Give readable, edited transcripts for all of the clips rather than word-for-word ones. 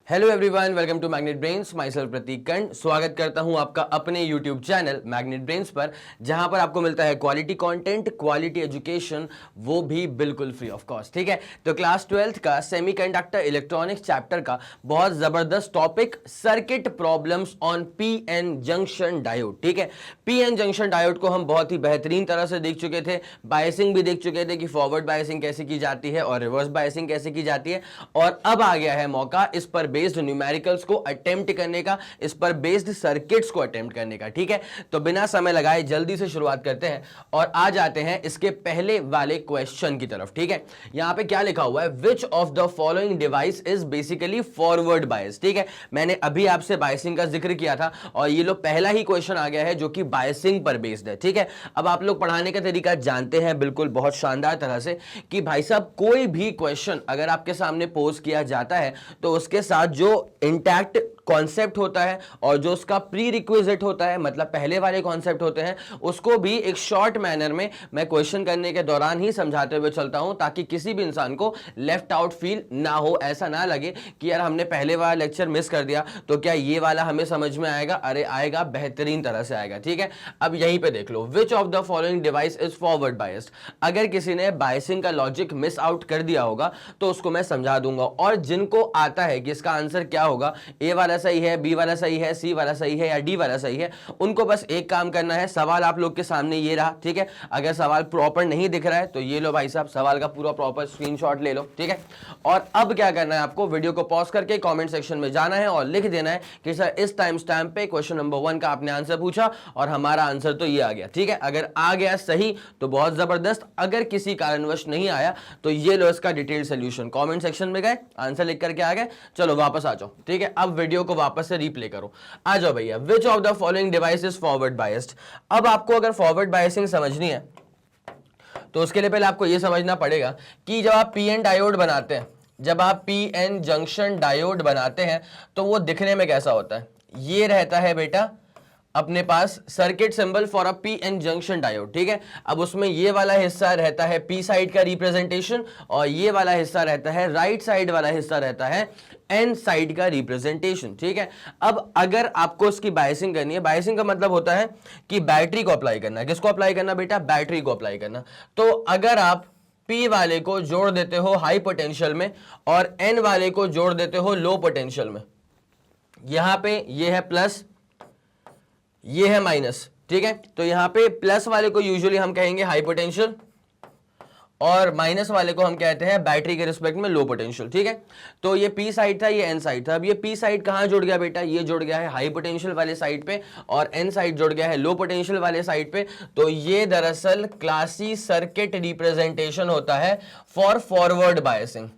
Hello everyone, welcome to Magnet Brains. Myself Prateek Karn स्वागत करता हूं आपका अपने यूट्यूब चैनल मैग्नेट ब्रेन्स पर, जहां पर आपको मिलता है क्वालिटी कंटेंट, क्वालिटी एजुकेशन, वो भी बिल्कुल फ्री ऑफ कॉस्ट। ठीक है, तो क्लास 12th का सेमीकंडक्टर इलेक्ट्रॉनिक्स चैप्टर का बहुत जबरदस्त topic circuit problems on PN junction diode. ठीक है, पीएन जंक्शन डायोड को हम बहुत ही बेहतरीन तरह से देख चुके थे, बायसिंग भी देख चुके थे कि फॉरवर्ड बायसिंग कैसे की जाती है और रिवर्स बायसिंग कैसे की जाती है, और अब आ गया है मौका इस पर बेस्ड न्यूमेरिकल्स को अटेम्प्ट करने का, इस पर बेस्ड सर्किट्स को अटेम्प्ट करने का। ठीक है, तो बिना समय लगाए जल्दी से शुरुआत करते हैं और आ जाते हैं इसके पहले वाले क्वेश्चन की तरफ। ठीक है, यहां पे क्या लिखा हुआ है, विच of the following device is basically forward bias. ठीक है, मैंने अभी आपसे बायसिंग का जिक्र किया था और ये लो पहला ही क्वेश्चन आ गया है जो कि बायसिंग पर बेस्ड है। ठीक है, अब आप लोग पढ़ाने का तरीका जानते हैं बिल्कुल बहुत शानदार तरह से कि भाई साहब कोई भी क्वेश्चन अगर आपके सामने पोज किया जाता है तो उसके साथ जो इंटैक्ट कॉन्सेप्ट होता है और जो उसका प्री रिक्विजिट होता है, मतलब पहले वाले कॉन्सेप्ट होते हैं, उसको भी एक शॉर्ट मैनर में मैं क्वेश्चन करने के दौरान ही समझाते हुए चलता हूं, ताकि किसी भी इंसान को लेफ्ट आउट फील ना हो, ऐसा ना लगे कि यार हमने पहले वाला लेक्चर मिस कर दिया तो क्या ये वाला हमें समझ में आएगा। अरे आएगा, बेहतरीन तरह से आएगा। ठीक है, अब यहीं पे देख लो, which of the following device is forward biased. अगर किसी ने बायसिंग का लॉजिक मिस आउट कर दिया होगा तो उसको मैं समझा दूंगा, और जिनको आता है कि इसका आंसर क्या होगा, ए वाला सही है, बी वाला सही है, सी वाला सही है या डी वाला सही है, उनको बस एक काम करना है। सवाल आप लोग के सामने ये रहा। ठीक है, अगर सवाल प्रॉपर नहीं दिख रहा है तो ये लो भाई साहब, सवाल का पूरा प्रॉपर स्क्रीनशॉट ले लो। ठीक है, और अब क्या करना है, आपको वीडियो को पॉज करके कमेंट सेक्शन में जाना है और लिख देना है कि सर इस टाइम स्टैम्प पे क्वेश्चन नंबर 1 का आपने आंसर पूछा और हमारा आंसर तो ये आ गया। ठीक है, अगर आ गया सही तो बहुत जबरदस्त, अगर किसी कारणवश नहीं आया तो ये लो इसका डिटेल सोल्यूशन। कमेंट सेक्शन में गए, आंसर लिख करके आ गए, चलो वापस आ जाओ। ठीक है, अब वीडियो को वापस से रिप्ले करो। आ जाओ भैया, विच of the following device is forward biased. अब आपको अगर फॉरवर्ड बायसिंग समझनी है तो उसके लिए पहले आपको यह समझना पड़ेगा कि जब आप पीएन डायोड बनाते हैं, जब आप पीएन जंक्शन डायोड बनाते हैं तो वो दिखने में कैसा होता है। ये रहता है बेटा अपने पास circuit symbol for a PN junction diode. ठीक है, अब उसमें ये वाला हिस्सा रहता है पी साइड का रिप्रेजेंटेशन और ये वाला हिस्सा रहता है, राइट साइड वाला हिस्सा रहता है एन साइड का रिप्रेजेंटेशन। ठीक है, अब अगर आपको इसकी बायसिंग करनी है, बायसिंग का मतलब होता है कि बैटरी को अप्लाई करना है। किसको अप्लाई करना बेटा? बैटरी को अप्लाई करना। तो अगर आप P वाले को जोड़ देते हो हाई पोटेंशियल में और N वाले को जोड़ देते हो लो पोटेंशियल में, यहां पे ये है प्लस, ये है माइनस। ठीक है, तो यहां पे प्लस वाले को यूजुअली हम कहेंगे हाई पोटेंशियल और माइनस वाले को हम कहते हैं बैटरी के रिस्पेक्ट में लो पोटेंशियल। ठीक है, तो ये पी साइड था, ये एन साइड था। अब ये पी साइड कहां जुड़ गया बेटा? ये जुड़ गया है हाई पोटेंशियल वाले साइड पे और एन साइड जुड़ गया है लो पोटेंशियल वाले साइड पे। तो ये दरअसल क्लासी सर्किट रिप्रेजेंटेशन होता है फॉर फॉरवर्ड बायसिंग।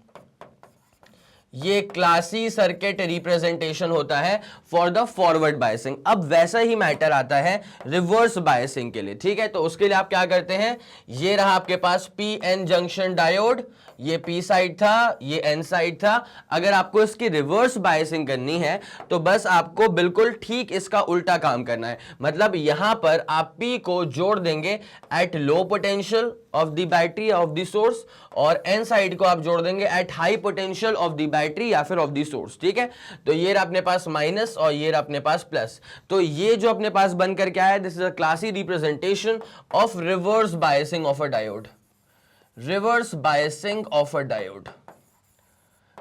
ये क्लासी सर्किट रिप्रेजेंटेशन होता है फॉर द फॉरवर्ड बायसिंग। अब वैसा ही मैटर आता है रिवर्स बायसिंग के लिए। ठीक है, तो उसके लिए आप क्या करते हैं, ये रहा आपके पास पी एन जंक्शन डायोड, ये पी साइड था, ये एन साइड था। अगर आपको इसकी रिवर्स बायसिंग करनी है तो बस आपको बिल्कुल ठीक इसका उल्टा काम करना है। मतलब यहां पर आप पी को जोड़ देंगे at low potential of the battery of the source और एन साइड को आप जोड़ देंगे at high potential of the battery या फिर ऑफ द सोर्स। ठीक है, तो ये रहा अपने पास माइनस और ये रहा अपने पास प्लस। तो ये जो अपने पास बनकर क्या है, this is a classy representation of reverse biasing of a diode. Reverse biasing of a diode.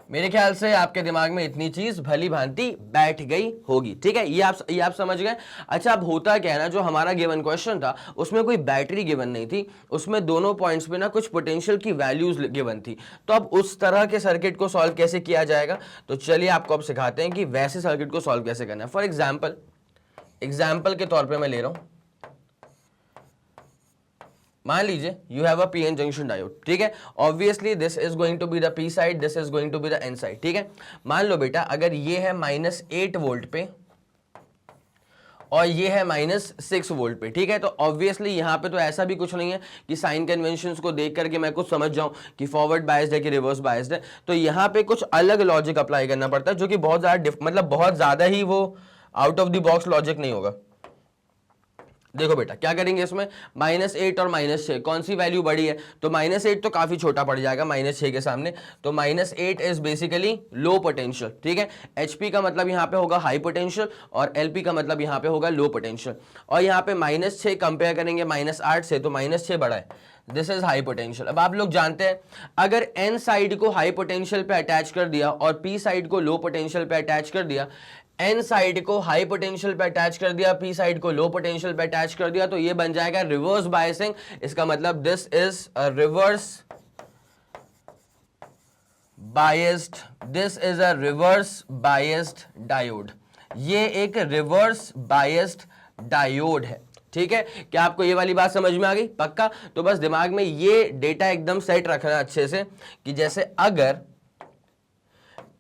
मेरे ख्याल से आपके दिमाग में इतनी चीज भली भांति बैठ गई होगी। ठीक है, ये आप समझ गए। अच्छा, अब होता क्या है ना, जो हमारा गिवन क्वेश्चन था उसमें कोई बैटरी गिवन नहीं थी, उसमें दोनों पॉइंट्स पे ना कुछ पोटेंशियल की वैल्यूज गिवन थी। तो अब उस तरह के सर्किट को सॉल्व कैसे किया जाएगा, तो चलिए आपको अब सिखाते हैं कि वैसे सर्किट को सॉल्व कैसे करना है। फॉर एग्जाम्पल के तौर पर मैं ले रहा हूं, मान लीजिए you have a PN junction diode. ठीक है, obviously this is going to be the P side, this is going to be the N side. ठीक है, मान लो बेटा अगर ये है -8 वोल्ट पे और ये है -6 वोल्ट पे। ठीक है, तो ऑब्वियसली यहां पे तो ऐसा भी कुछ नहीं है कि साइन कन्वेंशंस को देख करके मैं कुछ समझ जाऊं कि फॉरवर्ड बायस्ड है कि रिवर्स बायस्ड है। तो यहां पे कुछ अलग लॉजिक अप्लाई करना पड़ता है जो कि बहुत ज्यादा मतलब बहुत ज्यादा ही वो out of the box logic नहीं होगा। देखो बेटा क्या करेंगे इसमें, -8 और -6 कौन सी वैल्यू बड़ी है, तो -8 तो काफी छोटा पड़ जाएगा -6 के सामने, तो -8 इज बेसिकली लो पोटेंशियल, ठीक है। HP का मतलब यहाँ पे होगा हाई पोटेंशियल और LP का मतलब यहाँ पे होगा लो पोटेंशियल, और यहाँ पे -6 कंपेयर करेंगे -8 से, तो -6 बड़ा है, दिस इज हाई पोटेंशियल। अब आप लोग जानते हैं अगर N साइड को हाई पोटेंशियल पे अटैच कर दिया और P साइड को लो पोटेंशियल पे अटैच कर दिया, N साइड को हाई पोटेंशियल पे अटैच कर दिया, P साइड को लो पोटेंशियल पे अटैच कर दिया, तो ये बन जाएगा रिवर्स बायसिंग। इसका मतलब this is a reverse biased, this is a reverse biased diode. ये एक रिवर्स बायस्ड डायोड है, ठीक है। क्या आपको ये वाली बात समझ में आ गई? पक्का। तो बस दिमाग में ये डेटा एकदम सेट रखना अच्छे से कि जैसे अगर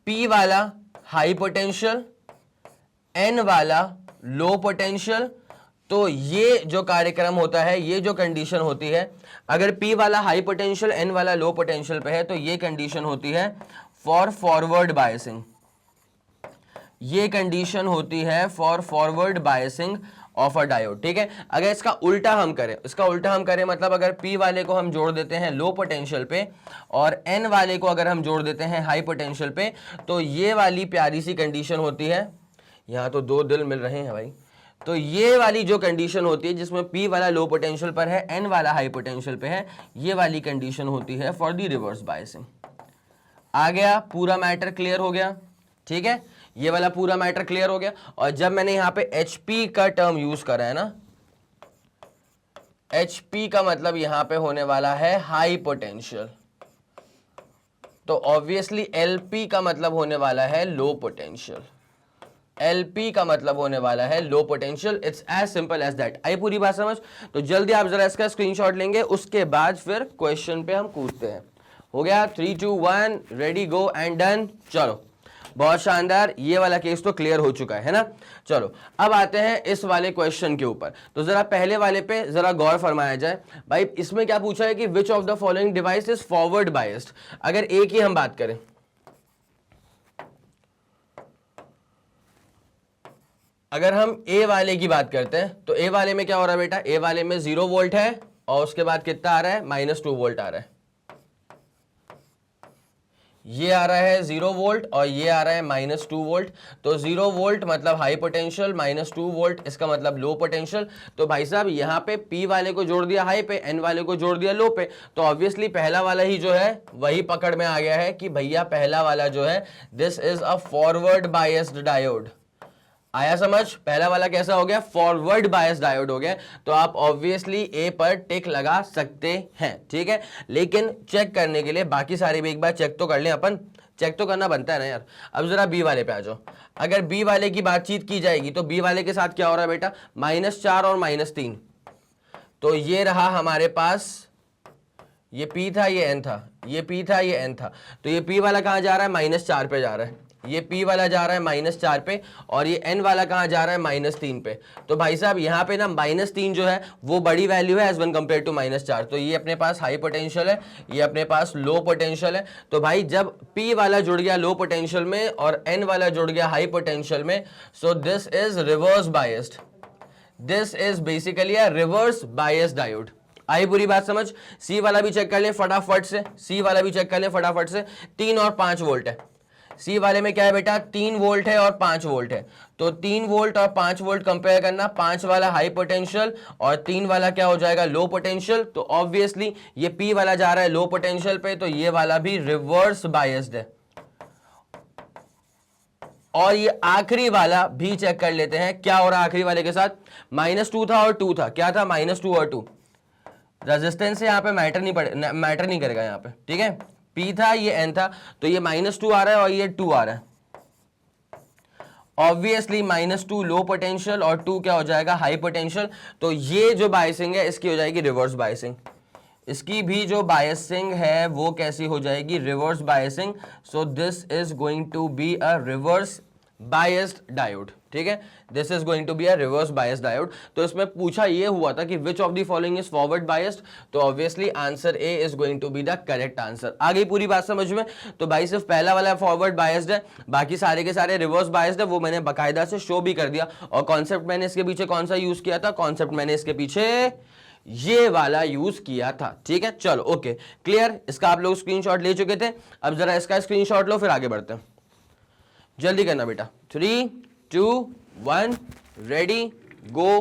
P वाला हाई पोटेंशियल, N वाला लो पोटेंशियल, तो ये जो कार्यक्रम होता है, ये जो कंडीशन होती है, अगर P वाला हाई पोटेंशियल, N वाला लो पोटेंशियल पे है, तो ये कंडीशन होती है फॉर फॉरवर्ड बायसिंग। ये कंडीशन होती है for forward biasing of a diode, ठीक है। अगर इसका उल्टा हम करें, मतलब अगर P वाले को हम जोड़ देते हैं लो पोटेंशियल पे और N वाले को अगर हम जोड़ देते हैं हाई पोटेंशियल पे, तो ये वाली प्यारी सी कंडीशन होती है, यहाँ तो दो दिल मिल रहे हैं भाई, तो ये वाली जो कंडीशन होती है जिसमें P वाला लो पोटेंशियल पर है, N वाला हाई पोटेंशियल पे है, ये वाली कंडीशन होती है फॉर द रिवर्स बायसिंग। आ गया, पूरा मैटर क्लियर हो गया, ठीक है। ये वाला पूरा मैटर क्लियर हो गया। और जब मैंने यहां पे HP का टर्म यूज करा है ना, HP का मतलब यहां पे होने वाला है हाई पोटेंशियल, तो ऑब्वियसली LP का मतलब होने वाला है लो पोटेंशियल, LP का मतलब होने वाला है low potential. It's as simple as that. आई पूरी बात समझ? तो जल्दी आप जरा इसका स्क्रीनशॉट लेंगे, उसके बाद फिर क्वेश्चन पे हम कूदते हैं। हो गया? 3 2 1 रेडी गो एंड डन। चलो बहुत शानदार, ये वाला केस तो क्लियर हो चुका है ना। चलो अब आते हैं इस वाले क्वेश्चन के ऊपर। तो जरा पहले वाले पे जरा गौर फरमाया जाए। भाई इसमें क्या पूछा है कि which of the following device is forward biased. अगर एक ही हम बात करें, अगर हम ए वाले की बात करते हैं, तो ए वाले में क्या हो रहा है बेटा, ए वाले में 0 वोल्ट है और उसके बाद कितना आ रहा है, -2 वोल्ट आ रहा है। ये आ रहा है 0 वोल्ट और ये आ रहा है -2 वोल्ट। तो 0 वोल्ट मतलब हाई पोटेंशियल, -2 वोल्ट इसका मतलब लो पोटेंशियल। तो भाई साहब यहाँ पे P वाले को जोड़ दिया हाई पे, N वाले को जोड़ दिया लो पे, तो ऑब्वियसली पहला वाला ही जो है वही पकड़ में आ गया है कि भैया पहला वाला जो है this is a forward biased diode. आया समझ? पहला वाला कैसा हो गया, फॉरवर्ड बायस डायोड हो गया। तो आप ऑब्वियसली ए पर टिक लगा सकते हैं, ठीक है। लेकिन चेक करने के लिए बाकी सारे भी एक बार चेक तो कर लें, अपन चेक तो करना बनता है ना यार। अब जरा बी वाले पे आ जाओ। अगर बी वाले की बातचीत की जाएगी तो बी वाले के साथ क्या हो रहा है बेटा, -4 और -3। तो ये रहा हमारे पास, ये P था ये N था, ये P था ये N था। तो ये P वाला कहां जा रहा है, -4 पे जा रहा है, ये P वाला जा रहा है -4 पे, और ये N वाला कहां जा रहा है, -3 पे। तो भाई साहब यहाँ पे ना -3 जो है वो बड़ी वैल्यू है एज वन कंपेयर टू -4। तो ये अपने पास हाई पोटेंशियल है, ये अपने पास लो पोटेंशियल है। तो भाई जब P वाला जुड़ गया लो पोटेंशियल में और N वाला जुड़ गया हाई पोटेंशियल में, so this is reverse biased, this is basically a reverse biased diode. आई पूरी बात समझ? सी वाला भी चेक कर ले फटाफट से, सी वाला भी चेक कर ले फटाफट से। 3 और 5 वोल्ट है सी वाले में, क्या है बेटा, 3 वोल्ट है और 5 वोल्ट है। तो 3 वोल्ट और 5 वोल्ट कंपेयर करना, 5 वाला हाई पोटेंशियल और 3 वाला क्या हो जाएगा, लो पोटेंशियल। तो ऑब्वियसली ये P वाला जा रहा है लो पोटेंशियल पे, तो ये वाला भी रिवर्स बायस्ड है। और ये आखिरी वाला भी चेक कर लेते हैं क्या हो रहा है आखिरी वाले के साथ। -2 था और 2 था, क्या था, -2 और 2। रेजिस्टेंस यहाँ पे मैटर नहीं करेगा यहाँ पे, ठीक है। P था ये N था, तो ये -2 आ रहा है और ये 2 आ रहा है। ऑब्वियसली -2 लो पोटेंशियल और 2 क्या हो जाएगा, हाई पोटेंशियल। तो ये जो बायसिंग है इसकी हो जाएगी रिवर्स बायसिंग। इसकी भी जो बायसिंग है वो कैसी हो जाएगी, reverse biasing. So this is going to be a reverse biased diode, ठीक है, this is going to be a reverse biased diode. तो इसमें पूछा ये हुआ था कि which of the following is forward biased, तो obviously answer A is going to be the correct answer. आ गई पूरी बात समझ में? तो भाई सिर्फ पहला वाला फॉरवर्ड बायस्ड है, बाकी सारे के सारे रिवर्स बायस्ड है, वो मैंने बकायदा से शो भी कर दिया। और कॉन्सेप्ट मैंने इसके पीछे कौन सा यूज किया था? कॉन्सेप्ट मैंने इसके पीछे ये वाला यूज किया था, ठीक है। चलो ओके, क्लियर। इसका आप लोग स्क्रीनशॉट ले चुके थे, अब जरा इसका स्क्रीनशॉट लो, फिर आगे बढ़ते हैं। जल्दी करना बेटा, 3 2 1 रेडी गो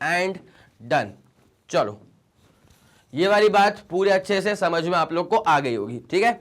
एंड डन। चलो, ये वाली बात पूरे अच्छे से समझ में आप लोग को आ गई होगी, ठीक है।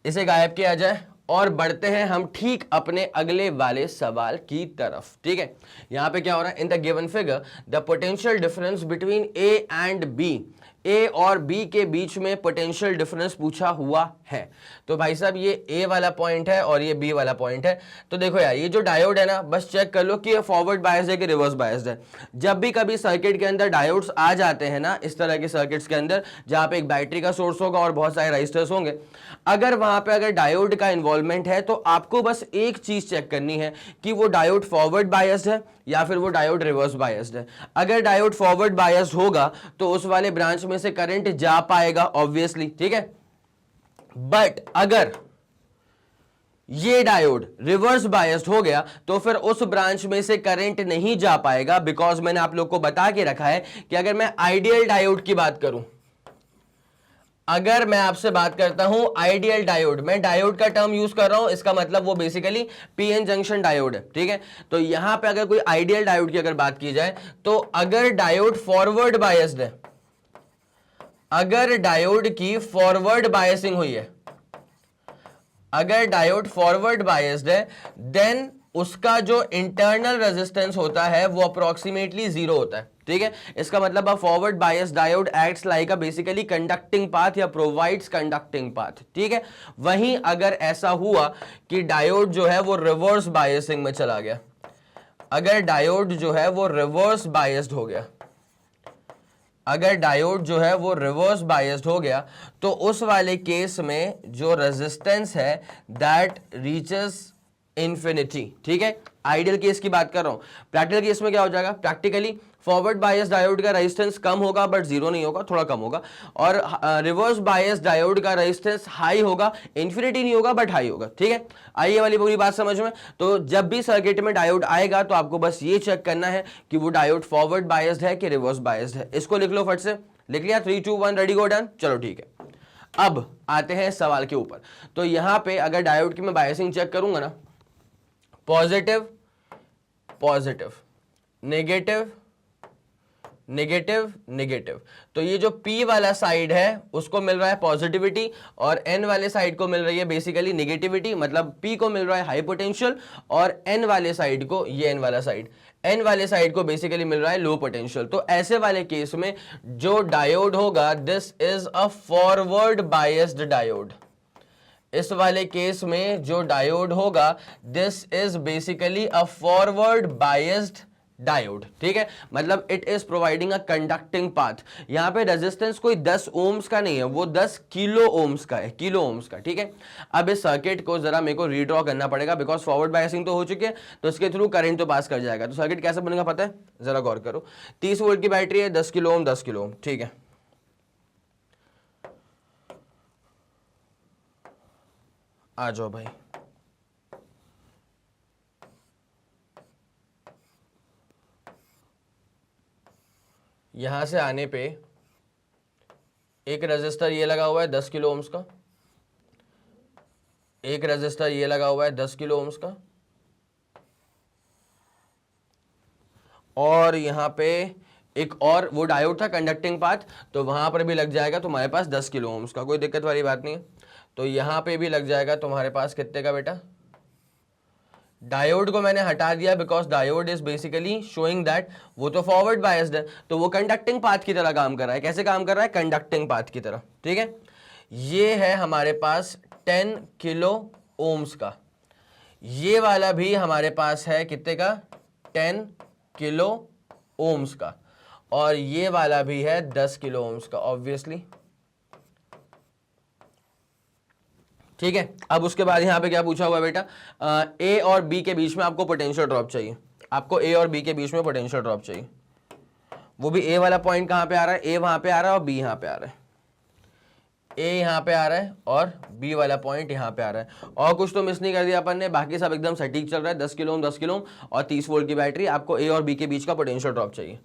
इसे गायब किया जाए और बढ़ते हैं हम ठीक अपने अगले वाले सवाल की तरफ, ठीक है। यहां पे क्या हो रहा है? In the given figure the potential difference between A and B, A और बी के बीच में पोटेंशियल डिफरेंस पूछा हुआ है। तो भाई साहब ये ए वाला पॉइंट है और ये बी वाला पॉइंट है। तो देखो यार, ये जो डायोड है ना, बस चेक कर लो कि ये फॉरवर्ड बायस्ड है कि रिवर्स बायस्ड है। जब भी कभी सर्किट के अंदर डायोड्स आ जाते हैं ना, इस तरह के सर्किट्स के अंदर जहां पे एक बैटरी का सोर्स होगा और बहुत सारे रजिस्टर्स होंगे, अगर वहां पे अगर डायोड का इन्वॉल्वमेंट है, तो आपको बस एक चीज चेक करनी है कि वो डायोड फॉरवर्ड बायस्ड है या फिर वो डायोड रिवर्स बायस्ड है। अगर डायोड फॉरवर्ड बायस्ड होगा तो उस वाले ब्रांच में से करंट जा पाएगा ऑब्वियसली, ठीक है। बट अगर ये डायोड रिवर्स बायस्ड हो गया तो फिर उस ब्रांच में से करंट नहीं जा पाएगा, बिकॉज मैंने आप लोग को बता के रखा है कि अगर मैं आइडियल डायोड की बात करूं, अगर मैं आपसे बात करता हूं आइडियल डायोड, मैं डायोड का टर्म यूज कर रहा हूं, इसका मतलब वो बेसिकली पीएन जंक्शन डायोड है, ठीक है। तो यहां पे अगर कोई आइडियल डायोड की अगर बात की जाए, तो अगर डायोड फॉरवर्ड बायस्ड है, अगर डायोड की फॉरवर्ड बायसिंग हुई है, अगर डायोड फॉरवर्ड बायस्ड है, देन उसका जो इंटरनल रेजिस्टेंस होता है वो अप्रोक्सीमेटली 0 होता है, ठीक है। इसका मतलब forward biased diode acts like a basically conducting path या प्रोवाइड्स कंडक्टिंग पाथ, ठीक है। वहीं अगर ऐसा हुआ कि डायोड जो है वो रिवर्स बायसिंग में चला गया, अगर डायोड जो है वो रिवर्स बायस्ड हो गया, अगर डायोड जो है वो रिवर्स बायस्ड हो गया, तो उस वाले केस में जो रेजिस्टेंस है दैट रीचेस इंफिनिटी, ठीक है। आइडियल केस की बात कर रहा हूं। प्रैक्टिकल केस में क्या हो जाएगा? प्रैक्टिकली फॉरवर्ड बायस्ड डायोड का रेजिस्टेंस कम होगा, बट 0 नहीं होगा, थोड़ा कम होगा। और रिवर्स बायस्ड डायोड का रेजिस्टेंस हाई होगा, इंफिनिटी नहीं होगा बट हाई होगा, ठीक है। आइए वाली पूरी बात समझ में। तो जब भी सर्किट में डायोड आएगा तो आपको बस ये चेक करना है कि वो डायोड फॉरवर्ड बायस्ड है कि रिवर्स बायस्ड है। इसको लिख लो, फट से लिख लिया, 3 2 1 रेडी गो डन। चलो ठीक है, अब आते हैं सवाल के ऊपर। तो यहां पे अगर डायोड की मैं बायसिंग चेक करूंगा ना, positive positive, negative negative negative, तो ये जो P वाला साइड है उसको मिल रहा है पॉजिटिविटी और N वाले साइड को मिल रही है बेसिकली नेगेटिविटी। मतलब P को मिल रहा है हाई पोटेंशियल और N वाले साइड को, ये N वाला साइड, N वाले साइड को बेसिकली मिल रहा है लो पोटेंशियल। तो ऐसे वाले केस में जो डायोड होगा, this is a forward biased diode. इस वाले केस में जो डायोड होगा, this is basically a forward biased diode, ठीक है। मतलब it is providing a conducting path. यहां पे रेजिस्टेंस कोई 10 ओम्स का नहीं है, वो 10 किलो ओम्स का है, किलो ओम्स का, ठीक है। अब इस सर्किट को जरा मेरे को रीड्रॉ करना पड़ेगा, बिकॉज फॉरवर्ड बायसिंग तो हो चुकी है, तो इसके थ्रू करंट तो पास कर जाएगा। तो सर्किट कैसे बनेगा पता है? जरा गौर करो। 30 वोल्ट की बैटरी है, 10 किलो ओम 10 किलो ओम, ठीक है। आ जाओ भाई, यहां से आने पे एक रेजिस्टर ये लगा हुआ है 10 किलो ओम्स का, एक रेजिस्टर ये लगा हुआ है 10 किलो ओम्स का, और यहां पे एक और वो डायोड था कंडक्टिंग पाथ, तो वहां पर भी लग जाएगा तुम्हारे पास 10 किलो ओम्स का, कोई दिक्कत वाली बात नहीं है। तो यहां पे भी लग जाएगा तुम्हारे पास कितने का बेटा? डायोड को मैंने हटा दिया because diode is basically showing that वो तो फॉरवर्ड बायस्ड है, तो वो कंडक्टिंग पाथ की तरह काम कर रहा है। कैसे काम कर रहा है? कंडक्टिंग पाथ की तरह, ठीक है। ये है हमारे पास 10 किलो ओम्स का, ये वाला भी हमारे पास है कितने का? 10 किलो ओम्स का, और ये वाला भी है 10 किलो ओम्स का ऑब्वियसली। ठीक है। अब उसके बाद यहाँ पे क्या पूछा हुआ है बेटा, ए और बी के बीच में आपको पोटेंशियल ड्रॉप चाहिए, आपको ए और बी के बीच में पोटेंशियल ड्रॉप चाहिए। वो भी ए वाला पॉइंट कहाँ पे आ रहा है, ए वहां पे आ रहा है और बी यहाँ पे आ रहा है, ए यहाँ पे आ रहा है और बी वाला पॉइंट यहाँ पे आ रहा है। और कुछ तो मिस नहीं कर दिया अपन ने, बाकी सब एकदम सटीक चल रहा है। 10 किलो ओम 10 किलो ओम और 30 वोल्ट की बैटरी, आपको ए और बी के बीच का पोटेंशियल ड्रॉप चाहिए।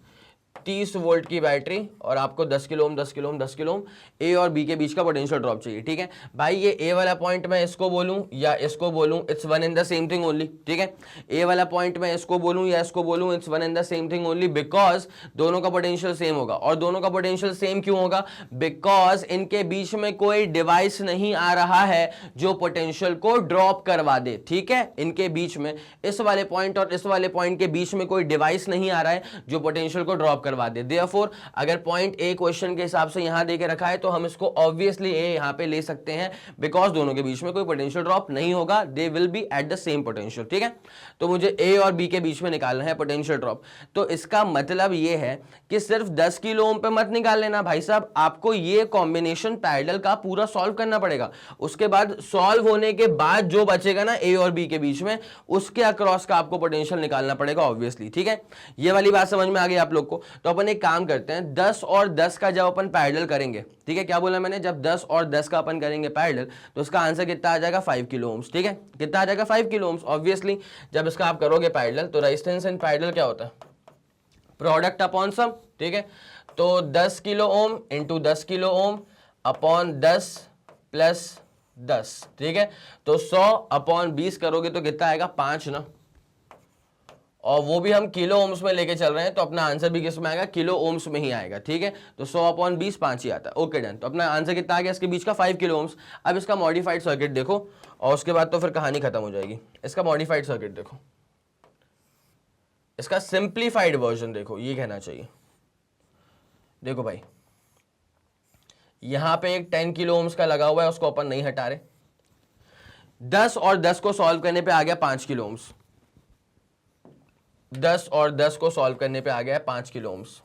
30 वोल्ट की बैटरी और आपको 10 kilo ohm 10 kilo ohm 10 kilo ohm, A और बी के बीच का पोटेंशियल ड्रॉप चाहिए। ठीक है भाई, ये ए वाला पॉइंट मैं इसको बोलूं या इसको बोलूं, it's one in the same thing only. ठीक है, ए वाला पॉइंट मैं इसको बोलूं या इसको बोलूं, it's one in the same thing only, because दोनों का पोटेंशियल सेम होगा। और दोनों का पोटेंशियल सेम क्यों होगा, बिकॉज इनके बीच में कोई डिवाइस नहीं आ रहा है जो पोटेंशियल को ड्रॉप करवा दे। ठीक है, इनके बीच में इस वाले पॉइंट और इस वाले पॉइंट के बीच में कोई डिवाइस नहीं आ रहा है जो पोटेंशियल को ड्रॉप करवा दे। देयरफॉर अगर पॉइंट ए क्वेश्चन के हिसाब से यहां देके रखा है तो हम इसको ऑब्वियसली ए यहां पे ले सकते हैं, बिकॉज दोनों के बीच में कोई पोटेंशियल ड्रॉप नहीं होगा, they will be at the same potential. ठीक है, तो मुझे ए और बी के बीच में निकालना है पोटेंशियल ड्रॉप। तो इसका मतलब ये है कि सिर्फ 10 किलो ओम पे मत निकाल लेना भाई साहब, आपको ये कॉम्बिनेशन पैरेलल का पूरा सॉल्व करना पड़ेगा। उसके बाद सॉल्व होने के बाद जो बचेगा ना ए और बी के बीच में, उसके अक्रॉस का आपको पोटेंशियल निकालना पड़ेगा ऑब्वियसली। ठीक है, ये वाली बात समझ में आ गई आप लोग को। तो अपन एक काम करते हैं, 10 और 10 का जब अपन पैरेलल करेंगे, ठीक है, क्या बोला मैंने, जब 10 और 10 का अपन करेंगे पैरेलल तो इसका आंसर कितना आ जाएगा, 5 किलो ओम्स। ठीक है, कितना आ जाएगा, 5 किलो ओम्स। ऑब्वियसली जब इसका आप करोगे पैरेलल तो रेजिस्टेंस इन पैरेलल क्या होता है, प्रोडक्ट अपॉन सम। ठीक है, तो 10 किलो ओम इंटू 10 किलो ओम अपॉन 10 प्लस 10। ठीक है, तो 100 अपॉन 20 करोगे तो कितना आएगा, 5 ना, और वो भी हम किलो ओम्स में लेके चल रहे हैं तो अपना आंसर भी किस में आएगा, किलो ओम्स में ही आएगा। ठीक है, तो 100 अपॉन 20 5 ही आता है। ओके डन, तो अपना आंसर कितना आ गया इसके बीच का, 5 किलो ओम्स। अब इसका मॉडिफाइड सर्किट देखो और उसके बाद तो फिर कहानी खत्म हो जाएगी। इसका मॉडिफाइड सर्किट देखो, इसका सिंप्लीफाइड वर्जन देखो, ये कहना चाहिए। देखो भाई, यहां पे एक 10 किलो ओम्स का लगा हुआ है, उसको अपन नहीं हटा रहे। 10 और 10 को सॉल्व करने पे आ गया 5 किलो ओम्स। 10 और 10 को सॉल्व करने पे आ गया है 5 किलो ओम्स।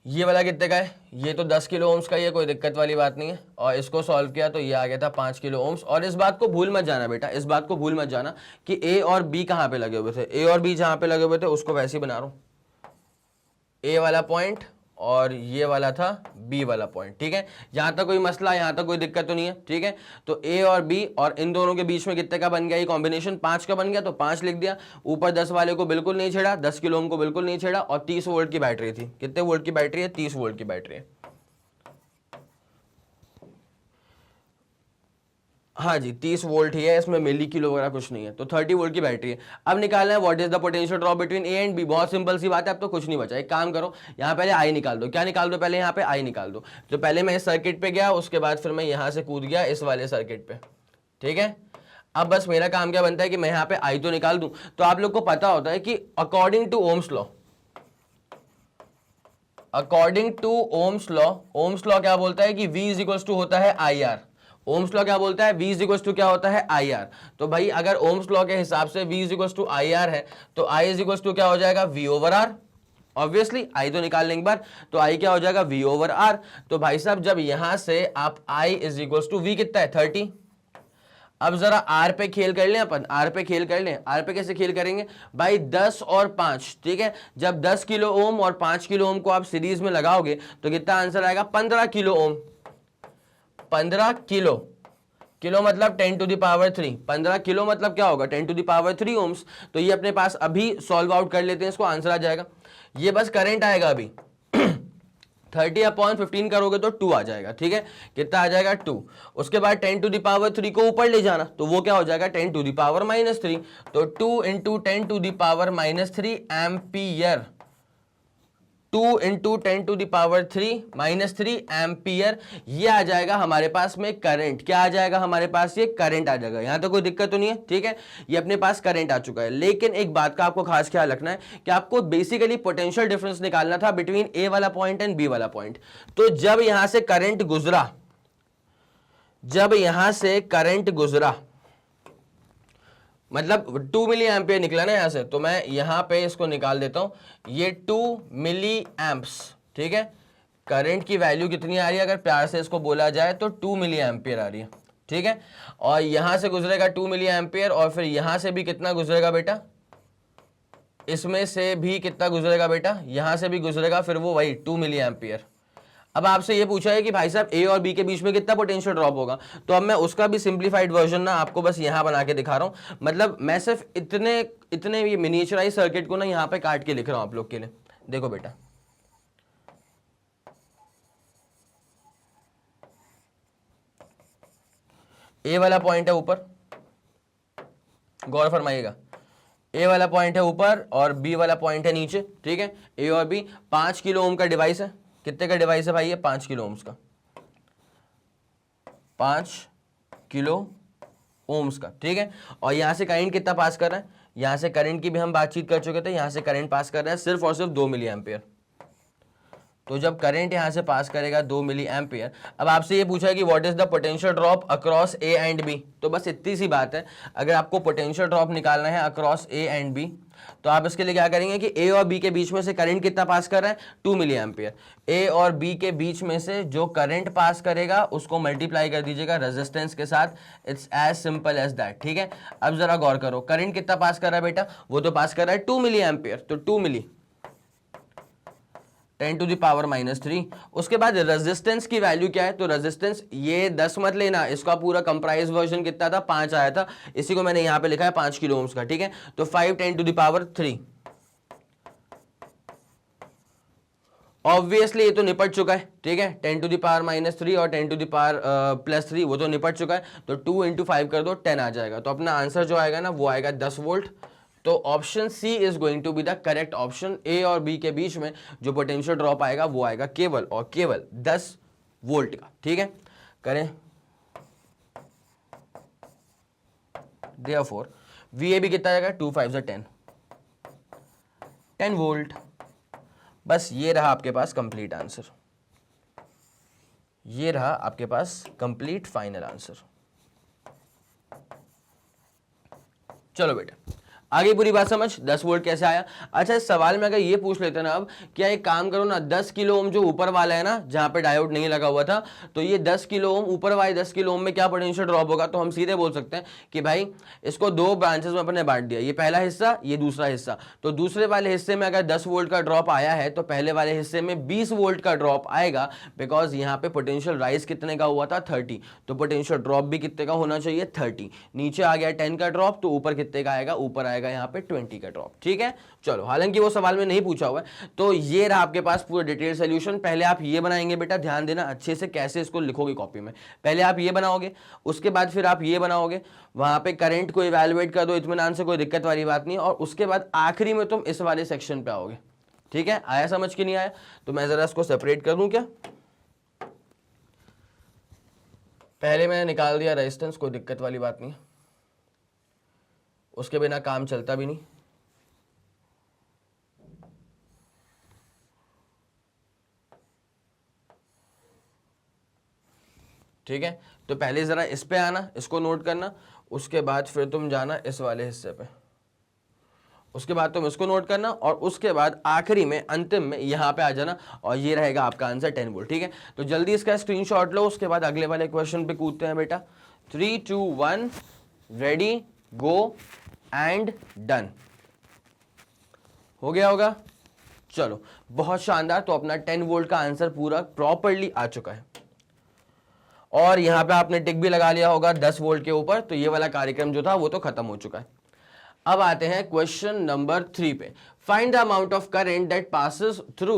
ये वाला कितने का है, ये तो 10 किलो ओम्स का ही है, कोई दिक्कत वाली बात नहीं है। और इसको सॉल्व किया तो ये आ गया था 5 किलो ओम्स। और इस बात को भूल मत जाना बेटा, इस बात को भूल मत जाना कि ए और बी कहां पे लगे हुए थे। ए और बी जहां पे लगे हुए थे उसको वैसे ही बना रहा हूं, ए वाला पॉइंट और ये वाला था बी वाला पॉइंट। ठीक है, यहां तक कोई मसला, यहां तक कोई दिक्कत तो नहीं है। ठीक है, तो ए और बी और इन दोनों के बीच में कितने का बन गया, ये कॉम्बिनेशन 5 का बन गया, तो 5 लिख दिया। ऊपर 10 वाले को बिल्कुल नहीं छेड़ा, 10 किलो ओम को बिल्कुल नहीं छेड़ा, और 30 वोल्ट की बैटरी थी। कितने वोल्ट की बैटरी है, 30 वोल्ट की बैटरी है। हाँ जी, 30 वोल्ट ही है, इसमें मिली किलो वगैरह कुछ नहीं है, तो 30 वोल्ट की बैटरी है। अब निकालना है what is the potential drop between A and B. बहुत सिंपल सी बात है, अब तो कुछ नहीं बचा। एक काम करो, यहाँ पहले आई निकाल दो। क्या निकाल दो, पहले यहाँ पे आई निकाल दो। तो पहले मैं इस सर्किट पे गया, उसके बाद फिर मैं यहाँ से कूद गया इस वाले सर्किट पे। ठीक है, अब बस मेरा काम क्या बनता है कि मैं यहाँ पे आई तो निकाल दूं। तो आप लोग को पता होता है कि according to Ohm's law, according to Ohm's law क्या बोलता है कि V इज इक्वल टू होता है IR। ओम्स लॉ क्या बोलता है, V इज इक्वल टू क्या होता है, IR। तो भाई अगर ओम्स लॉ के हिसाब से V is equal to IR है तो I इज इक्वल टू क्या हो जाएगा, V over R। Obviously I तो निकाल लेंगे बार, तो I क्या हो जाएगा, V ओवर R। तो भाई साहब जब यहां से आप I is equal to V कितना है, 30। अब जरा आर पे खेल कर लें अपन, आर पे खेल कर लें। आर पे कैसे खेल करेंगे भाई, 10 और 5। ठीक है, जब 10 किलो ओम और 5 किलो ओम को आप सीरीज में लगाओगे तो कितना आंसर आएगा, 15 किलो ओम। 15 किलो, किलो मतलब 10 टू द पावर 3, 15 किलो मतलब क्या होगा, 10 टू द पावर 3 ओम्स। तो ये अपने पास अभी सॉल्व आउट कर लेते हैं, इसको आंसर आ जाएगा। ये बस करंट आएगा अभी 30 अपॉन 15 करोगे तो 2 आ जाएगा। ठीक है, कितना आ जाएगा, 2। उसके बाद 10 टू द पावर 3 को ऊपर ले जाना, तो वो क्या हो जाएगा, 10 टू द पावर -3। तो 2 into 10 to the power -3 ampere. 2 into 10 to the power 3 ampere. ये आ जाएगा हमारे पास में करंट। क्या आ जाएगा हमारे पास, ये करंट आ जाएगा। यहां तो कोई दिक्कत तो नहीं है। ठीक है, ये अपने पास करंट आ चुका है। लेकिन एक बात का आपको खास ख्याल रखना है कि आपको बेसिकली पोटेंशियल डिफरेंस निकालना था बिटवीन ए वाला पॉइंट एंड बी वाला पॉइंट। तो जब यहां से करंट गुजरा, जब यहां से करंट गुजरा, मतलब 2 मिली एम्पियर निकला ना यहां से, तो मैं यहां पे इसको निकाल देता हूं, ये 2 मिली एम्प्स। ठीक है, करंट की वैल्यू कितनी आ रही है, अगर प्यार से इसको बोला जाए तो 2 मिली एम्पियर आ रही है, ठीक है। और यहां से गुजरेगा 2 मिली एम्पियर, और फिर यहां से भी कितना गुजरेगा बेटा, इसमें से भी कितना गुजरेगा बेटा, यहां से भी गुजरेगा, फिर वो वही 2 मिली एम्पियर। अब आपसे ये पूछा है कि भाई साहब ए और बी के बीच में कितना पोटेंशियल ड्रॉप होगा, तो अब मैं उसका भी सिंप्लीफाइड वर्जन ना आपको बस यहां बना के दिखा रहा हूं। मतलब मैं सिर्फ इतने इतने ये मिनिएचराइज सर्किट को ना यहां पे काट के लिख रहा हूं आप लोग के लिए। देखो बेटा, ए वाला पॉइंट है ऊपर, गौर फरमाइएगा, ए वाला पॉइंट है ऊपर और बी वाला पॉइंट है नीचे, ठीक है। ए और बी 5 किलो ओम का डिवाइस है। कितने का डिवाइस है भाई ये, 5 किलो ओम्स का, 5 किलो ओम्स का, ठीक है। और यहां से करंट कितना पास कर रहा है, यहां से करंट की भी हम बातचीत कर चुके थे, यहां से करंट पास कर रहा है सिर्फ और सिर्फ 2 मिली एम्पियर। तो जब करंट यहां से पास करेगा 2 मिली एम्पियर, अब आपसे ये पूछा है कि what is the potential drop across A and B, तो बस इतनी सी बात है। अगर आपको पोटेंशियल ड्रॉप निकालना है अक्रॉस ए एंड बी, तो आप इसके लिए क्या करेंगे कि ए और बी के बीच में से करंट कितना पास कर रहा है, 2 मिली एम्पियर। ए और बी के बीच में से जो करंट पास करेगा उसको मल्टीप्लाई कर दीजिएगा रेजिस्टेंस के साथ। It's as simple as that, ठीक है। अब जरा गौर करो, करंट कितना पास कर रहा है बेटा, वो तो पास कर रहा है 2 मिली एम्पियर, तो 2 मिली 10 टू द पावर -3। उसके बाद रेजिस्टेंस की वैल्यू क्या है, तो रेजिस्टेंस ये 10 मत लेना, इसका पूरा कंप्राइज वर्जन कितना था, 5 आया था, इसी को मैंने यहां पे लिखा है 5 किलो ओम्स का, ठीक है। तो 5 10 टू द पावर 3। ऑब्वियसली ये तो निपट चुका है, ठीक है। 10 टू द पावर -3 और 10 टू द पावर +3 वो तो निपट चुका है, तो 2 × 5 कर दो, 10 आ जाएगा। तो अपना आंसर जो आएगा ना वो आएगा 10 वोल्ट। तो option C is going to be the correct option. A और बी के बीच में जो पोटेंशियल ड्रॉप आएगा वो आएगा केवल और केवल 10 वोल्ट का, ठीक है। करें, देयरफॉर VAB कितना आएगा, 2 5 10 वोल्ट। बस ये रहा आपके पास कंप्लीट आंसर, ये रहा आपके पास कंप्लीट फाइनल आंसर। चलो बेटा, आगे पूरी बात समझ, 10 वोल्ट कैसे आया। अच्छा, इस सवाल में अगर ये पूछ लेते ना, अब क्या एक काम करो ना, 10 किलो ओम जो ऊपर वाला है ना, जहां पे डायोड नहीं लगा हुआ था, तो ये 10 किलो ओम ऊपर वाले 10 किलो ओम में क्या पोटेंशियल ड्रॉप होगा, तो हम सीधे बोल सकते हैं कि भाई इसको 2 ब्रांचेस में अपने बांट दिया, ये पहला हिस्सा, ये दूसरा हिस्सा। तो दूसरे वाले हिस्से में अगर 10 वोल्ट का ड्रॉप आया है, तो पहले वाले हिस्से में 20 वोल्ट का ड्रॉप आएगा, बिकॉज यहाँ पे पोटेंशियल राइज कितने का हुआ था, 30। तो पोटेंशियल ड्रॉप भी कितने का होना चाहिए, 30। नीचे आ गया 10 का ड्रॉप, तो ऊपर कितने का आएगा, ऊपर आएगा यहाँ पे 20 का ड्रॉप, ठीक है। चलो, हालांकि वो सवाल में नहीं पूछा हुआ है। तो ये रहा आपके पास पूरा डिटेल सोल्यूशन। पहले आप ये बनाएंगे बेटा, ध्यान देना अच्छे से कैसे इसको लिखोगे कॉपी में। पहले आप ये बनाओगे, उसके बाद फिर आप ये बनाओगे, वहां पे करंट को इवैल्यूएट कर दो इत्मीनान से, कोई दिक्कत वाली बात नहीं है। और उसके बाद आखिरी में तुम इस वाले सेक्शन पे आओगे, ठीक है। आया समझ के नहीं आया, तो मैं जरा इसको सेपरेट कर दूं क्या। पहले मैंने निकाल दिया रेजिस्टेंस, कोई दिक्कत वाली बात नहीं है, उसके बिना काम चलता भी नहीं। ठीक है, तो पहले जरा इस पे आना, इसको नोट करना, उसके बाद फिर तुम जाना इस वाले हिस्से पे, उसके बाद तुम इसको नोट करना, और उसके बाद आखिरी में अंतिम में यहां पे आ जाना, और ये रहेगा आपका आंसर 10 वोल्ट, ठीक है। तो जल्दी इसका स्क्रीनशॉट लो, उसके बाद अगले वाले क्वेश्चन पे कूदते हैं बेटा। 3 2 1 रेडी गो एंड डन। हो गया होगा, चलो बहुत शानदार। तो अपना 10 वोल्ट का आंसर पूरा प्रॉपर्ली आ चुका है, और यहां पे आपने टिक भी लगा लिया होगा 10 वोल्ट के ऊपर। तो ये वाला कार्यक्रम जो था वो तो खत्म हो चुका है। अब आते हैं क्वेश्चन नंबर 3 पे। Find the amount of current that passes through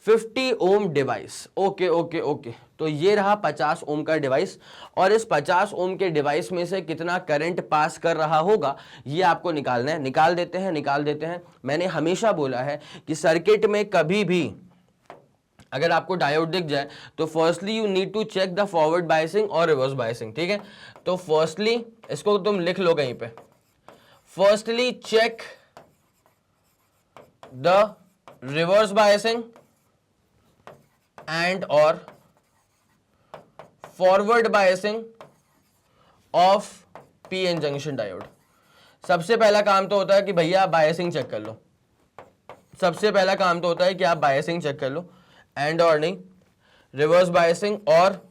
50 ohm device. Okay okay okay, तो ये रहा 50 ओम का डिवाइस, और इस 50 ओम के डिवाइस में से कितना करंट पास कर रहा होगा ये आपको निकालना है। निकाल देते हैं। मैंने हमेशा बोला है कि सर्किट में कभी भी अगर आपको डायोड दिख जाए तो firstly you need to check the forward biasing और रिवर्स बायसिंग, ठीक है। तो फर्स्टली इसको तुम लिख लो कहीं पे, firstly check the reverse biasing and और forward biasing of P N junction diode. सबसे पहला काम तो होता है कि भैया आप बायसिंग चेक कर लो, सबसे पहला काम तो होता है कि आप बायसिंग चेक कर लो, एंड और नहीं। रिवर्स बायसिंग और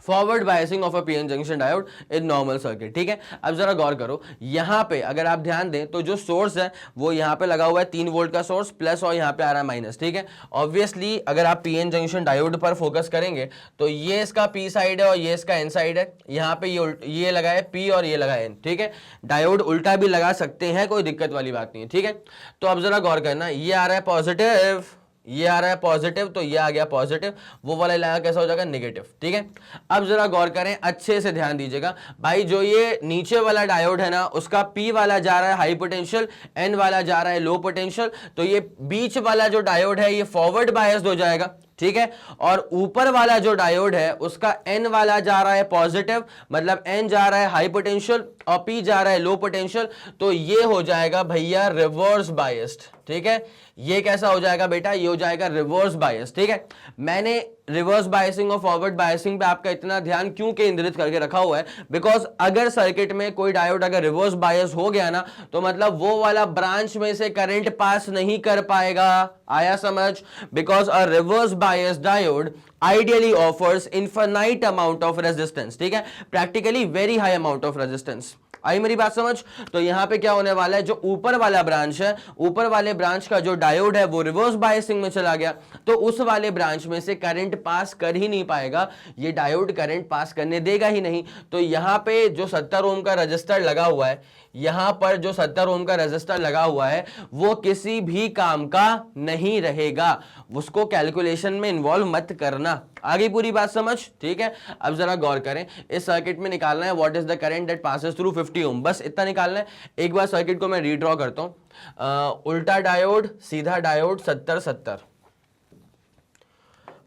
forward biasing of a PN junction diode in normal circuit. ठीक है, अब जरा गौर करो, यहां पे अगर आप ध्यान दें तो जो सोर्स है वो यहां पे लगा हुआ है 3 वोल्ट का सोर्स प्लस, और यहां पे आ रहा है माइनस। ठीक है, ऑब्वियसली अगर आप पीएन जंक्शन डायोड पर फोकस करेंगे तो ये इसका पी साइड है और ये इसका एन साइड है। यहां पे ये लगा है पी और ये लगा है एन। ठीक है, डायोड उल्टा भी लगा सकते हैं, कोई दिक्कत वाली बात नहीं है। ठीक है, तो अब जरा गौर करना, ये आ रहा है पॉजिटिव, ये आ रहा है पॉजिटिव, तो ये आ गया पॉजिटिव, वो वाला इलाका कैसा हो जाएगा नेगेटिव। ठीक है, अब जरा गौर करें, अच्छे से ध्यान दीजिएगा भाई, जो ये नीचे वाला डायोड है ना उसका P वाला जा रहा है हाई पोटेंशियल, N वाला जा रहा है लो पोटेंशियल, तो ये बीच वाला जो डायोड है ये फॉरवर्ड बायस्ड हो जाएगा। ठीक है, और ऊपर वाला जो डायोड है उसका N वाला जा रहा है पॉजिटिव, मतलब N जा रहा है हाई पोटेंशियल और P जा रहा है लो पोटेंशियल, तो ये हो जाएगा भैया रिवर्स बायस्ड। ठीक है, ये कैसा हो जाएगा बेटा, ये हो जाएगा रिवर्स बायस। ठीक है, मैंने रिवर्स बायसिंग और फॉरवर्ड बायसिंग पे आपका इतना ध्यान क्यों केंद्रित करके रखा हुआ है, बिकॉज अगर सर्किट में कोई डायोड अगर रिवर्स बायस हो गया ना तो मतलब वो वाला ब्रांच में से करंट पास नहीं कर पाएगा। आया समझ? Because a reverse bias diode ideally offers infinite amount of resistance। ठीक है, practically very high amount of resistance। आई मेरी बात समझ? तो यहां पे क्या होने वाला है, जो ऊपर वाला ब्रांच है, ऊपर वाले ब्रांच का जो डायोड है वो रिवर्स बायसिंग में चला गया, तो उस वाले ब्रांच में से करंट पास कर ही नहीं पाएगा, ये डायोड करंट पास करने देगा ही नहीं। तो यहां पे जो 70 ओम का रजिस्टर लगा हुआ है, यहां पर जो 70 ओम का रजिस्टर लगा हुआ है वो किसी भी काम का नहीं रहेगा, उसको कैलकुलेशन में इन्वॉल्व मत करना। आगे पूरी बात समझ? ठीक है, अब जरा गौर करें, इस सर्किट में निकालना है what is the current that passes through 50 ओम, बस इतना निकालना है। एक बार सर्किट को मैं रीड्रॉ करता हूं, उल्टा डायोड सीधा डायोड 70-70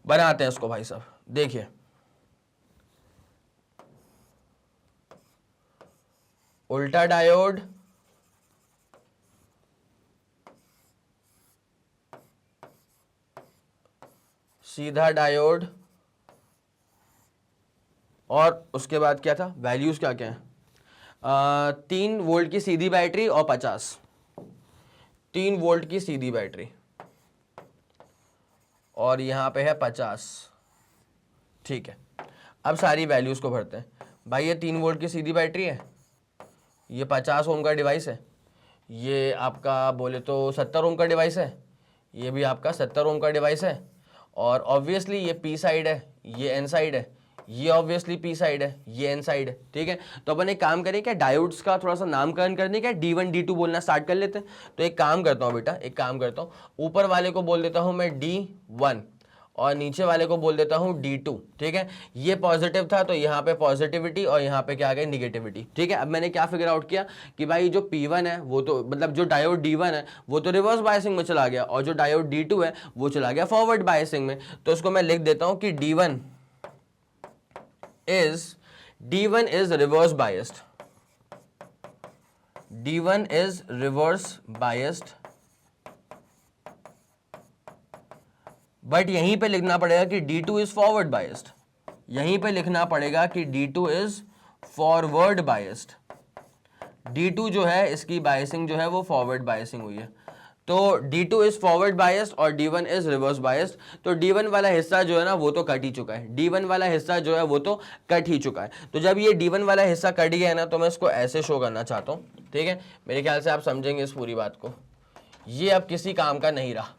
बनाते हैं इसको भाई साहब। देखिए उल्टा डायोड सीधा डायोड, और उसके बाद क्या था, वैल्यूज क्या क्या है, 3 वोल्ट की सीधी बैटरी और 50, 3 वोल्ट की सीधी बैटरी और यहां पे है 50। ठीक है, अब सारी वैल्यूज को भरते हैं भाई। ये 3 वोल्ट की सीधी बैटरी है, ये 50 ओम का डिवाइस है, ये आपका बोले तो 70 ओम का डिवाइस है, ये भी आपका 70 ओम का डिवाइस है, और ऑब्वियसली ये पी साइड है, ये एन साइड है, ये ऑब्वियसली पी साइड है, ये एन साइड है। ठीक है, तो अपन एक काम करें, क्या डायोड्स का थोड़ा सा नामकरण करने का D1 D2 बोलना स्टार्ट कर लेते हैं। तो एक काम करता हूँ बेटा, एक काम करता हूँ, ऊपर वाले को बोल देता हूँ मैं D1 और नीचे वाले को बोल देता हूं D2। ठीक है, ये पॉजिटिव था तो यहाँ पे पॉजिटिविटी और यहाँ पे क्या आ गई निगेटिविटी। ठीक है, अब मैंने क्या फिगर आउट किया कि भाई जो P1 है वो तो मतलब जो डायोड D1 है वो तो रिवर्स बायसिंग में चला गया, और जो डायोड D2 है वो चला गया फॉरवर्ड बायसिंग में। तो उसको मैं लिख देता हूं कि D1 is reverse biased, D1 is reverse biased, but यहीं पे लिखना पड़ेगा कि D2 इज फॉरवर्ड बायस्ड, यहीं पे लिखना पड़ेगा कि D2 is forward biased. D2 जो है इसकी बायसिंग जो है वो फॉरवर्ड बायसिंग हुई है, तो D2 इज फॉरवर्ड बायस्ड और D1 इज रिवर्स बायस्ड। तो D1 वाला हिस्सा जो है ना वो तो कट ही चुका है, D1 वाला हिस्सा जो है वो तो कट ही चुका है। तो जब ये D1 वाला हिस्सा कट गया है ना तो मैं इसको ऐसे शो करना चाहता हूँ। ठीक है, मेरे ख्याल से आप समझेंगे इस पूरी बात को। ये अब किसी काम का नहीं रहा,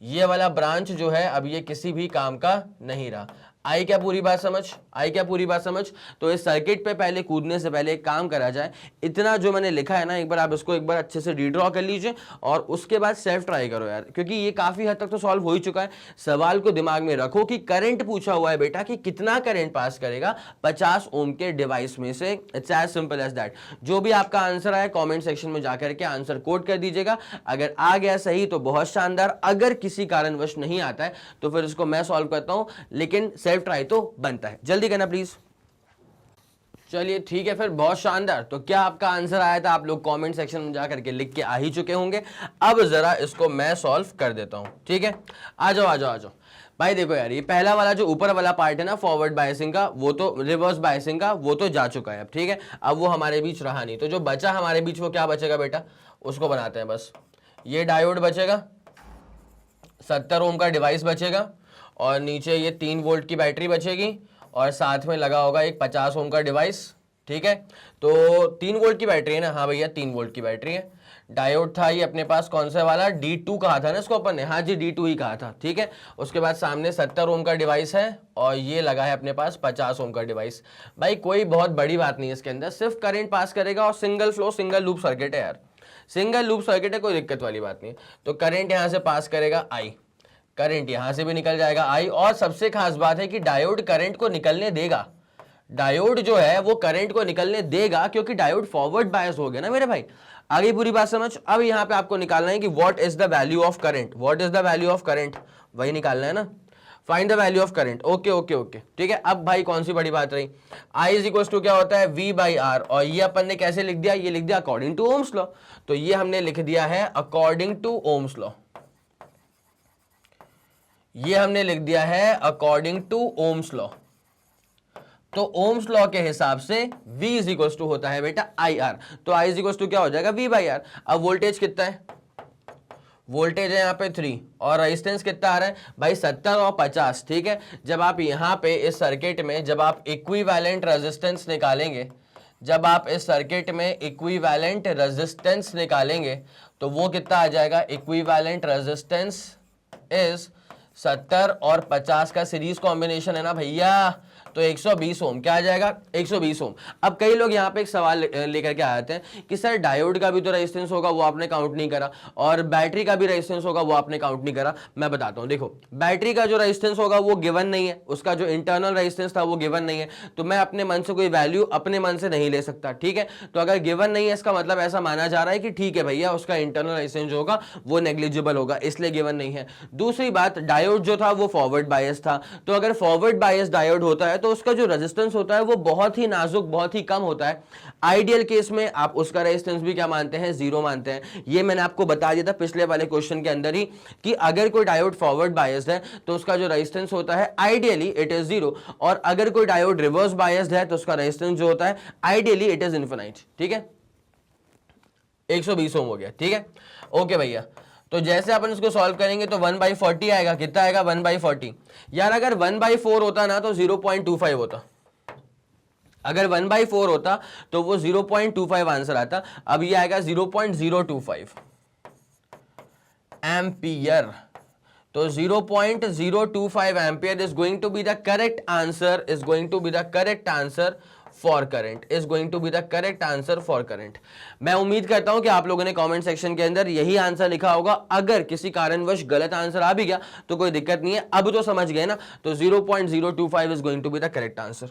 ये वाला ब्रांच जो है अब ये किसी भी काम का नहीं रहा। आई क्या पूरी बात समझ? आई क्या पूरी बात समझ? तो इस सर्किट पे पहले कूदने से पहले एक काम करा जाए, इतना जो मैंने लिखा है ना एक बार आप इसको एक बार अच्छे से रीड्रॉ कर लीजिए और उसके बाद सेल्फ ट्राई करो यार, क्योंकि ये काफी हद तक तो सॉल्व हो ही चुका है। सवाल को दिमाग में रखो कि करंट पूछा हुआ है बेटा कि कितना करंट पास करेगा 50 ओम के डिवाइस में से। It's as simple as that. जो भी आपका आंसर आए कॉमेंट सेक्शन में जाकर के आंसर कोड कर दीजिएगा। अगर आ गया सही तो बहुत शानदार, अगर किसी कारणवश नहीं आता है तो फिर इसको मैं सॉल्व करता हूं, लेकिन सेल्फ ट्राई तो बनता है। जल्दी करना प्लीज। चलिए ठीक है फिर, बहुत शानदार। तो क्या आपका आंसर आया था? आप लोग कमेंट सेक्शन में जाकर के लिख के आ ही चुके होंगे। अब जरा इसको मैं सॉल्व कर देता हूं। ठीक है, आ जाओ आ जाओ आ जाओ भाई। देखो यार, ये पहला वाला जो ऊपर वाला पार्ट है ना फॉरवर्ड बायसिंग का, वो तो रिवर्स बायसिंग का वो तो जा चुका है अब। ठीक है, अब वो हमारे बीच रहा नहीं, तो जो बचा हमारे बीच वो क्या बचेगा बेटा, उसको बनाते हैं। बस ये डायोड बचेगा, 70 ओम का डिवाइस बचेगा, और नीचे ये 3 वोल्ट की बैटरी बचेगी और साथ में लगा होगा एक 50 ओम का डिवाइस, ठीक है। तो 3 वोल्ट की बैटरी है ना, हाँ भैया 3 वोल्ट की बैटरी है। डायोड था ये अपने पास कौन सा वाला, D2 कहा था ना इसको अपन ने, हाँ जी D2 ही कहा था, ठीक है। उसके बाद सामने 70 ओम का डिवाइस है और ये लगा है अपने पास 50 ओम का डिवाइस। भाई कोई बहुत बड़ी बात नहीं है इसके अंदर, सिर्फ करंट पास करेगा और single flow single loop circuit है यार, सिंगल लूप सर्किट है, कोई दिक्कत वाली बात नहीं। तो करंट यहां से पास करेगा I, करंट यहां से भी निकल जाएगा I, और सबसे खास बात है कि डायोड करंट को निकलने देगा, डायोड जो है वो करंट को निकलने देगा क्योंकि डायोड फॉरवर्ड बायस हो गया ना मेरे भाई। आगे पूरी बात समझ। अब यहां पे आपको निकालना है कि what is the value of current, what is the value of current, वही निकालना है ना, find the value of current. Okay okay okay, ठीक है। अब भाई कौन सी बड़ी बात रही, I इज इक्वल टू क्या होता है V/R, और ये अपन ने कैसे लिख दिया, ये लिख दिया अकॉर्डिंग टू ओम्स लॉ। तो ये हमने लिख दिया है अकॉर्डिंग टू ओम्स लॉ, ये हमने लिख दिया है अकॉर्डिंग टू ओम्स लॉ। तो ओम्स लॉ के हिसाब से V इज इक्वल टू होता है बेटा IR, तो I इज इक्वल टू क्या हो जाएगा V/R। अब वोल्टेज कितना है, वोल्टेज है यहाँ पे 3 और रेजिस्टेंस कितना आ रहा है भाई 70 और 50, ठीक है। जब आप यहाँ पे इस सर्किट में जब आप इक्विवेलेंट रेजिस्टेंस निकालेंगे, जब आप इस सर्किट में इक्विवेलेंट रेजिस्टेंस निकालेंगे तो वो कितना आ जाएगा, इक्विवेलेंट रेजिस्टेंस इज 70 और 50 का सीरीज कॉम्बिनेशन है ना भैया, तो 120 ओम क्या आ जाएगा, 120 ओम। अब कई लोग यहाँ पे एक सवाल लेकर के आते हैं कि सर डायोड का भी तो रेजिस्टेंस होगा, वो आपने काउंट नहीं करा, और बैटरी का भी रेजिस्टेंस होगा, वो आपने काउंट नहीं करा। मैं बताता हूँ, देखो बैटरी का जो रेजिस्टेंस होगा वो गिवन नहीं है, उसका जो इंटरनल रेजिस्टेंस था वो गिवन नहीं है, तो मैं अपने मन से कोई वैल्यू अपने मन से नहीं ले सकता, ठीक है। तो अगर गिवन नहीं है इसका मतलब ऐसा माना जा रहा है कि ठीक है भैया उसका इंटरनल रेजिस्टेंस जो होगा वो नेग्लिजिबल होगा, इसलिए गिवन नहीं है। दूसरी बात, डायोड जो था वो फॉरवर्ड बायस था, तो अगर फॉरवर्ड बायस डायोड होता है तो उसका जो रेजिस्टेंस होता है वो बहुत ही नाजुक, बहुत ही कम होता है। आइडियल केस में आप उसका रेजिस्टेंस भी क्या मानते हैं, 0 मानते हैं। ये मैंने आपको बता दिया था पिछले वाले क्वेश्चन के अंदर ही कि अगर कोई डायोड फॉरवर्ड बायस्ड है तो उसका जो रेजिस्टेंस होता है आइडियली इट इज 0, और अगर कोई डायोड रिवर्स बायस्ड है तो उसका रेजिस्टेंस जो होता है आइडियली इट इज इनफिनाइट, ठीक है। 120 ओम हो गया, ठीक है। ओके भैया, तो जैसे अपन इसको सॉल्व करेंगे तो 1/40 आएगा, कितना आएगा 1/40। यार अगर 1/4 होता ना तो 0.25 होता, अगर 1/4 होता तो वो 0.25 आंसर आता। अब ये आएगा 0.025 एम्पियर, तो 0.025 ampere is going to be the correct answer, is going to be the correct answer for current, is going to be the correct answer for current. मैं उम्मीद करता हूं कि आप लोगों ने कमेंट सेक्शन के अंदर यही आंसर लिखा होगा। अगर किसी कारणवश गलत आंसर आ भी गया तो कोई दिक्कत नहीं है, अब तो समझ गए ना, तो 0.025 is going to be the correct answer.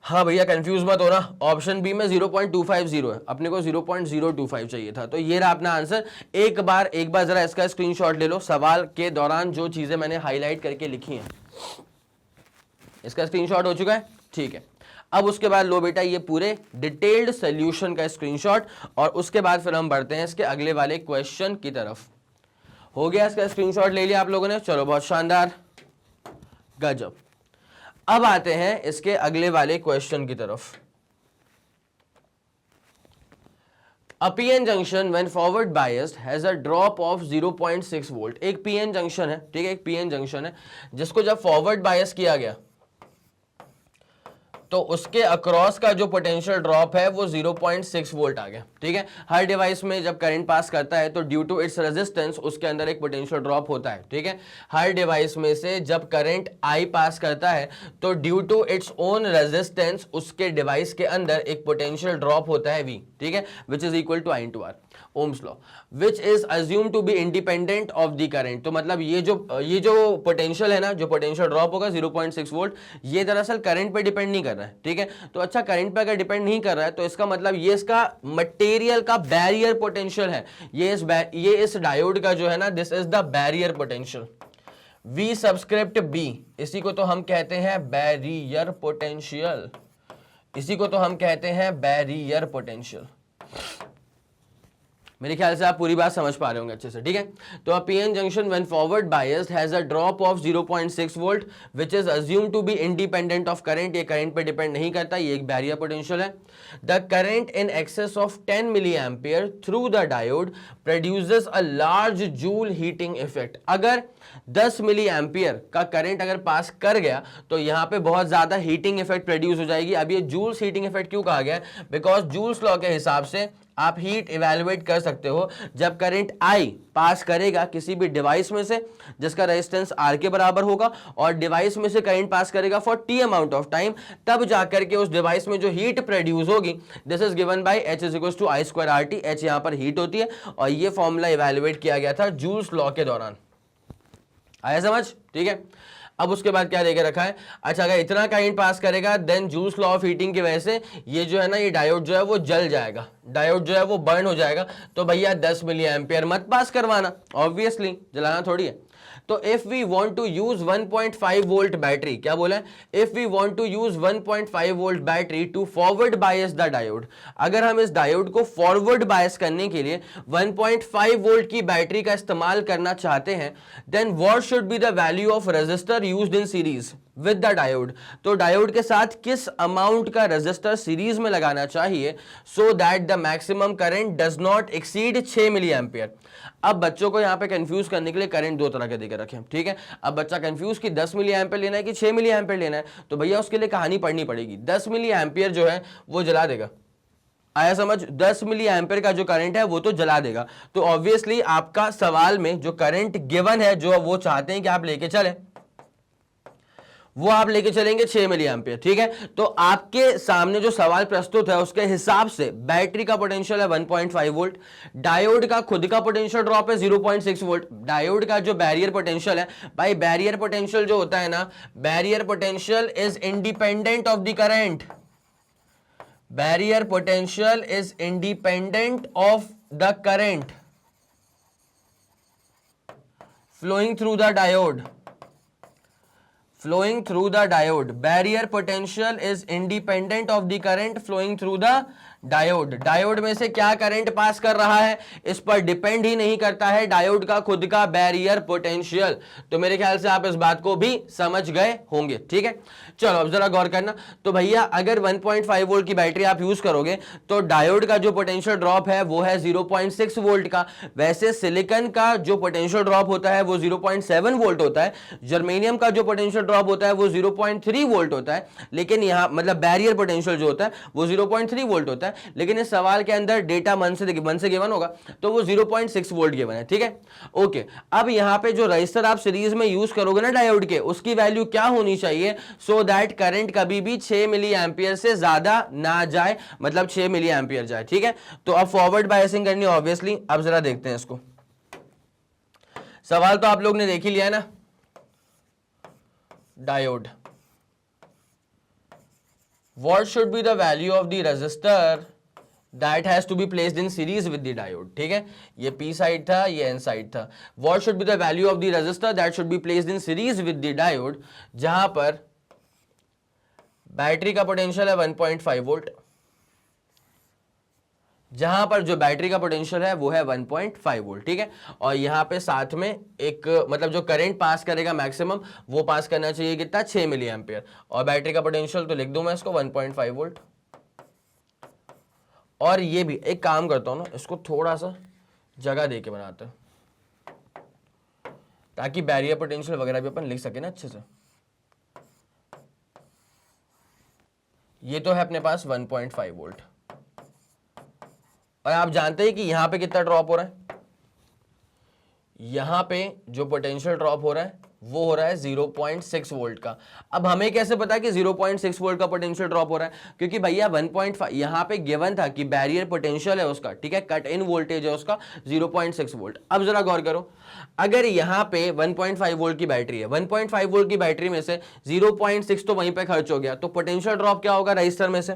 हाँ भैया कंफ्यूज मत हो ना, ऑप्शन बी में 0.250 है, अपने को 0.025 चाहिए था, तो ये रहा अपना आंसर। एक बार जरा इसका स्क्रीनशॉट ले लो, सवाल के दौरान जो चीजें मैंने हाईलाइट करके लिखी हैं, इसका स्क्रीनशॉट हो चुका है, ठीक है। अब उसके बाद लो बेटा ये पूरे डिटेल्ड सॉल्यूशन का स्क्रीनशॉट, और उसके बाद फिर हम बढ़ते हैं इसके अगले वाले क्वेश्चन की तरफ। हो गया, इसका स्क्रीनशॉट ले लिया आप लोगों ने, चलो बहुत शानदार, गजब। अब आते हैं इसके अगले वाले क्वेश्चन की तरफ। A PN junction when forward biased has a drop of 0.6 volt. एक PN जंक्शन है, ठीक है, एक PN जंक्शन है जिसको जब फॉरवर्ड बायस किया गया तो उसके अक्रॉस का जो पोटेंशियल ड्रॉप है वो 0.6 वोल्ट आ गया, ठीक है। हर डिवाइस में जब करंट पास करता है तो ड्यू टू इट्स रेजिस्टेंस उसके अंदर एक पोटेंशियल ड्रॉप होता है, ठीक है। हर डिवाइस में से जब करंट I पास करता है तो due to its own resistance उसके डिवाइस के अंदर एक पोटेंशियल ड्रॉप होता है V, ठीक है, which is equal to I into R, Ohm's law, which is assume to be independent of the current. तो मतलब ये जो पोटेंशियल है ना, जो पोटेंशियल ड्रॉप होगा 0.6 वोल्ट, ये दरअसल करंट पे डिपेंड नहीं कर रहा है, ठीक है। तो अच्छा, करंट पे अगर डिपेंड नहीं कर रहा है तो इसका मतलब ये इसका मटेरियल का बैरियर पोटेंशियल है, ये इस डायोड का जो है ना, this is the barrier potential, V subscript B, इसी को तो हम कहते हैं बैरियर पोटेंशियल, इसी को तो हम कहते हैं बैरियर पोटेंशियल। मेरे ख्याल से आप पूरी बात समझ पा रहे होंगे अच्छे से, ठीक है। तो a PN junction when forward biased has a drop of 0.6 volt which is assumed to be independent of current, ये करंट पे डिपेंड नहीं करता, ये एक बैरियर पोटेंशियल है। The current in excess of 10 milli ampere through the diode produces a large joule heating effect. अगर 10 milli ampere का current अगर पास कर गया तो यहां पे बहुत ज्यादा हीटिंग इफेक्ट प्रोड्यूस हो जाएगी। अब ये जूल्स हीटिंग इफेक्ट क्यों कहा गया है? बिकॉज जूल्स लॉ के हिसाब से आप हीट इवेलुएट कर सकते हो जब करंट आई पास करेगा किसी भी डिवाइस में से जिसका रेजिस्टेंस आर के बराबर होगा, और डिवाइस में से करंट पास करेगा for T amount of time, तब जाकर के उस डिवाइस में जो हीट प्रोड्यूस होगी, this is given by H is equal to I square R T. H यहां पर हीट होती है और ये फॉर्मूला इवेलुएट किया गया था जूल्स लॉ के दौरान। आया समझ? ठीक है। अब उसके बाद क्या देके रखा है? अच्छा, अगर इतना करंट पास करेगा then Joule's law of heating की वजह से ये जो है ना, ये डायोड जो है वो जल जाएगा, डायोड जो है वो बर्न हो जाएगा। तो भैया 10 मिली एम्पियर मत पास करवाना, ऑब्वियसली जलाना थोड़ी है। तो if we want to use 1.5 volt battery, क्या बोला है? If we want to use 1.5 volt battery to forward bias the diode, अगर हम इस डायोड को फॉरवर्ड बायस करने के लिए 1.5 वोल्ट की बैटरी का इस्तेमाल करना चाहते हैं, then what should be the value of resistor used in series with the diode. तो डायोड के साथ किस अमाउंट का रेजिस्टर सीरीज में लगाना चाहिए so that the maximum current does not exceed 6 milli ampere. अब बच्चों को यहां पे कंफ्यूज करने के लिए करंट दो तरह के देकर रखे, ठीक है। अब बच्चा कंफ्यूज कि 10 मिली एम्पियर लेना है कि 6 मिली एम्पियर लेना है, तो भैया उसके लिए कहानी पढ़नी पड़ेगी। 10 मिली एम्पियर जो है वो जला देगा, आया समझ? 10 मिली एम्पियर का जो करंट है वो तो जला देगा। तो ऑब्वियसली आपका सवाल में जो करंट गिवन है, जो वो चाहते हैं कि आप लेके चले, वो आप लेके चलेंगे 6 मिली एम्पियर, ठीक है। तो आपके सामने जो सवाल प्रस्तुत है उसके हिसाब से बैटरी का पोटेंशियल है 1.5 वोल्ट, डायोड का खुद का पोटेंशियल ड्रॉप है 0.6 वोल्ट। डायोड का जो बैरियर पोटेंशियल है, भाई बैरियर पोटेंशियल जो होता है ना, barrier potential is independent of the current, barrier potential is independent of the current flowing through the diode, flowing through the diode. Barrier potential is independent of the current flowing through the diode. Diode में से क्या current pass कर रहा है इस पर depend ही नहीं करता है डायोड का खुद का बैरियर पोटेंशियल। तो मेरे ख्याल से आप इस बात को भी समझ गए होंगे, ठीक है। चलो अब जरा गौर करना। तो भैया अगर 1.5 वोल्ट की बैटरी आप यूज करोगे तो डायोड का जो पोटेंशियल ड्रॉप है वो है 0.6 वोल्ट का। वैसे सिलिकॉन का जो पोटेंशियल ड्रॉप होता है वो 0.7 वोल्ट होता है, जर्मेनियम का जो पोटेंशियल ड्रॉप होता है वो 0.3 वोल्ट होता है, लेकिन यहां मतलब बैरियर पोटेंशियल जो होता है वो 0.3 वोल्ट होता है, लेकिन इस सवाल के अंदर डेटा मन से गिवन होगा तो वो 0.6 वोल्ट गिवन है, ठीक है। ओके, अब यहां पे जो रजिस्टर आप सीरीज में यूज करोगे ना डायोड के, उसकी वैल्यू क्या होनी चाहिए सो दैट करंट कभी भी 6 मिली एम्पियर से ज्यादा ना जाए, मतलब 6 मिली एम्पियर जाए, ठीक है। तो अब फॉरवर्ड बायसिंग करनी ऑब्वियसली। अब जरा देखते हैं इसको। सवाल तो आप लोग ने देख ही लिया है ना, diode, what should be the value of the resistor that has to be placed in series with the diode, ठीक है। ये P साइड था, ये N साइड था। what should be the value of the resistor that should be placed in series with the diode, जहां पर battery का potential है 1.5 वोल्ट, जहां पर जो बैटरी का पोटेंशियल है वो है 1.5 वोल्ट, ठीक है। और यहां पे साथ में एक मतलब जो करंट पास करेगा मैक्सिमम वो पास करना चाहिए कितना, 6 मिली एम्पियर, और बैटरी का पोटेंशियल तो लिख दूं मैं इसको 1.5 वोल्ट। और ये भी एक काम करता हूं ना, इसको थोड़ा सा जगह दे के बनाते हैं ताकि बैरियर पोटेंशियल वगैरह भी अपन लिख सके ना अच्छे से। ये तो है अपने पास 1.5 वोल्ट, और आप जानते हैं कि यहां पे कितना ड्रॉप हो रहा है, यहां पे जो पोटेंशियल ड्रॉप हो रहा है वो हो रहा है 0.6 वोल्ट का। अब हमें कैसे पता कि 0.6 वोल्ट का पोटेंशियल ड्रॉप हो रहा है, क्योंकि भैया 1.5 यहां पे गिवन था कि बैरियर पोटेंशियल है उसका, ठीक है, कट इन वोल्टेज है उसका 0.6 वोल्ट। अब जरा गौर करो, अगर यहां पे 1.5 वोल्ट की बैटरी है, 1.5 वोल्ट की बैटरी में से 0.6 तो वहीं पे खर्च हो गया, तो पोटेंशियल ड्रॉप क्या होगा रजिस्टर में से।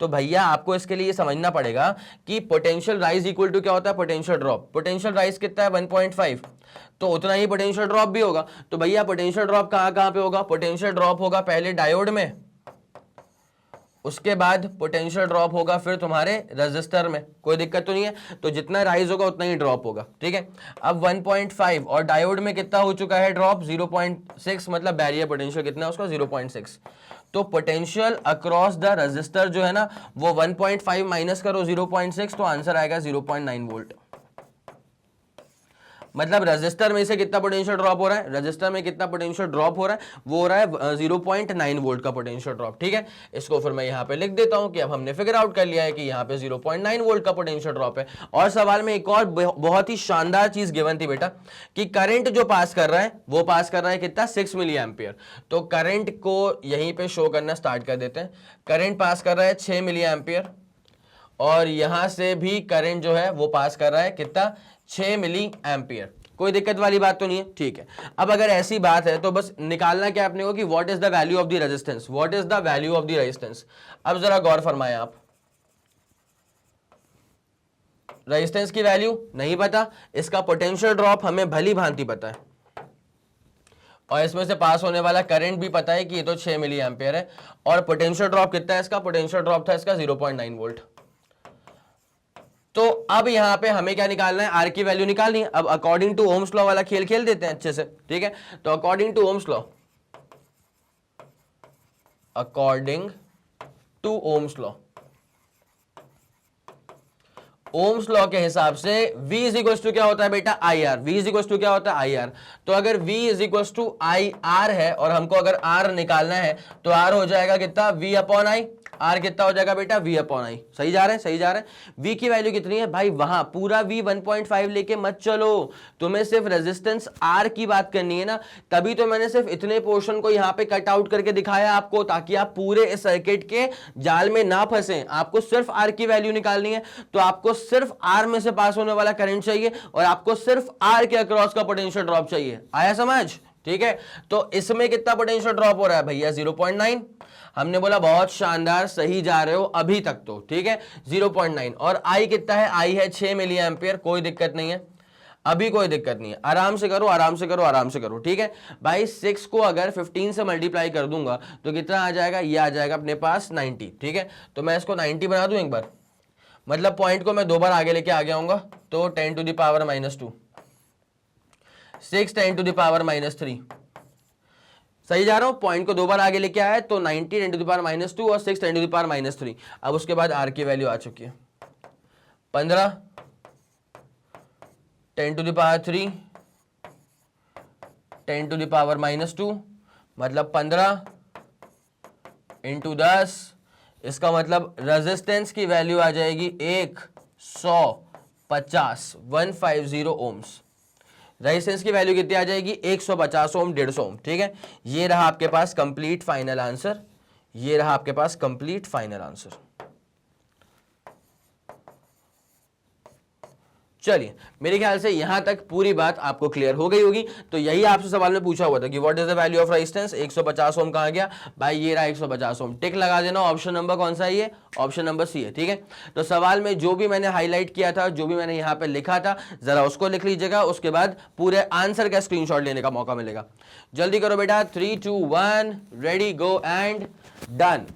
तो भैया आपको इसके लिए समझना पड़ेगा कि पोटेंशियल राइज इक्वल टू क्या होता है, पोटेंशियल ड्रॉप। पोटेंशियल राइज कितना है 1.5, तो उतना ही पोटेंशियल ड्रॉप भी होगा। तो भैया पोटेंशियल ड्रॉप कहां पे होगा, पोटेंशियल ड्रॉप होगा पहले डायोड में, उसके बाद पोटेंशियल ड्रॉप होगा फिर तुम्हारे रेजिस्टर में। कोई दिक्कत तो नहीं है, तो जितना राइज होगा उतना ही ड्रॉप होगा, ठीक है। अब 1.5 और डायोड में कितना हो चुका है ड्रॉप 0.6, मतलब बैरियर पोटेंशियल कितना है उसका 0.6। तो पोटेंशियल अक्रॉस द रेजिस्टर जो है ना वो 1.5 माइनस करो 0.6, तो आंसर आएगा 0.9 वोल्ट। मतलब रजिस्टर में से कितना पोटेंशियल ड्रॉप हो रहा है, रजिस्टर में कितना पोटेंशियल ड्रॉप हो रहा है, वो हो रहा है 0.9 वोल्ट का पोटेंशियल ड्रॉप। ठीक है, इसको फिर मैं यहाँ पे लिख देता हूं कि अब हमने फिगर आउट कर लिया है कि यहाँ पे 0.9 वोल्ट का पोटेंशियल ड्रॉप है। और सवाल में एक और बहुत ही शानदार चीज गिवन थी बेटा कि करंट जो पास कर रहा है वो पास कर रहा है कितना, 6 मिली एम्पियर। तो करंट को यहीं पे शो करना स्टार्ट कर देते हैं। करंट पास कर रहा है 6 मिली एम्पियर और यहां से भी करंट जो है वो पास कर रहा है कितना, 6 मिली एम्पियर। कोई दिक्कत वाली बात तो नहीं है, ठीक है। अब अगर ऐसी बात है तो बस निकालना क्या अपने को कि what is the value of the resistance, what is the value of the resistance. अब जरा गौर फरमाएं आप, रेजिस्टेंस की वैल्यू नहीं पता, इसका पोटेंशियल ड्रॉप हमें भली भांति पता है और इसमें से पास होने वाला करंट भी पता है कि ये तो 6 मिली एम्पियर है। और पोटेंशियल ड्रॉप कितना है इसका, पोटेंशियल ड्रॉप था इसका 0.9 वोल्ट। तो अब यहां पे हमें क्या निकालना है, आर की वैल्यू निकालनी है। अब अकॉर्डिंग टू ओम्स लॉ वाला खेल खेल देते हैं अच्छे से, ठीक है। तो according to Ohm's law, according to Ohm's law, Ohm's law के हिसाब से V इज इक्वल टू क्या होता है बेटा, I R. V is equal to क्या होता है, आई आर। तो अगर V is equal to I R है और हमको अगर R निकालना है तो R हो जाएगा कितना, V अपॉन आई। R कितना हो जाएगा बेटा, V अपॉन आई। सही जा रहे हैं, सही जा रहे हैं। V की वैल्यू कितनी है भाई, वहां पूरा V 1.5 लेके मत चलो, तुम्हें सिर्फ रेजिस्टेंस R की बात करनी है ना। तभी तो मैंने सिर्फ इतने पोर्शन को यहां पे कट आउट करके दिखाया आपको, ताकि आप पूरे इस सर्किट के जाल में ना फंसे। आपको सिर्फ R की वैल्यू निकालनी है, तो आपको सिर्फ R में से पास होने वाला करंट चाहिए और आपको सिर्फ R के अक्रॉस का पोटेंशियल ड्रॉप चाहिए। आया समझ, ठीक है। तो इसमें कितना पोटेंशियल ड्रॉप हो रहा है भैया, 0.9। हमने बोला बहुत शानदार, सही जा रहे हो अभी तक तो, ठीक है। 0.9 और I कितना है, I है 6 मिली एम्पियर। कोई दिक्कत नहीं है, अभी कोई दिक्कत नहीं है, आराम से करो, आराम से करो, आराम से करो, ठीक है भाई। 6 को अगर 15 से मल्टीप्लाई कर दूंगा तो कितना आ जाएगा, ये आ जाएगा अपने पास 90, ठीक है। तो मैं इसको 90 बना दूं एक बार, मतलब पॉइंट को मैं 2 बार आगे लेके आ गया हूंगा, तो 10 to the power -2, 6 10 to the power -3। सही जा रहा हूं, पॉइंट को 2 बार आगे लेके आया तो 90 10 टू द पावर -2 और 6 10 टू द पावर -3। अब उसके बाद आर की वैल्यू आ चुकी है 15 10 to the power 3 10 to the power -2, मतलब 15 इंटू 10। इसका मतलब रेजिस्टेंस की वैल्यू आ जाएगी 150 ओम्स। रेजिस्टेंस की वैल्यू कितनी आ जाएगी, 150 ओम, 150 ओम, ठीक है। ये रहा आपके पास कंप्लीट फाइनल आंसर, ये रहा आपके पास कंप्लीट फाइनल आंसर। चलिए, मेरे ख्याल से यहां तक पूरी बात आपको क्लियर हो गई होगी। तो यही आपसे सवाल में पूछा हुआ था कि what is the value of resistance, 150 ओम कहां गया भाई, ये रहा 150 ओम। टिक लगा देना, ऑप्शन नंबर कौन सा है, ये ऑप्शन नंबर सी है, ठीक है। तो सवाल में जो भी मैंने हाईलाइट किया था, जो भी मैंने यहां पे लिखा था, जरा उसको लिख लीजिएगा, उसके बाद पूरे आंसर का स्क्रीनशॉट लेने का मौका मिलेगा। जल्दी करो बेटा, 3 2 1 रेडी गो एंड डन।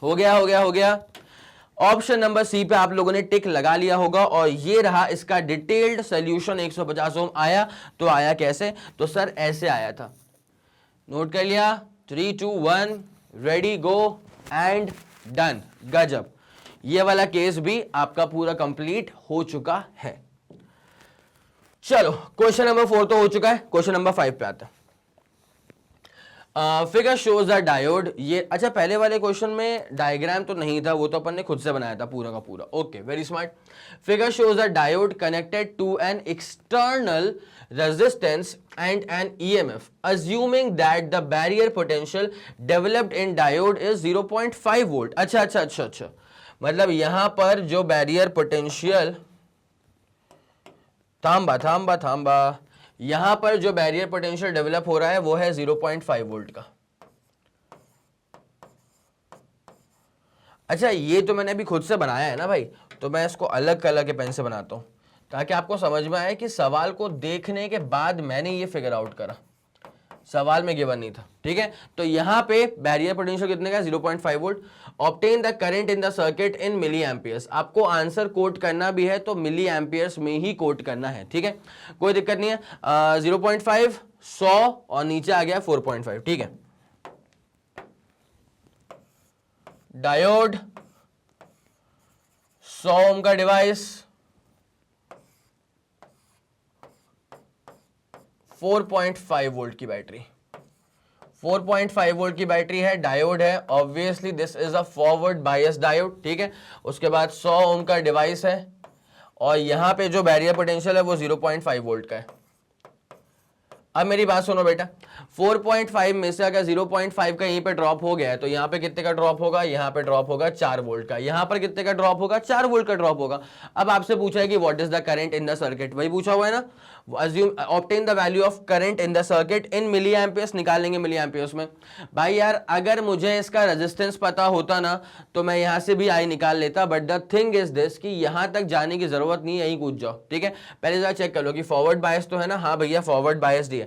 हो गया, हो गया, हो गया। ऑप्शन नंबर सी पे आप लोगों ने टिक लगा लिया होगा और ये रहा इसका डिटेल्ड सॉल्यूशन। 150 ओम आया, तो आया कैसे, तो सर ऐसे आया था। नोट कर लिया, 3 2 1 रेडी गो एंड डन। गजब, ये वाला केस भी आपका पूरा कंप्लीट हो चुका है। चलो, क्वेश्चन नंबर 4 तो हो चुका है, क्वेश्चन नंबर 5 पे आता है। Figure shows the diode. ये अच्छा, पहले वाले क्वेश्चन में डायग्राम तो नहीं था, वो तो अपन ने खुद से बनाया था पूरा का पूरा। Okay, very smart. Figure shows the diode connected to an external resistance and an EMF assuming that the barrier potential developed in diode is 0.5 volt. अच्छा अच्छा अच्छा अच्छा, मतलब यहां पर जो बैरियर पोटेंशियल, थांबा, यहां पर जो बैरियर पोटेंशियल डेवलप हो रहा है वो है 0.5 वोल्ट का। अच्छा, ये तो मैंने अभी खुद से बनाया है ना भाई, तो मैं इसको अलग कलर के पेन से बनाता हूं ताकि आपको समझ में आए कि सवाल को देखने के बाद मैंने ये फिगर आउट करा, सवाल में गिवन नहीं था, ठीक है। तो यहां पे बैरियर पोटेंशियल कितने का, 0.5 volt. Obtain the current in the circuit in milli amperes. आपको आंसर कोट करना भी है तो मिली एम्पियर्स में ही कोट करना है, ठीक है, कोई दिक्कत नहीं है। 0.5 100 और नीचे आ गया 4.5, ठीक है। डायोड 100 ओम का डिवाइस, 4.5 वोल्ट की बैटरी, 4.5 वोल्ट की बैटरी है, डायोड है, obviously this is a forward bias diode, ठीक है। उसके बाद 100 ओम का डिवाइस है और यहां पे जो बैरियर पोटेंशियल है वो 0.5 वोल्ट का है। अब मेरी बात सुनो बेटा, 4.5 में से अगर 0.5 का यहीं पे ड्रॉप हो गया है तो यहाँ पे कितने का ड्रॉप होगा, यहाँ पे ड्रॉप होगा 4 वोल्ट का, यहाँ पर कितने का ड्रॉप होगा, 4 वोल्ट का ड्रॉप होगा। अब आपसे पूछा है कि what is the current in the circuit, वही पूछा हुआ है ना, assume obtain the value of current in the circuit in milli amperes, निकालेंगे मिली एम्पियर्स में। भाई यार अगर मुझे इसका रेजिस्टेंस पता होता ना तो मैं यहाँ से भी आई निकाल लेता, but the thing is this कि यहाँ तक जाने की जरूरत नहीं है, यहीं कूद जाओ, ठीक है। पहले जरा चेक कर लो कि फॉरवर्ड बायस तो है ना, हाँ भैया फॉरवर्ड बायस दी है।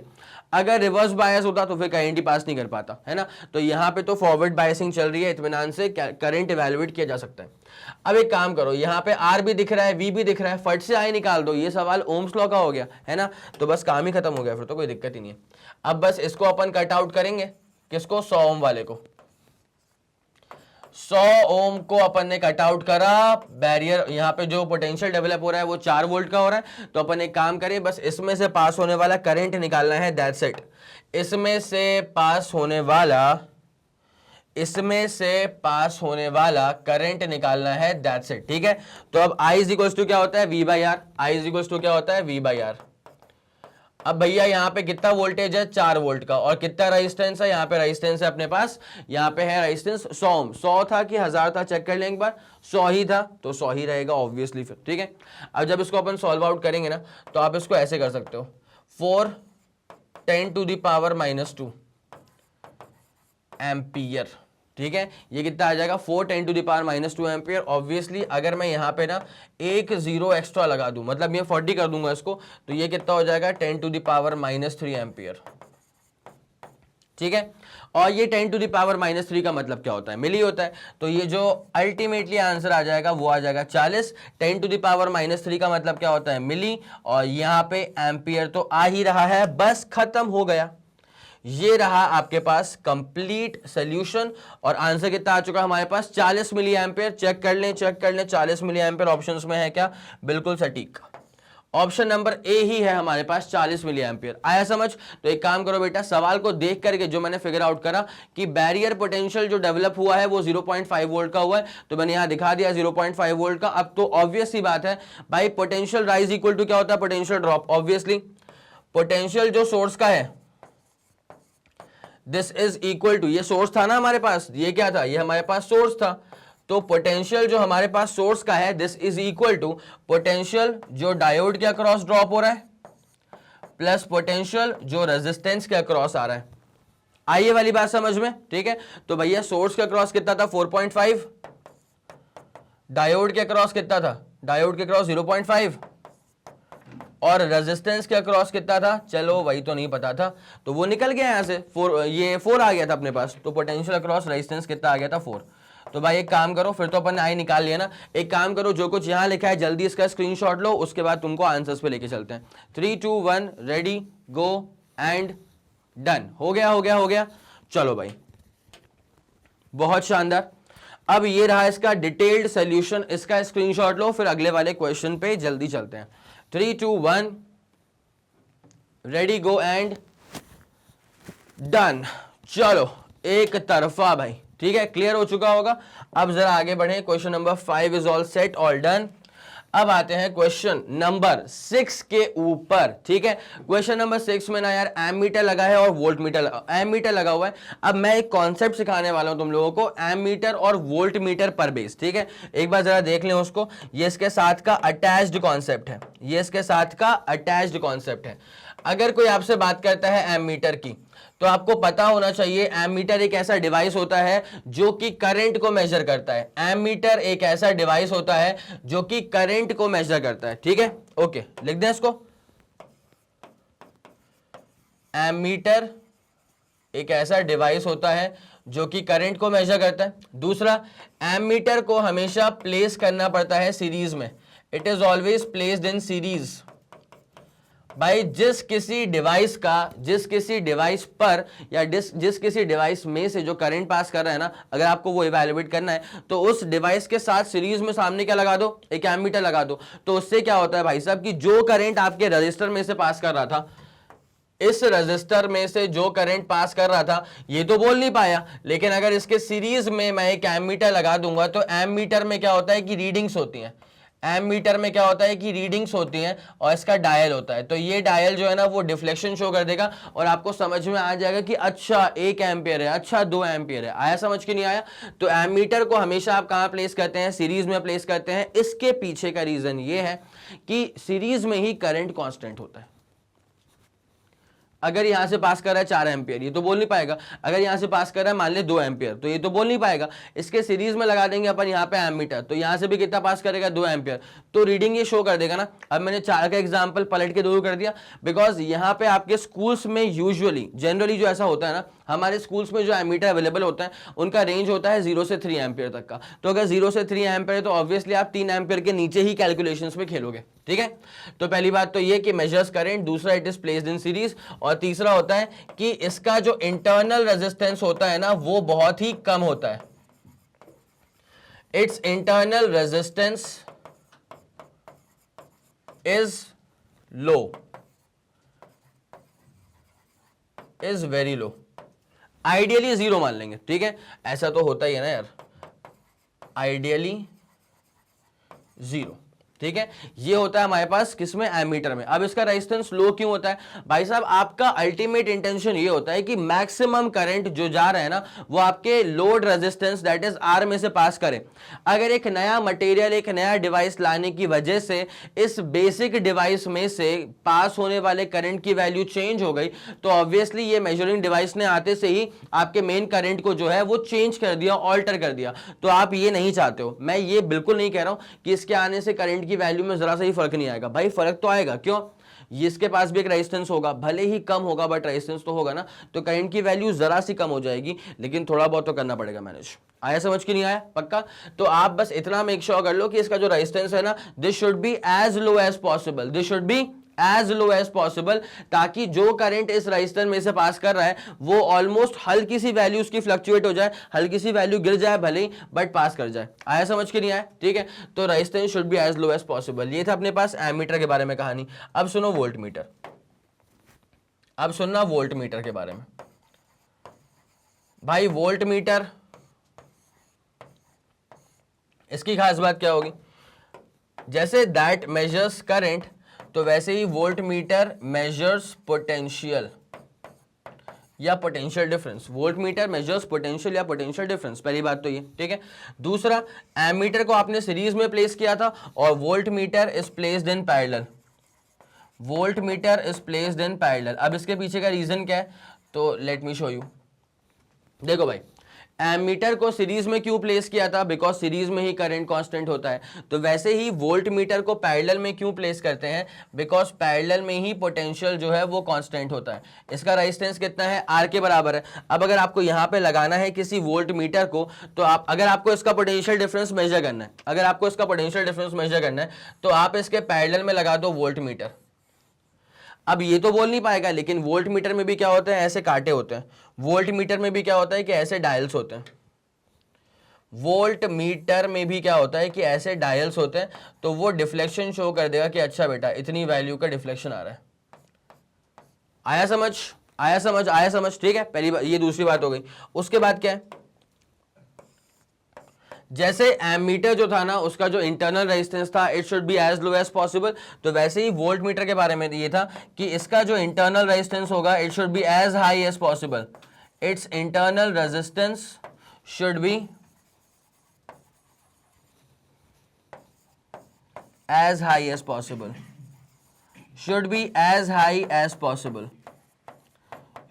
अगर रिवर्स बायस होता तो फिर करंट ही पास नहीं कर पाता, है ना। तो यहाँ पे तो फॉरवर्ड बायसिंग चल रही है, इत्मीनान से करंट इवैल्यूएट किया जा सकता है। अब एक काम करो, यहाँ पे आर भी दिख रहा है, वी भी दिख रहा है, फट से आई निकाल दो, ये सवाल ओम्स लॉ का हो गया, है ना। तो बस काम ही खत्म हो गया, फिर तो कोई दिक्कत ही नहीं है। अब बस इसको अपन कट आउट करेंगे, किसको, 100 ओम वाले को। 100 ओम को अपन ने कट आउट करा, बैरियर यहाँ पे जो पोटेंशियल डेवलप हो रहा है वो 4 वोल्ट का हो रहा है। तो अपन एक काम करें, बस इसमें से पास होने वाला करंट निकालना है, दैट्स इट। इसमें से पास होने वाला करंट निकालना है, दैट्स इट, ठीक है। तो अब I इज इक्वल्स टू क्या होता है, V by R, I is equals to क्या होता है, V बाई आर। अब भैया यहाँ पे कितना वोल्टेज है, 4 वोल्ट का, और कितना रेजिस्टेंस है, यहाँ पे रेजिस्टेंस है अपने पास, यहाँ पे है रेजिस्टेंस 100 ओम। 100 था कि 1000 था, चेक कर लें एक बार, 100 ही था तो 100 ही रहेगा ऑब्वियसली फिर, ठीक है। अब जब इसको अपन सॉल्व आउट करेंगे ना तो आप इसको ऐसे कर सकते हो, 4 10 टू द पावर -2 एम्पियर, ठीक है। ये कितना आ जाएगा, 4 10 to the power -2 ampere. Obviously अगर मैं यहाँ पे ना एक 0 एक्स्ट्रा लगा दूं, मतलब ये 40 कर दूंगा इसको, तो ये कितना हो जाएगा, 10 टू द पावर -3 एम्पियर, ठीक है। और ये 10 टू द पावर -3 का मतलब क्या होता है, मिली होता है। तो ये जो अल्टीमेटली आंसर आ जाएगा वो आ जाएगा 40। 10 टू द पावर -3 का मतलब क्या होता है, मिली, और यहाँ पे एम्पियर तो आ ही रहा है, बस खत्म हो गया। ये रहा आपके पास कंप्लीट सॉल्यूशन, और आंसर कितना आ चुका हमारे पास, 40 मिली एम्पियर। चेक कर लें 40 मिली एम्पियर ऑप्शंस में है क्या, बिल्कुल सटीक, ऑप्शन नंबर ए ही है हमारे पास, 40 मिली एम्पियर। आया समझ। तो एक काम करो बेटा, सवाल को देख करके जो मैंने फिगर आउट करा कि बैरियर पोटेंशियल जो डेवलप हुआ है वो 0.5 वोल्ट का हुआ है, तो मैंने यहां दिखा दिया 0.5 वोल्ट का। अब तो ऑब्वियस सी बात है भाई, पोटेंशियल राइज इक्वल टू क्या होता है, पोटेंशियल ड्रॉप। ऑब्वियसली पोटेंशियल जो सोर्स का है दिस इज इक्वल टू, ये सोर्स था ना हमारे पास, ये क्या था, ये हमारे पास सोर्स था। तो पोटेंशियल जो हमारे पास सोर्स का है this is equal to potential जो डायोड के अक्रॉस ड्रॉप हो रहा है प्लस पोटेंशियल जो रेजिस्टेंस के अक्रॉस आ रहा है। आइए वाली बात समझ में, ठीक है। तो भैया सोर्स के अक्रॉस कितना था, 4.5, डायोड के अक्रॉस कितना था, डायोड के अक्रॉस 0.5, और रेजिस्टेंस के अक्रॉस कितना था, चलो वही तो नहीं पता था, तो वो निकल गया यहां से, 4, ये 4 आ गया था अपने पास। तो पोटेंशियल अक्रॉस रेजिस्टेंस कितना आ गया था, 4। तो भाई एक काम करो, फिर तो अपन ने आई निकाल लिया ना। एक काम करो, जो कुछ यहां लिखा है जल्दी इसका स्क्रीनशॉट लो, उसके बाद तुमको आंसर्स पे लेके चलते हैं। 3 2 1 रेडी गो एंड डन। हो गया। चलो भाई, बहुत शानदार। अब ये रहा इसका डिटेल्ड सोल्यूशन, इसका स्क्रीनशॉट लो, फिर अगले वाले क्वेश्चन पे जल्दी चलते हैं। 3 2 1 रेडी गो एंड डन। चलो एक तरफा भाई, ठीक है, क्लियर हो चुका होगा। अब जरा आगे बढ़े, question number 5 is all set, all done. अब आते हैं क्वेश्चन नंबर 6 के ऊपर, ठीक है। क्वेश्चन नंबर 6 में ना यार एमीटर लगा है और वोल्ट मीटर, एमीटर लगा हुआ है। अब मैं एक कॉन्सेप्ट सिखाने वाला हूं तुम लोगों को, एमीटर और वोल्ट मीटर पर बेस, ठीक है। एक बार जरा देख लें उसको, ये इसके साथ का अटैच्ड कॉन्सेप्ट है, ये इसके साथ का अटैच्ड कॉन्सेप्ट है। अगर कोई आपसे बात करता है एमीटर की, तो आपको पता होना चाहिए एमीटर एक ऐसा डिवाइस होता है जो कि करंट को मेजर करता है। एमीटर एक ऐसा डिवाइस होता है जो कि करंट को मेजर करता है, ठीक है। ओके, लिख दें इसको, एमीटर एक ऐसा डिवाइस होता है जो कि करंट को मेजर करता है। दूसरा, एमीटर को हमेशा प्लेस करना पड़ता है सीरीज में, it is always placed in series. भाई जिस किसी डिवाइस पर या जिस किसी डिवाइस में से जो करंट पास कर रहा है ना, अगर आपको वो इवैल्यूएट करना है तो उस डिवाइस के साथ सीरीज में सामने क्या लगा दो, एक एमीटर लगा दो। तो उससे क्या होता है भाई साहब कि जो करंट आपके रजिस्टर में से पास कर रहा था, इस रजिस्टर में से जो करंट पास कर रहा था ये तो बोल नहीं पाया, लेकिन अगर इसके सीरीज में मैं एक एमीटर लगा दूंगा तो एमीटर में क्या होता है कि रीडिंग्स होती हैं, एमीटर में क्या होता है कि रीडिंग्स होती हैं और इसका डायल होता है। तो ये डायल जो है ना वो डिफ्लेक्शन शो कर देगा और आपको समझ में आ जाएगा कि अच्छा 1 एम्पियर है, अच्छा 2 एम्पियर है। आया समझ के नहीं आया? तो एमीटर को हमेशा आप कहां प्लेस करते हैं? सीरीज में प्लेस करते हैं। इसके पीछे का रीजन ये है कि सीरीज में ही करंट कांस्टेंट होता है। अगर यहां से पास कर रहा है 4 एम्पियर, ये तो बोल नहीं पाएगा। अगर यहां से पास कर रहा है मान ले 2 एम्पियर, तो ये तो बोल नहीं पाएगा। इसके सीरीज में लगा देंगे अपन यहां पे एमीटर, तो यहां से भी कितना पास करेगा? 2 एम्पियर, तो रीडिंग ये शो कर देगा ना। अब मैंने 4 का एग्जांपल पलट के 2 कर दिया, बिकॉज यहां पे आपके स्कूल्स में यूजुअली जनरली जो ऐसा होता है ना, हमारे स्कूल्स में जो एमीटर अवेलेबल होता है उनका रेंज होता है 0 से 3 एम्पियर तक का। तो अगर 0 से 3 एम्पियर है तो ऑब्वियसली आप 3 एम्पियर के नीचे ही कैलकुलेशंस में खेलोगे, ठीक है। तो पहली बात तो ये कि मेजर्स करंट, दूसरा it is placed in series, और तीसरा होता है कि इसका जो इंटरनल रेजिस्टेंस होता है ना वो बहुत ही कम होता है। It's internal resistance is low, is very low. Ideally 0 मान लेंगे, ठीक है, ऐसा तो होता ही है ना यार, आइडियली 0, ठीक है। ये होता है हमारे पास किसमें? एमीटर में। अब इसका रेजिस्टेंस लो क्यों होता है? भाई साहब आपका अल्टीमेट इंटेंशन ये होता है कि मैक्सिमम करंट जो जा रहा है ना वो आपके load resistance that is R में से पास करे। अगर एक नया मटेरियल, एक नया डिवाइस लाने की वजह से इस बेसिक डिवाइस में से पास होने वाले करंट की वैल्यू चेंज हो गई तो ऑब्वियसली ये मेजरिंग डिवाइस ने आते से ही आपके मेन करंट को जो है वो चेंज कर दिया, ऑल्टर कर दिया। तो आप ये नहीं चाहते हो। मैं ये बिल्कुल नहीं कह रहा हूं कि इसके आने से करंट की वैल्यू में जरा सा ही फर्क नहीं आएगा। भाई फर्क तो आएगा, क्यों? इसके पास भी एक रेजिस्टेंस होगा, भले ही कम होगा बट रेजिस्टेंस तो होगा ना, तो करंट की वैल्यू जरा सी कम हो जाएगी, लेकिन थोड़ा बहुत तो करना पड़ेगा मैनेज। आया समझ के नहीं आया? पक्का? तो आप बस इतना मेक श्योर कर लो कि इसका जो रेजिस्टेंस है ना this should be as low as possible, this should be as low as possible, ताकि जो करंट इस रजिस्टर में से पास कर रहा है वो ऑलमोस्ट हल्की सी वैल्यू उसकी फ्लक्चुएट हो जाए, हल्की सी वैल्यू गिर जाए भले ही, बट पास कर जाए। आया समझ के नहीं आया? ठीक है, तो resistance should be as low as possible. ये था अपने पास एमीटर के बारे में कहानी। अब सुनो वोल्ट मीटर, अब सुनना वोल्ट मीटर के बारे में। भाई वोल्ट मीटर, इसकी खास बात क्या होगी? जैसे दैट मेजर्स करंट, तो वैसे ही वोल्ट मीटर मेजर्स पोटेंशियल या potential difference. Volt meter measures potential या पोटेंशियल डिफरेंस, पहली बात तो ये, ठीक है। दूसरा, एमीटर को आपने सीरीज में प्लेस किया था और volt meter is placed in parallel, volt meter is placed in parallel. अब इसके पीछे का रीजन क्या है? तो लेट मी शो यू। देखो भाई, एमीटर को सीरीज में क्यों प्लेस किया था? बिकॉज सीरीज में ही करंट कांस्टेंट होता है। तो वैसे ही वोल्ट मीटर को पैरेलल में क्यों प्लेस करते हैं? बिकॉज पैरेलल में ही पोटेंशियल जो है वो कांस्टेंट होता है। इसका रेजिस्टेंस कितना है? आर के बराबर है। अब अगर आपको यहां पे लगाना है किसी वोल्ट मीटर को, तो आप अगर आपको इसका पोटेंशियल डिफरेंस मेजर करना है, अगर आपको इसका पोटेंशियल डिफरेंस मेजर करना है तो आप इसके पैरेलल में लगा दो वोल्ट मीटर। अब ये तो बोल नहीं पाएगा, लेकिन वोल्ट मीटर में भी क्या होते हैं? ऐसे कांटे होते हैं। वोल्ट मीटर में भी क्या होता है कि ऐसे डायल्स होते हैं। वोल्ट मीटर में भी क्या होता है कि ऐसे डायल्स होते हैं, तो वो डिफ्लेक्शन शो कर देगा कि अच्छा बेटा इतनी वैल्यू का डिफ्लेक्शन आ रहा है। आया समझ? आया समझ? आया समझ? ठीक है, पहली बात ये, दूसरी बात हो गई। उसके बाद क्या है? जैसे एमीटर जो था ना उसका जो इंटरनल रेजिस्टेंस था it should be as low as possible, तो वैसे ही वोल्ट मीटर के बारे में ये था कि इसका जो इंटरनल रेजिस्टेंस होगा it should be as high as possible. Its internal resistance should be as high as possible, should be as high as possible,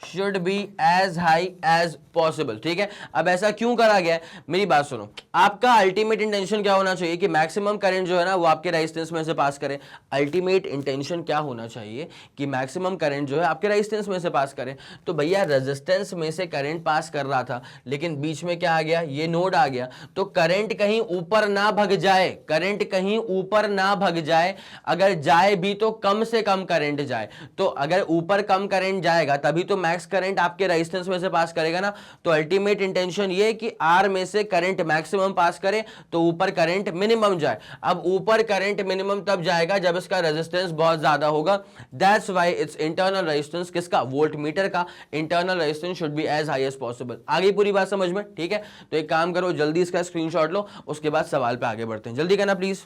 should be as high as possible। ठीक है, अब ऐसा क्यों करा गया है? मेरी बात सुनो, आपका अल्टीमेट इंटेंशन क्या होना चाहिए कि मैक्सिमम करंट जो है ना वो आपके रेजिस्टेंस में से पास करे। अल्टीमेट इंटेंशन क्या होना चाहिए कि मैक्सिमम करंट जो है आपके रेजिस्टेंस में से पास करे। तो भैया रेजिस्टेंस में से करंट पास कर रहा था, लेकिन बीच में क्या आ गया? ये नोड आ गया, तो करंट कहीं ऊपर ना भग जाए, करंट कहीं ऊपर ना भग जाए। अगर जाए भी तो कम से कम करंट जाए। तो अगर ऊपर कम करंट जाएगा तभी तो मैक्स करंट आपके रेजिस्टेंस में से पास करेगा ना, तो अल्टीमेट इंटेंशन ये कि आर में से करंट मैक्सिमम पास करे तो ऊपर करंट मिनिमम जाए। अब ऊपर करंट मिनिमम तब जाएगा जब इसका रेजिस्टेंस बहुत ज्यादा होगा। That's why its internal resistance, किसका, वोल्ट मीटर का internal resistance should be as high as possible. आगे पूरी बात समझ में, ठीक है। तो एक काम करो, जल्दी इसका स्क्रीनशॉट लो, उसके बाद सवाल पे आगे बढ़ते हैं। जल्दी करना प्लीज।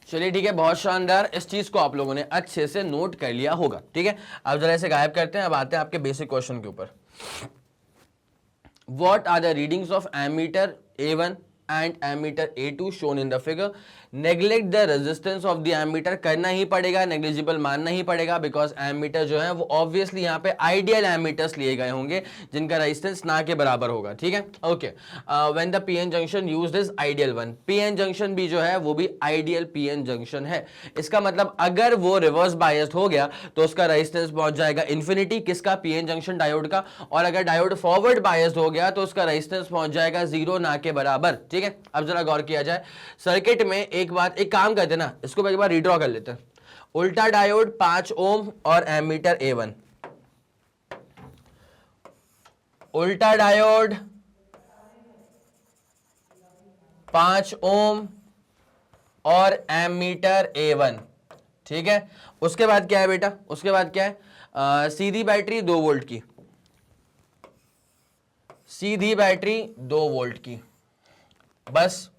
चलिए ठीक है, बहुत शानदार। इस चीज को आप लोगों ने अच्छे से नोट कर लिया होगा, ठीक है। अब जरा इसे गायब करते हैं, अब आते हैं आपके बेसिक क्वेश्चन के ऊपर। What are the readings of ammeter A1 and ammeter A2 shown in the figure? Neglect the resistance of the ammeter करना ही पड़ेगा, नेग्लिजिबल मानना ही पड़ेगा, बिकॉज एमीटर जो है वो ऑब्वियसली यहाँ पे आइडियल एमीटर्स लिए गए होंगे जिनका रेजिस्टेंस ना के बराबर होगा, ठीक है। Okay, when the PN junction used is ideal one, PN junction भी जो है वो भी आइडियल पीएन जंक्शन है। इसका मतलब अगर वो रिवर्स बायस्ड हो गया तो उसका रेजिस्टेंस पहुंच जाएगा इन्फिनिटी, किसका, पीएन जंक्शन डायोड का। और अगर डायोड फॉरवर्ड बायस्ड हो गया तो उसका रेजिस्टेंस पहुंच जाएगा जीरो, ना के बराबर, ठीक है। अब जरा गौर किया जाए सर्किट में, एक बात, एक काम करते ना, इसको एक बार रीड्रॉ कर लेते हैं। उल्टा डायोड 5 ओम और एमीटर A1, उल्टा डायोड 5 ओम और एमीटर A1, ठीक है। उसके बाद क्या है बेटा, उसके बाद क्या है, सीधी बैटरी 2 वोल्ट की, सीधी बैटरी 2 वोल्ट की, बस।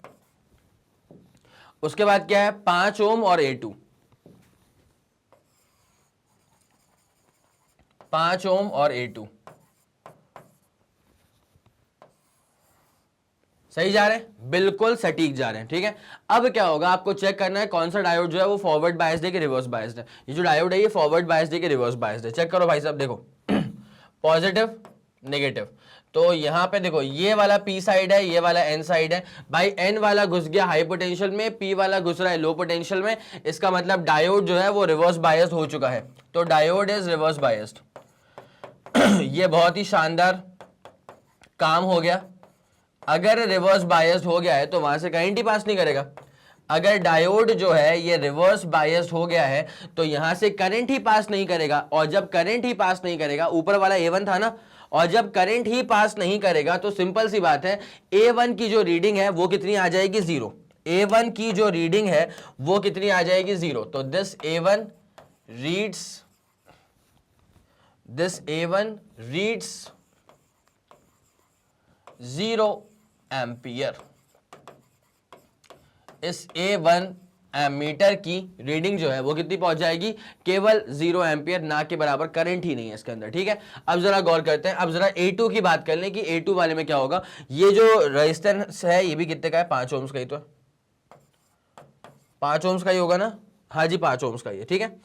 उसके बाद क्या है, 5 ओम और A2, 5 ओम और A2, सही जा रहे हैं, बिल्कुल सटीक जा रहे हैं, ठीक है। अब क्या होगा, आपको चेक करना है कौन सा डायोड जो है वो फॉरवर्ड बायस्ड है कि रिवर्स बायस्ड है। ये जो डायोड है ये फॉरवर्ड बायस्ड है कि रिवर्स बायस्ड है, चेक करो भाई साहब। देखो पॉजिटिव नेगेटिव, तो यहां पे देखो ये वाला पी साइड है, ये वाला एन साइड है। भाई एन वाला घुस गया हाई पोटेंशियल में, पी वाला घुस रहा है लो पोटेंशियल में, इसका मतलब डायोड जो है वो रिवर्स बायस्ड हो चुका है, तो डायोड इज रिवर्स बायस्ड। ये बहुत ही शानदार काम हो गया। अगर रिवर्स बायस्ड हो गया है तो वहां से करंट ही पास नहीं करेगा। अगर डायोड जो है ये रिवर्स बायस्ड हो गया है तो यहां से करंट ही पास नहीं करेगा, और जब करंट ही पास नहीं करेगा, ऊपर वाला A1 था ना, और जब करंट ही पास नहीं करेगा तो सिंपल सी बात है, A1 की जो रीडिंग है वो कितनी आ जाएगी, 0। A1 की जो रीडिंग है वो कितनी आ जाएगी, 0। तो दिस A1 रीड्स 0 एम्पियर। इस A1 एमीटर की रीडिंग जो है वो कितनी पहुंच जाएगी, केवल 0 एम्पियर, ना के बराबर, करंट ही नहीं है इसके अंदर, ठीक है। अब जरा गौर करते हैं, अब जरा A2 की बात कर लें कि A2 वाले में क्या होगा। ये जो रेजिस्टेंस है ये भी कितने का है, 5 ओम्स का ही, तो 5 ओम्स का ही होगा ना, हाँ जी 5 ओम्स का ही है, ठीक है।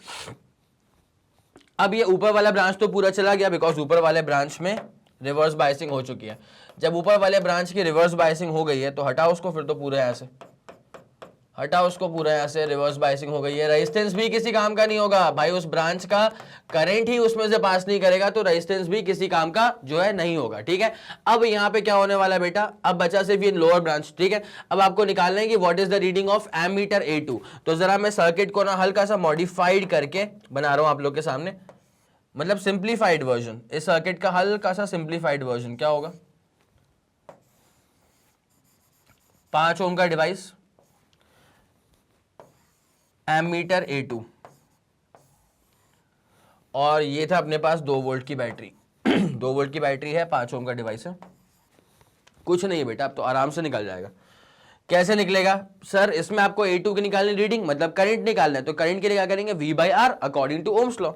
अब ये ऊपर वाला ब्रांच तो पूरा चला गया, बिकॉज ऊपर वाले ब्रांच में रिवर्स बायसिंग हो चुकी है। जब ऊपर वाले ब्रांच की रिवर्स बायसिंग हो गई है तो हटाओ उसको, फिर तो पूरे यहां से हटाओ उसको, पूरा यहां से रिवर्स बायसिंग हो गई है। रेजिस्टेंस भी किसी काम का नहीं होगा भाई, उस ब्रांच का करंट ही उसमें से पास नहीं करेगा, तो रेजिस्टेंस भी किसी काम का जो है नहीं होगा, ठीक है। अब यहां पे क्या होने वाला है बेटा, अब बचा सिर्फ ये लोअर ब्रांच, ठीक है। अब आपको निकालना है कि what is the reading of ammeter A2। तो जरा मैं सर्किट को ना हल्का सा मॉडिफाइड करके बना रहा हूं आप लोग के सामने, मतलब सिंप्लीफाइड वर्जन, इस सर्किट का हल्का सा सिंप्लीफाइड वर्जन क्या होगा। 5 ओम का डिवाइस, एमीटर A2, और ये था अपने पास 2 वोल्ट की बैटरी। 2 वोल्ट की बैटरी है, 5 ओम का डिवाइस है। कुछ नहीं है बेटा, अब तो आराम से निकल जाएगा। कैसे निकलेगा सर, इसमें आपको A2 की निकालनी रीडिंग, मतलब करंट निकालना है, तो करंट के लिए क्या करेंगे, V/R according to Ohm's law.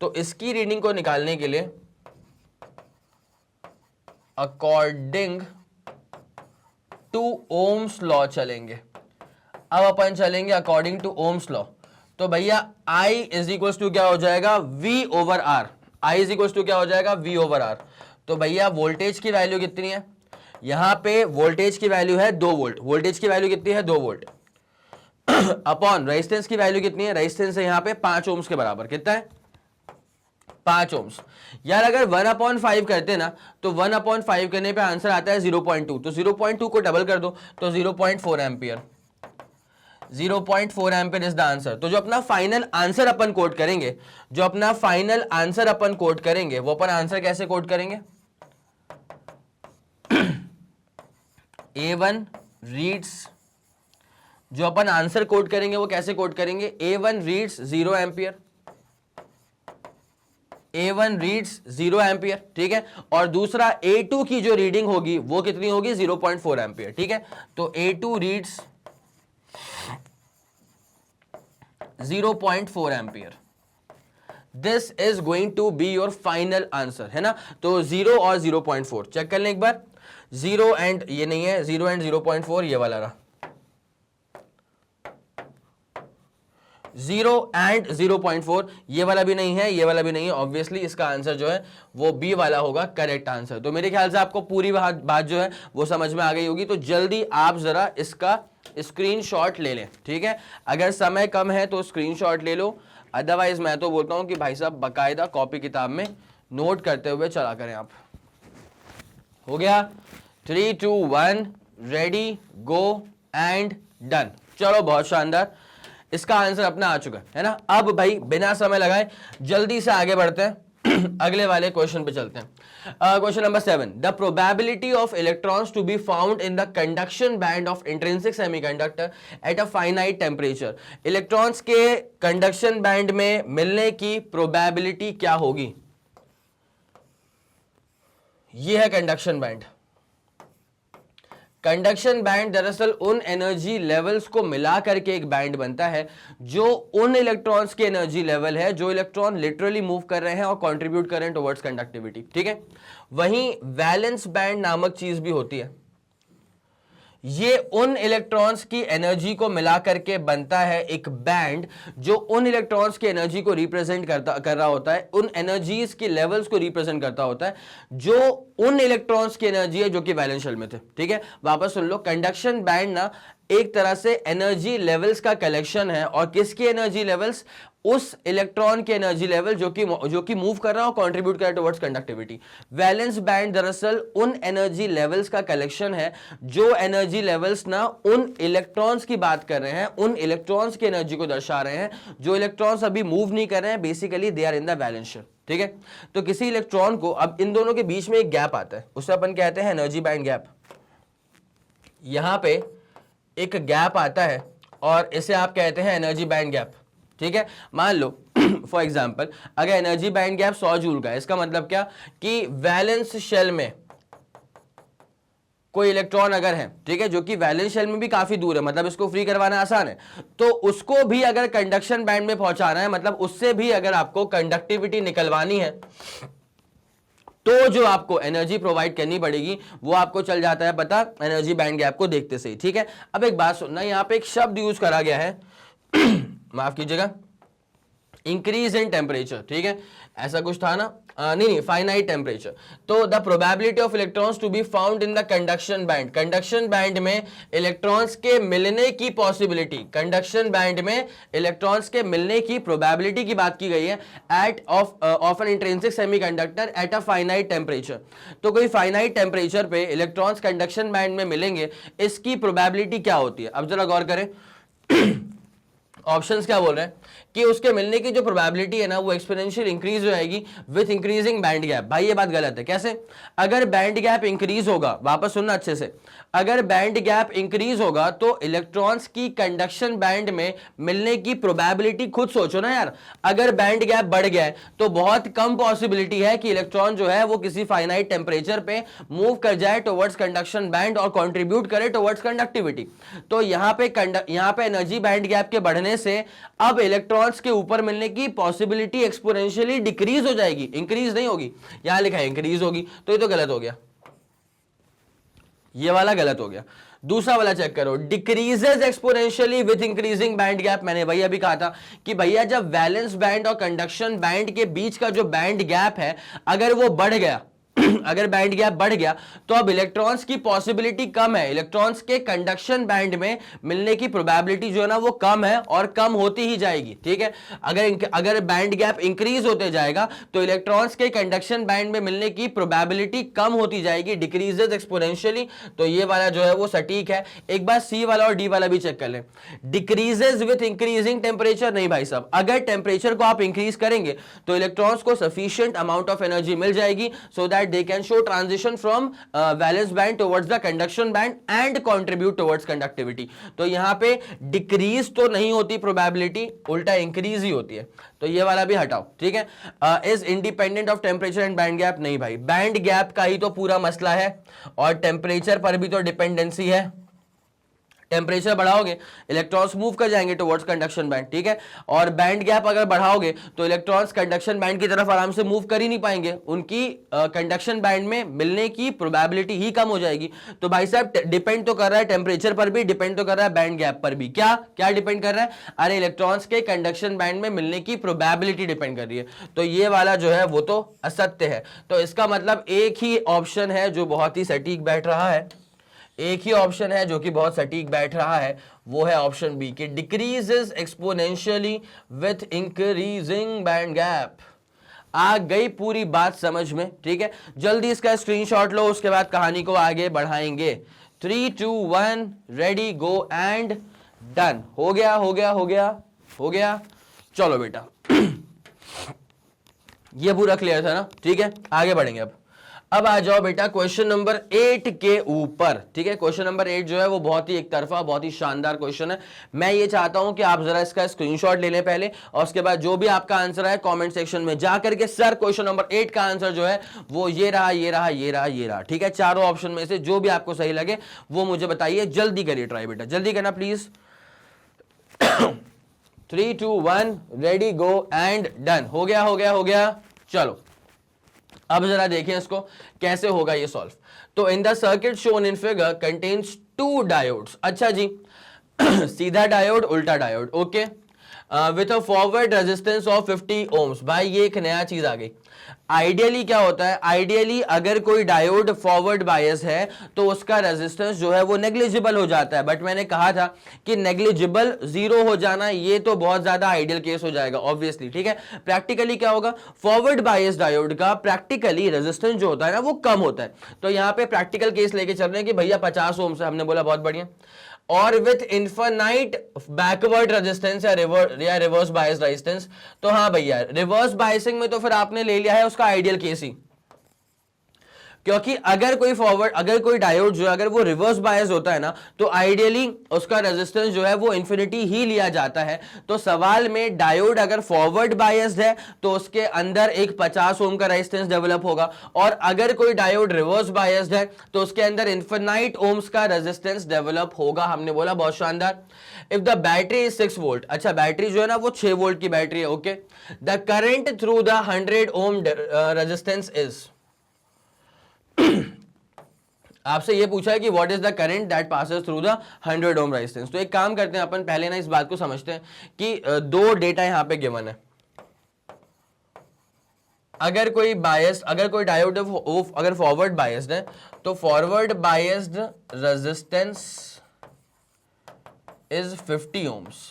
तो इसकी रीडिंग को निकालने के लिए अकॉर्डिंग टू ओम्स लॉ चलेंगे। अब अपन चलेंगे अकॉर्डिंग टू ओम्स लॉ, तो भैया I इज इक्वल टू क्या हो जाएगा, V/R। I is equal to क्या हो जाएगा, V/R। तो भैया वोल्टेज की वैल्यू कितनी है, यहां पे वोल्टेज की वैल्यू है 2 वोल्ट, वोल्टेज की वैल्यू कितनी है, 2 वोल्ट, अपॉन रेजिस्टेंस की वैल्यू कितनी है, रेजिस्टेंस है यहां पे 5 ओम्स के बराबर, कितना है, 5 ओम्स। यार अगर 1/5 करते ना तो 1/5 करने पे आंसर आता है 0.2, तो 0.2 को डबल कर दो तो 0.4 ampere. 0.4 ampere is the answer. तो जो अपना फाइनल आंसर अपन कोट करेंगे, जो अपना फाइनल आंसर अपन कोट करेंगे, वो अपन आंसर कैसे कोट करेंगे? A1 रीड्स, जो अपन आंसर कोट करेंगे वो कैसे कोट करेंगे? A1 reads 0 ampere, A1 reads 0 ampere, ठीक है। और दूसरा A2 की जो रीडिंग होगी वो कितनी होगी? 0.4 एम्पियर, ठीक है। तो A2 reads 0.4 ampere. This is going to be your final answer, है ना। तो 0 और 0.4 चेक कर लें एक बार। 0 एंड ये नहीं है, 0 एंड 0.4 ये वाला रहा, 0 एंड 0.4 ये वाला भी नहीं है, ये वाला भी नहीं है। ऑब्वियसली इसका आंसर जो है वो बी वाला होगा करेक्ट आंसर। तो मेरे ख्याल से आपको पूरी बात जो है वो समझ में आ गई होगी। तो जल्दी आप जरा इसका स्क्रीनशॉट ले लें, ठीक है। अगर समय कम है तो स्क्रीनशॉट ले लो, अदरवाइज मैं तो बोलता हूं कि भाई साहब बाकायदा कॉपी किताब में नोट करते हुए चला करें आप। हो गया? 3 2 1 रेडी गो एंड डन। चलो बहुत शानदार, इसका आंसर अपना आ चुका है ना। अब भाई बिना समय लगाए जल्दी से आगे बढ़ते हैं अगले वाले क्वेश्चन पे चलते हैं। Question number 7, the probability of electrons to be found in the conduction band of intrinsic semiconductor at a finite temperature. Electrons के कंडक्शन बैंड में मिलने की प्रोबेबिलिटी क्या होगी? यह है कंडक्शन बैंड। कंडक्शन बैंड दरअसल उन एनर्जी लेवल्स को मिला करके एक बैंड बनता है जो उन इलेक्ट्रॉन्स के एनर्जी लेवल है जो इलेक्ट्रॉन लिटरली मूव कर रहे हैं और कंट्रीब्यूट कर रहे हैं टुवर्ड्स कंडक्टिविटी, ठीक है। वहीं वैलेंस बैंड नामक चीज भी होती है, ये उन इलेक्ट्रॉन्स की एनर्जी को मिला करके बनता है एक बैंड जो उन इलेक्ट्रॉन्स की एनर्जी को रिप्रेजेंट कर रहा होता है, उन एनर्जीज के लेवल्स को रिप्रेजेंट करता होता है जो उन इलेक्ट्रॉन्स की एनर्जी है जो कि वैलेंस शेल में थे, ठीक है। वापस सुन लो, कंडक्शन बैंड ना एक तरह से एनर्जी लेवल्स का कलेक्शन है। और किसकी एनर्जी लेवल्स? उस इलेक्ट्रॉन के एनर्जी लेवल जो कि मूव कर रहा है और कंट्रीब्यूट कर रहा है टुवर्ड्स कंडक्टिविटी। वैलेंस बैंड दरअसल उन एनर्जी लेवल्स का कलेक्शन है जो एनर्जी लेवल्स ना उन इलेक्ट्रॉन्स की बात कर रहे हैं, उन इलेक्ट्रॉन्स की एनर्जी को दर्शा रहे हैं जो इलेक्ट्रॉन्स अभी मूव नहीं कर रहे हैं, basically they are in the valence shell, ठीक है। तो किसी इलेक्ट्रॉन को, अब इन दोनों के बीच में एक गैप आता है, उसे अपन कहते हैं एनर्जी बैंड गैप। यहां पे एक गैप आता है और इसे आप कहते हैं एनर्जी बैंड गैप, ठीक है। मान लो फॉर एग्जांपल अगर एनर्जी बैंड गैप 100 जूल का है, इसका मतलब क्या कि वैलेंस शेल में कोई इलेक्ट्रॉन अगर है, ठीक है, जो कि वैलेंस शेल में भी काफी दूर है, मतलब इसको फ्री करवाना आसान है, तो उसको भी अगर कंडक्शन बैंड में पहुंचाना है, मतलब उससे भी अगर आपको कंडक्टिविटी निकलवानी है, तो जो आपको एनर्जी प्रोवाइड करनी पड़ेगी वो आपको चल जाता है पता एनर्जी बैंड गैप को देखते से ही, ठीक है। अब एक बात सुनना, यहां पे एक शब्द यूज करा गया है माफ कीजिएगा, इंक्रीज इन टेम्परेचर, ठीक है, ऐसा कुछ था ना, नहीं, फाइनाइट टेम्परेचर। तो the probability of electrons to be found in the conduction band, conduction band में इलेक्ट्रॉन्स के मिलने की पॉसिबिलिटी, कंडक्शन बैंड में इलेक्ट्रॉन्स के मिलने की प्रोबेबिलिटी की बात की गई है at of an intrinsic semiconductor at a finite temperature. तो कोई फाइनाइट टेम्परेचर पे इलेक्ट्रॉन्स कंडक्शन बैंड में मिलेंगे, इसकी प्रोबेबिलिटी क्या होती है? अब जरा गौर करें ऑप्शंस क्या बोल रहे हैं कि उसके मिलने की जो प्रोबेबिलिटी है ना वो एक्सपोनेंशियल इंक्रीज हो जाएगी विथ इंक्रीजिंग बैंड गैप। भाई ये बात गलत है। कैसे? अगर बैंड गैप इंक्रीज होगा, वापस सुनना अच्छे से, अगर बैंड गैप इंक्रीज होगा तो इलेक्ट्रॉन्स की कंडक्शन बैंड में मिलने की प्रोबेबिलिटी खुद सोचो ना यार, अगर बैंड गैप बढ़ गया है तो बहुत कम पॉसिबिलिटी है कि इलेक्ट्रॉन जो है वो किसी फाइनाइट टेम्परेचर पे मूव कर जाए टुवर्ड्स कंडक्शन बैंड और कंट्रीब्यूट करे टुवर्ड्स कंडक्टिविटी। तो यहां पे एनर्जी बैंड गैप के बढ़ने से अब इलेक्ट्रॉन्स के ऊपर मिलने की पॉसिबिलिटी एक्सपोनेंशियली डिक्रीज हो जाएगी, इंक्रीज नहीं होगी। यहां लिखा है इंक्रीज होगी, तो ये तो गलत हो गया, ये वाला गलत हो गया। दूसरा वाला चेक करो, decreases exponentially with increasing band gap. मैंने भैया अभी कहा था कि भैया जब वैलेंस बैंड और कंडक्शन बैंड के बीच का जो बैंड गैप है अगर वो बढ़ गया अगर बैंड गैप बढ़ गया तो अब इलेक्ट्रॉन्स की पॉसिबिलिटी कम है, इलेक्ट्रॉन्स के कंडक्शन बैंड में मिलने की प्रोबेबिलिटी जो है ना वो कम है और कम होती ही जाएगी, ठीक है। अगर बैंड गैप इंक्रीज होते जाएगा तो इलेक्ट्रॉन्स के कंडक्शन बैंड में मिलने की प्रोबेबिलिटी कम होती जाएगी, डिक्रीजेस एक्सपोनेंशियली। तो ये वाला जो है वो सटीक है। एक बार सी वाला और डी वाला भी चेक कर लें। डिक्रीजेस विथ इंक्रीजिंग टेम्परेचर, नहीं भाई साहब, अगर टेम्परेचर को आप इंक्रीज करेंगे तो इलेक्ट्रॉन्स को सफिशिएंट अमाउंट ऑफ एनर्जी मिल जाएगी so that they can show transition from valence band towards the conduction band and contribute towards conductivity। तो यहां पे डिक्रीज तो नहीं होती प्रोबेबिलिटी, उल्टा इंक्रीज ही होती है। तो ये वाला भी हटाओ, ठीक है। Is independent of temperature and band gap, नहीं भाई, बैंड गैप का ही तो पूरा मसला है और टेम्परेचर पर भी तो डिपेंडेंसी है। टेम्परेचर बढ़ाओगे इलेक्ट्रॉन्स मूव कर जाएंगे टुवर्ड्स कंडक्शन बैंड, ठीक है। और बैंड गैप अगर बढ़ाओगे तो इलेक्ट्रॉन्स कंडक्शन बैंड की तरफ आराम से मूव कर ही नहीं पाएंगे, उनकी कंडक्शन बैंड में मिलने की प्रोबेबिलिटी ही कम हो जाएगी। तो भाई साहब डिपेंड तो कर रहा है टेम्परेचर पर भी, डिपेंड तो कर रहा है बैंड गैप पर भी। क्या क्या डिपेंड कर रहा है? अरे इलेक्ट्रॉन्स के कंडक्शन बैंड में मिलने की प्रोबेबिलिटी डिपेंड कर रही है। तो ये वाला जो है वो तो असत्य है। तो इसका मतलब एक ही ऑप्शन है जो बहुत ही सटीक बैठ रहा है, एक ही ऑप्शन है जो कि बहुत सटीक बैठ रहा है, वो है ऑप्शन बी कि decreases exponentially with increasing band gap. आ गई पूरी बात समझ में, ठीक है। जल्दी इसका स्क्रीनशॉट लो, उसके बाद कहानी को आगे बढ़ाएंगे। 3 2 1 रेडी गो एंड डन। हो गया हो गया हो गया हो गया। चलो बेटा ये पूरा क्लियर था ना, ठीक है। आगे बढ़ेंगे। अब आ जाओ बेटा क्वेश्चन नंबर 8 के ऊपर, ठीक है। क्वेश्चन नंबर 8 जो है वो बहुत ही एक तरफा, बहुत ही शानदार क्वेश्चन है। मैं ये चाहता हूं कि आप जरा इसका स्क्रीनशॉट ले लें पहले, और उसके बाद जो भी आपका आंसर है कमेंट सेक्शन में जा करके सर क्वेश्चन नंबर 8 का आंसर जो है वो ये रहा ये रहा ये रहा ये रहा, ठीक है। चारों ऑप्शन में से जो भी आपको सही लगे वो मुझे बताइए। जल्दी करिए ट्राई बेटा, जल्दी करना please. 3 2 1 ready go and done. हो गया हो गया हो गया। चलो अब जरा देखें इसको कैसे होगा ये सॉल्व। तो in the circuit shown in figure contains 2 diodes. अच्छा जी सीधा डायोड उल्टा diode, okay, with a forward resistance of 50 ohms. भाई ये एक नया चीज आ गई। आइडियली क्या होता है, आइडियली अगर कोई डायोड फॉरवर्ड बायस है तो उसका रेजिस्टेंस जो है वो नेग्लिजिबल हो जाता है। बट मैंने कहा था कि नेग्लिजिबल जीरो हो जाना ये तो बहुत ज्यादा आइडियल केस हो जाएगा ऑब्वियसली, ठीक है। प्रैक्टिकली क्या होगा, फॉरवर्ड बायस डायोड का प्रैक्टिकली रेजिस्टेंस जो होता है ना वो कम होता है। तो यहां पे प्रैक्टिकल केस लेके चल रहे हैं कि भैया 50 ओम से, हमने बोला बहुत बढ़िया, और विथ इन्फिनाइट बैकवर्ड रेजिस्टेंस या रिवर्स बायस रेजिस्टेंस। तो हाँ भैया रिवर्स बायसिंग में तो फिर आपने ले लिया है उसका आइडियल केस ही, क्योंकि अगर कोई डायोड जो है अगर वो रिवर्स बायस होता है ना तो आइडियली उसका रेजिस्टेंस जो है वो इंफिनिटी ही लिया जाता है। तो सवाल में डायोड अगर फॉरवर्ड बायस्ड है तो उसके अंदर एक 50 ओम का रेजिस्टेंस डेवलप होगा, और अगर कोई डायोड रिवर्स बायस्ड है तो उसके अंदर इन्फिनाइट ओम्स का रेजिस्टेंस डेवलप होगा। हमने बोला बहुत शानदार। If the battery is 6 volt, अच्छा बैटरी जो है ना वो 6 वोल्ट की बैटरी है, okay, the current through the 100 ohm resistance is. आपसे ये पूछा है कि what is the current that passes through the 100 ohm resistance. तो एक काम करते हैं अपन पहले ना इस बात को समझते हैं कि दो डेटा यहां पे गिवन है। अगर कोई डायोड अगर फॉरवर्ड बायस्ड है तो forward biased resistance is 50 ohms.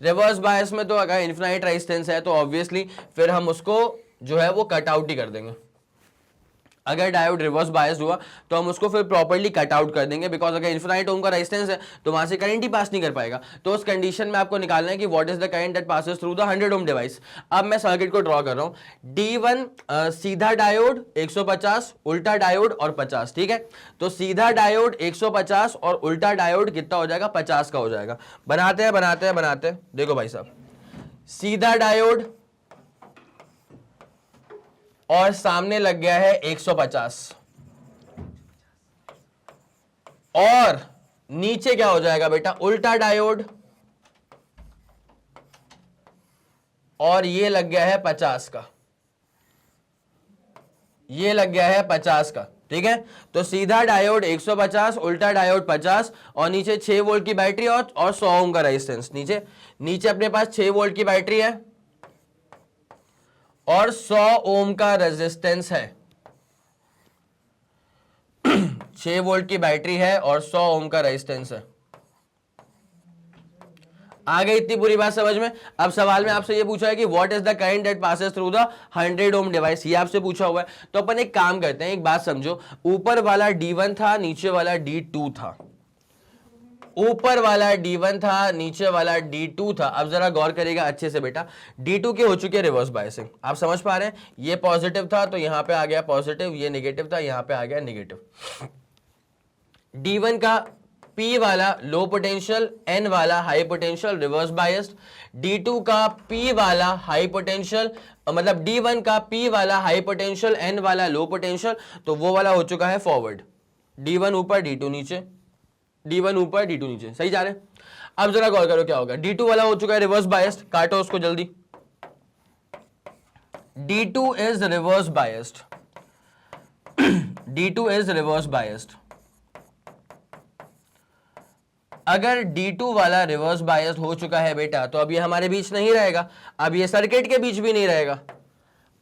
Reverse bias में तो अगर इन्फिनाइट रेजिस्टेंस है तो ऑब्वियसली फिर हम उसको जो है वो कट आउट ही कर देंगे। अगर डायोड रिवर्स बायस्ड हुआ तो हम उसको फिर प्रॉपर्ली कट आउट कर देंगे, बिकॉज अगर इन्फिनाइट ओम का रेजिस्टेंस है तो वहां से करंट ही पास नहीं कर पाएगा। तो उस कंडीशन में आपको निकालना है कि what is the current that passes through the 100 ohm device. अब मैं सर्किट को ड्रॉ कर रहा हूं। D1 सीधा डायोड 150, उल्टा डायोड और 50, ठीक है। तो सीधा डायोड 150 और उल्टा डायोड कितना हो जाएगा, 50 का हो जाएगा। बनाते हैं। देखो भाई साहब, सीधा डायोड और सामने लग गया है 150, और नीचे क्या हो जाएगा बेटा, उल्टा डायोड, और ये लग गया है 50 का, ये लग गया है 50 का, ठीक है। तो सीधा डायोड 150, उल्टा डायोड 50, और नीचे 6 वोल्ट की बैटरी और 100 ओम का रेजिस्टेंस। नीचे अपने पास 6 वोल्ट की बैटरी है और 100 ओम का रेजिस्टेंस है। 6 वोल्ट की बैटरी है और 100 ओम का रेजिस्टेंस है। आ गई इतनी पूरी बात समझ में। अब सवाल में आपसे ये पूछा है कि what is the current that passes through the 100 ohm device, ये आपसे पूछा हुआ है। तो अपन एक काम करते हैं, एक बात समझो, ऊपर वाला D1 था, नीचे वाला D2 था। ऊपर वाला D1 था, नीचे वाला D2 था। अब जरा गौर करेगा अच्छे से बेटा, D2 के हो चुके रिवर्स बायसिंग, आप समझ पा रहे हैं। ये पॉजिटिव था तो यहां पे आ गया पॉजिटिव, ये नेगेटिव था यहां पे आ गया नेगेटिव। D1 का P वाला लो पोटेंशियल, N वाला high potential reverse biased. D2 का P वाला हाई पोटेंशियल, मतलब D1 का P वाला हाई पोटेंशियल, N वाला लो पोटेंशियल, तो वो वाला हो चुका है फॉरवर्ड। D1 ऊपर D2 नीचे, D1 ऊपर D2 नीचे, सही जा रहे हैं। अब जरा गौर करो क्या होगा, D2 वाला हो चुका है रिवर्स बायस्ड, काटो उसको जल्दी। D2 is reverse biased, D2 is reverse biased. अगर D2 वाला रिवर्स बायस्ड हो चुका है बेटा, तो अब ये हमारे बीच नहीं रहेगा, अब ये सर्किट के बीच भी नहीं रहेगा,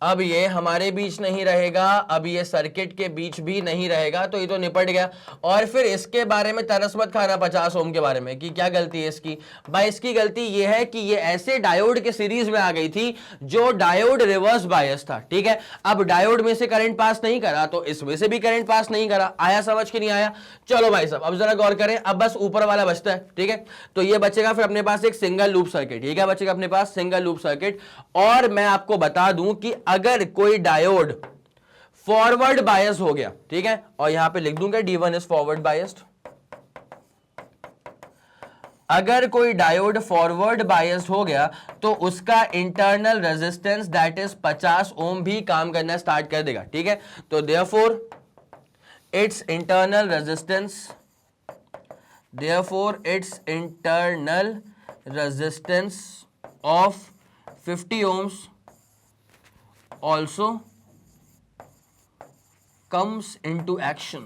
अब ये हमारे बीच नहीं रहेगा, अब ये सर्किट के बीच भी नहीं रहेगा, तो ये तो निपट गया। और फिर इसके बारे में तरस मत खाना 50 ओम के बारे में कि क्या गलती है इसकी। भाई इसकी गलती ये है कि ये ऐसे डायोड के सीरीज में आ गई थी जो डायोड रिवर्स बायस था, ठीक है। अब डायोड में से करंट पास नहीं करा तो इसमें से भी करंट पास नहीं करा। आया समझ के नहीं आया? चलो भाई साहब अब जरा गौर करें, अब बस ऊपर वाला बचता है, ठीक है। तो ये बचेगा फिर अपने पास एक सिंगल लूप सर्किट, ये क्या बचेगा अपने पास? Single loop circuit. और मैं आपको बता दूं कि अगर कोई डायोड फॉरवर्ड बायस हो गया, ठीक है, और यहां पे लिख दूंगा D1 इज फॉरवर्ड बायस्ड। अगर कोई डायोड फॉरवर्ड बायस्ड हो गया तो उसका इंटरनल रेजिस्टेंस दैट इज 50 ओम भी काम करना स्टार्ट कर देगा, ठीक है। तो therefore it's internal resistance of 50 ohms also comes into action,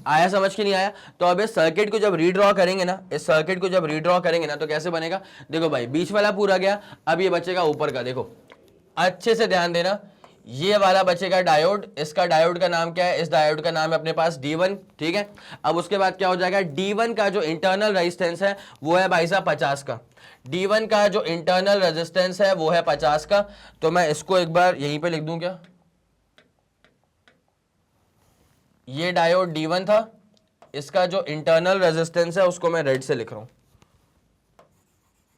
आया समझ के नहीं आया? तो अब इस सर्किट को जब रीड्रॉ करेंगे ना, तो कैसे बनेगा? देखो भाई बीच वाला पूरा गया, अब ये बचेगा ऊपर का। देखो अच्छे से ध्यान देना, ये वाला बचेगा डायोड, इसका डायोड का नाम क्या है? इस डायोड का नाम है अपने पास D1, ठीक है। अब उसके बाद क्या हो जाएगा? D1 का जो इंटरनल रेजिस्टेंस है वो है भाई साहब 50 का। D1 का जो इंटरनल रेजिस्टेंस है वो है 50 का। तो मैं इसको एक बार यहीं पे लिख दूं क्या? ये डायोड D1 था, इसका जो इंटरनल रेजिस्टेंस है उसको मैं रेड से लिख रहा हूं,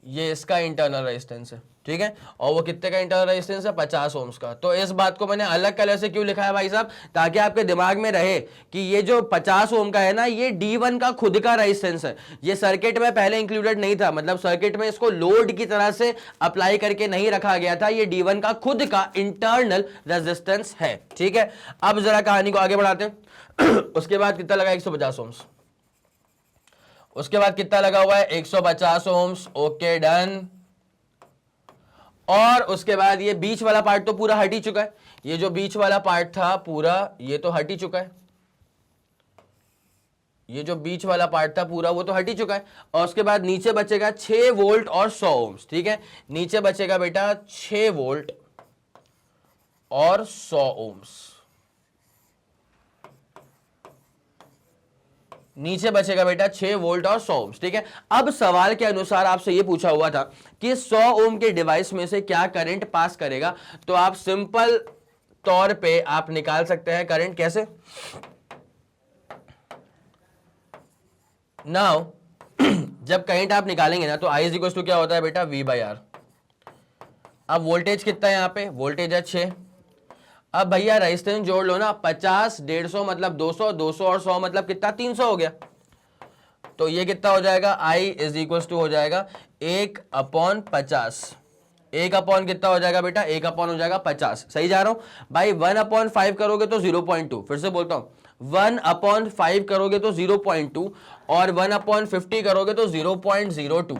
ये इसका इंटरनल रेजिस्टेंस है, ठीक है। और वो कितने का इंटरनल रेजिस्टेंस है? 50 ओम्स का। तो इस बात को मैंने अलग कलर से क्यों लिखा है भाई साहब? ताकि आपके दिमाग में रहे कि ये जो 50 ओम का है ना, ये D1 का खुद का रेजिस्टेंस है। ये सर्किट में पहले इंक्लूडेड नहीं था, मतलब सर्किट में इसको लोड की तरह से अप्लाई करके नहीं रखा गया था। ये D1 का खुद का इंटरनल रेजिस्टेंस है, ठीक है। अब जरा कहानी को आगे बढ़ाते हैं। उसके बाद कितना लगा? 150 ओम्स। उसके बाद कितना लगा हुआ है? 150 ओम्स। Okay done. और उसके बाद ये बीच वाला पार्ट तो पूरा हट ही चुका है, ये जो बीच वाला पार्ट था पूरा ये तो हट ही चुका है, ये जो बीच वाला पार्ट था पूरा वो तो हट ही चुका है। और उसके बाद नीचे बचेगा 6 वोल्ट और 100 ओम्स, ठीक है। नीचे बचेगा बेटा 6 वोल्ट और 100 ओम्स, नीचे बचेगा बेटा 6 वोल्ट और 100 ओम्स, ठीक है। अब सवाल के अनुसार आपसे यह पूछा हुआ था कि 100 ओम के डिवाइस में से क्या करंट पास करेगा, तो आप सिंपल तौर पे आप निकाल सकते हैं करंट। कैसे? नाउ जब करंट आप निकालेंगे ना तो I इज इक्वल टू क्या होता है बेटा? V/R। अब वोल्टेज कितना है? यहाँ पे वोल्टेज है 6। अब भैया रेजिस्टेंस जोड़ लो ना, 50 150 मतलब 200, 200 और 100 मतलब कितना? 300 हो गया। तो ये कितना हो जाएगा? I इज इक्वल टू हो जाएगा 1/50। 1 कितना हो जाएगा बेटा? 1 हो जाएगा 50। सही जा रहा हूं भाई? 1/5 करोगे तो 0.2, फिर से बोलता हूं 1/5 करोगे तो 0.2 और 1/50 करोगे तो 0.02।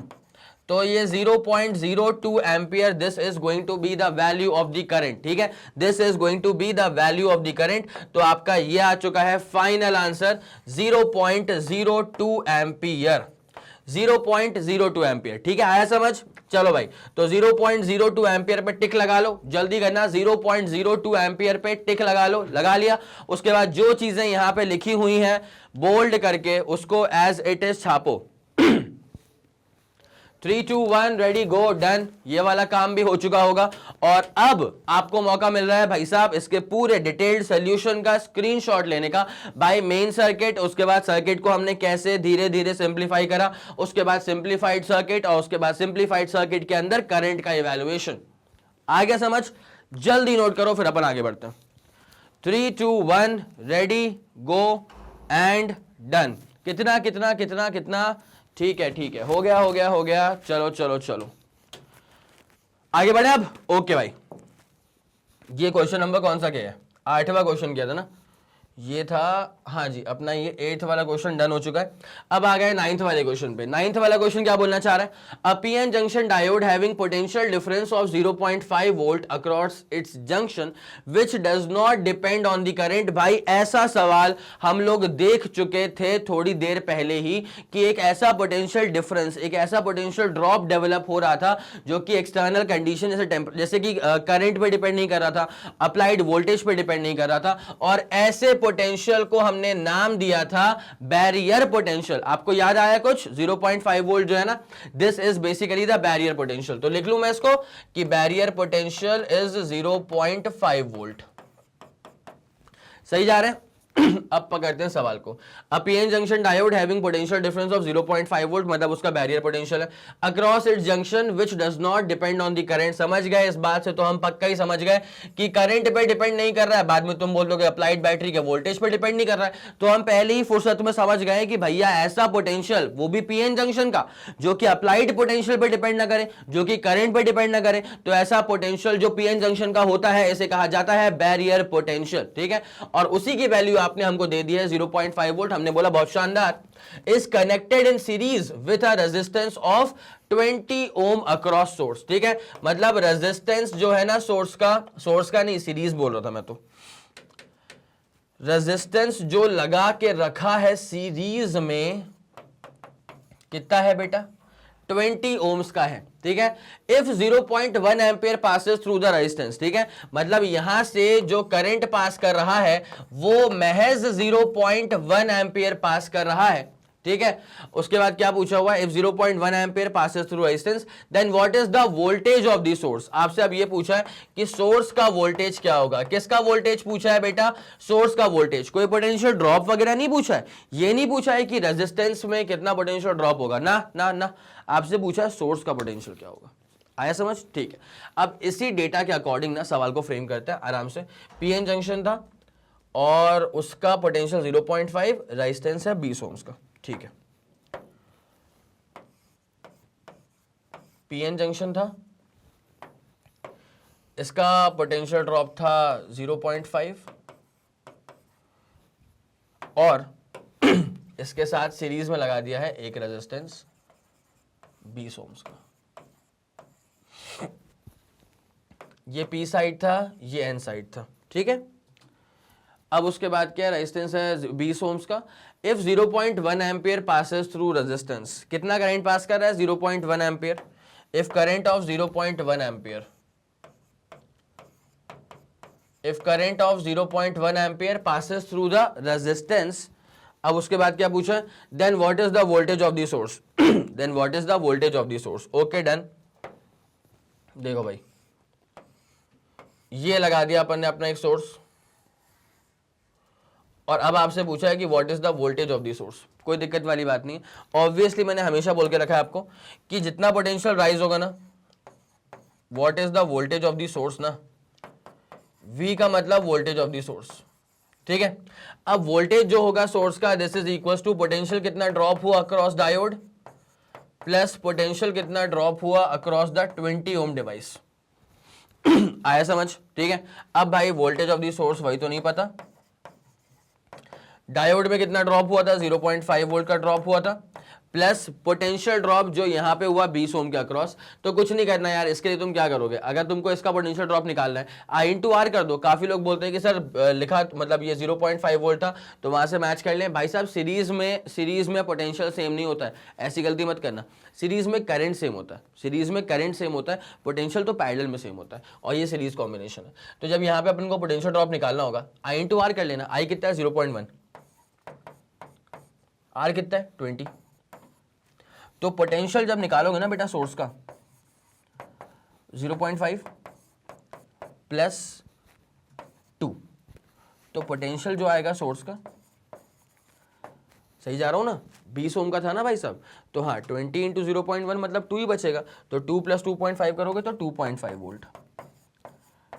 तो ये 0.02 ampere, this is going to be the value of the current, ठीक है। This is going to be the value of the current. तो आपका ये आ चुका है फाइनल आंसर 0.02 एम्पियर। 0.02 एम्पियर। ठीक है, आया समझ? चलो भाई, तो 0.02 एम्पियर पे टिक लगा लो, जल्दी करना, 0.02 एम्पियर पे टिक लगा लो, लगा लिया। उसके बाद जो चीजें यहां पे लिखी हुई हैं बोल्ड करके उसको एज इट इज छापो। 3 2 1 रेडी गो डन। ये वाला काम भी हो चुका होगा और अब आपको मौका मिल रहा है भाई साहब इसके पूरे डिटेल्ड सॉल्यूशन का स्क्रीनशॉट लेने का बाय मेन सर्किट। उसके बाद सर्किट को हमने कैसे धीरे धीरे सिंप्लीफाई करा, उसके बाद सिंप्लीफाइड सर्किट और उसके बाद सिंप्लीफाइड सर्किट के अंदर करंट का इवैल्यूएशन। आ गया समझ? जल्दी नोट करो फिर अपन आगे बढ़ते हैं। 3 2 1 रेडी गो एंड डन। कितना कितना कितना कितना? ठीक है ठीक है, हो गया हो गया हो गया। चलो चलो चलो आगे बढ़े अब। ओके भाई, ये क्वेश्चन नंबर कौन सा किया है? 8वां क्वेश्चन किया था ना ये था, हाँ जी, अपना ये 8th वाला क्वेश्चन डन हो चुका है। अब आ गए 9th वाले क्वेश्चन पे। 9th वाला क्वेश्चन क्या बोलना चाह रहा है? अ PN junction diode having potential difference of 0.5 volt across its junction which does not depend on the current. भाई ऐसा सवाल हम लोग देख चुके थे थोड़ी देर पहले ही कि एक ऐसा पोटेंशियल डिफरेंस, एक ऐसा पोटेंशियल ड्रॉप डेवलप हो रहा था जो कि एक्सटर्नल कंडीशन जैसे कि करंट पे डिपेंड नहीं कर रहा था, अप्लाइड वोल्टेज पे डिपेंड नहीं कर रहा था, और ऐसे पोटेंशियल को हमने नाम दिया था बैरियर पोटेंशियल। आपको याद आया कुछ? 0.5 वोल्ट जो है ना, this is basically the barrier potential. तो लिख लूं मैं इसको कि बैरियर पोटेंशियल इज 0.5 वोल्ट। सही जा रहे हैं? अब पकड़ते हैं सवाल को। अ PN junction diode having potential difference of 0.5 volt, मतलब उसका बैरियर पोटेंशियल है, across its junction which does not depend on the current. समझ गए इस बात से? तो हम पक्का ही समझ गए कि करंट पे डिपेंड नहीं कर रहा है। बाद में तुम बोल दोगे अप्लाइड बैटरी के वोल्टेज पे डिपेंड नहीं कर रहा है, तो हम पहले ही फुर्सत में समझ गए कि भैया ऐसा पोटेंशियल, वो भी पीएन जंक्शन का, जो कि अप्लाइड पोटेंशियल पे डिपेंड ना करे, जो कि करंट पे डिपेंड ना करे, तो ऐसा पोटेंशियल जो पीएन जंक्शन का होता है इसे कहा जाता है बैरियर पोटेंशियल। ठीक है, और उसी की वैल्यू आपने हमको दे दी है 0.5 वोल्ट। हमने बोला बहुत शानदार, is connected in series with a resistance of 20 ohm across source. ठीक है, मतलब रेजिस्टेंस जो है ना सोर्स का नहीं, सीरीज बोल रहा था मैं, तो रेजिस्टेंस जो लगा के रखा है सीरीज में कितना है बेटा? 20 ओम्स का है। ठीक है, if 0.1 ampere passes through the resistance. ठीक है, मतलब यहां से जो करंट पास कर रहा है वो महज 0.1 एम्पियर पास कर रहा है। ठीक है, उसके बाद क्या पूछा हुआ है? If 0.1 ampere passes through resistance then what is the voltage of the source. आपसे अब ये पूछा है कि सोर्स का वोल्टेज क्या होगा। किसका वोल्टेज पूछा है बेटा? सोर्स का वोल्टेज। कोई पोटेंशियल ड्रॉप वगैरह नहीं पूछा है, ये नहीं पूछा है कि रेजिस्टेंस में कितना पोटेंशियल ड्रॉप होगा, ना ना ना, आपसे पूछा है सोर्स का पोटेंशियल क्या होगा। आया समझ? ठीक है, अब इसी डेटा के अकॉर्डिंग ना सवाल को फ्रेम करते हैं आराम से। पीएन जंक्शन था और उसका पोटेंशियल 0.5, रेजिस्टेंस है 20 ओम्स का। ठीक है, पीएन जंक्शन था, इसका पोटेंशियल ड्रॉप था 0.5 और इसके साथ सीरीज में लगा दिया है एक रेजिस्टेंस 20 ओम्स का। ये पी साइड था, ये एन साइड था। ठीक है, अब उसके बाद क्या रेजिस्टेंस है 20 ओम्स का। If 0.1 ampere passes through resistance, कितना करंट पास कर रहा है? 0.1 ampere. If current of 0.1 ampere, if current of 0.1 ampere passes through the resistance, अब उसके बाद क्या पूछा? Then what is the voltage of the source. Then what is the voltage of the source. Okay done. देखो भाई, ये लगा दिया अपन ने अपना एक सोर्स, और अब आपसे पूछा है कि what is the voltage of the source. कोई दिक्कत वाली बात नहीं। ऑब्वियसली मैंने हमेशा बोल के रखा है आपको कि जितना पोटेंशियल राइज होगा ना, what is the voltage of the source ना, V का मतलब वोल्टेज ऑफ द सोर्स। ठीक है, अब वोल्टेज जो होगा सोर्स का, this is equal to potential कितना ड्रॉप हुआ अक्रॉस डायोड प्लस पोटेंशियल कितना ड्रॉप हुआ अक्रॉस द 20 ओम डिवाइस। आया समझ? ठीक है, अब भाई वोल्टेज ऑफ द सोर्स वही तो नहीं पता। डायोड में कितना ड्रॉप हुआ था? 0.5 वोल्ट का ड्रॉप हुआ था। प्लस पोटेंशियल ड्रॉप जो यहाँ पे हुआ 20 ओम के अक्रॉस। तो कुछ नहीं करना यार, इसके लिए तुम क्या करोगे, अगर तुमको इसका पोटेंशियल ड्रॉप निकालना है आई इंटू आर कर दो। काफी लोग बोलते हैं कि सर लिखा मतलब ये 0.5 वोल्ट था तो वहां से मैच कर लें। भाई साहब सीरीज में पोटेंशियल सेम नहीं होता है, ऐसी गलती मत करना। सीरीज में करंट सेम होता है, सीरीज में करंट सेम होता है, पोटेंशियल तो पैरेलल में सेम होता है, और ये सीरीज कॉम्बिनेशन है। तो जब यहाँ पे अपन को पोटेंशियल ड्रॉप निकालना होगा आई इंटू आर कर लेना। आई कितना है 0.1, आर कितना है 20। तो पोटेंशियल जब निकालोगे ना बेटा सोर्स का 0.5 प्लस 2, तो पोटेंशियल जो आएगा सोर्स का, सही जा रहा हूं ना, 20 ओम का था ना भाई साहब, तो हाँ 20 इंटू 0.1 मतलब 2 ही बचेगा। तो 2 प्लस 2.5 करोगे तो 2.5 वोल्ट।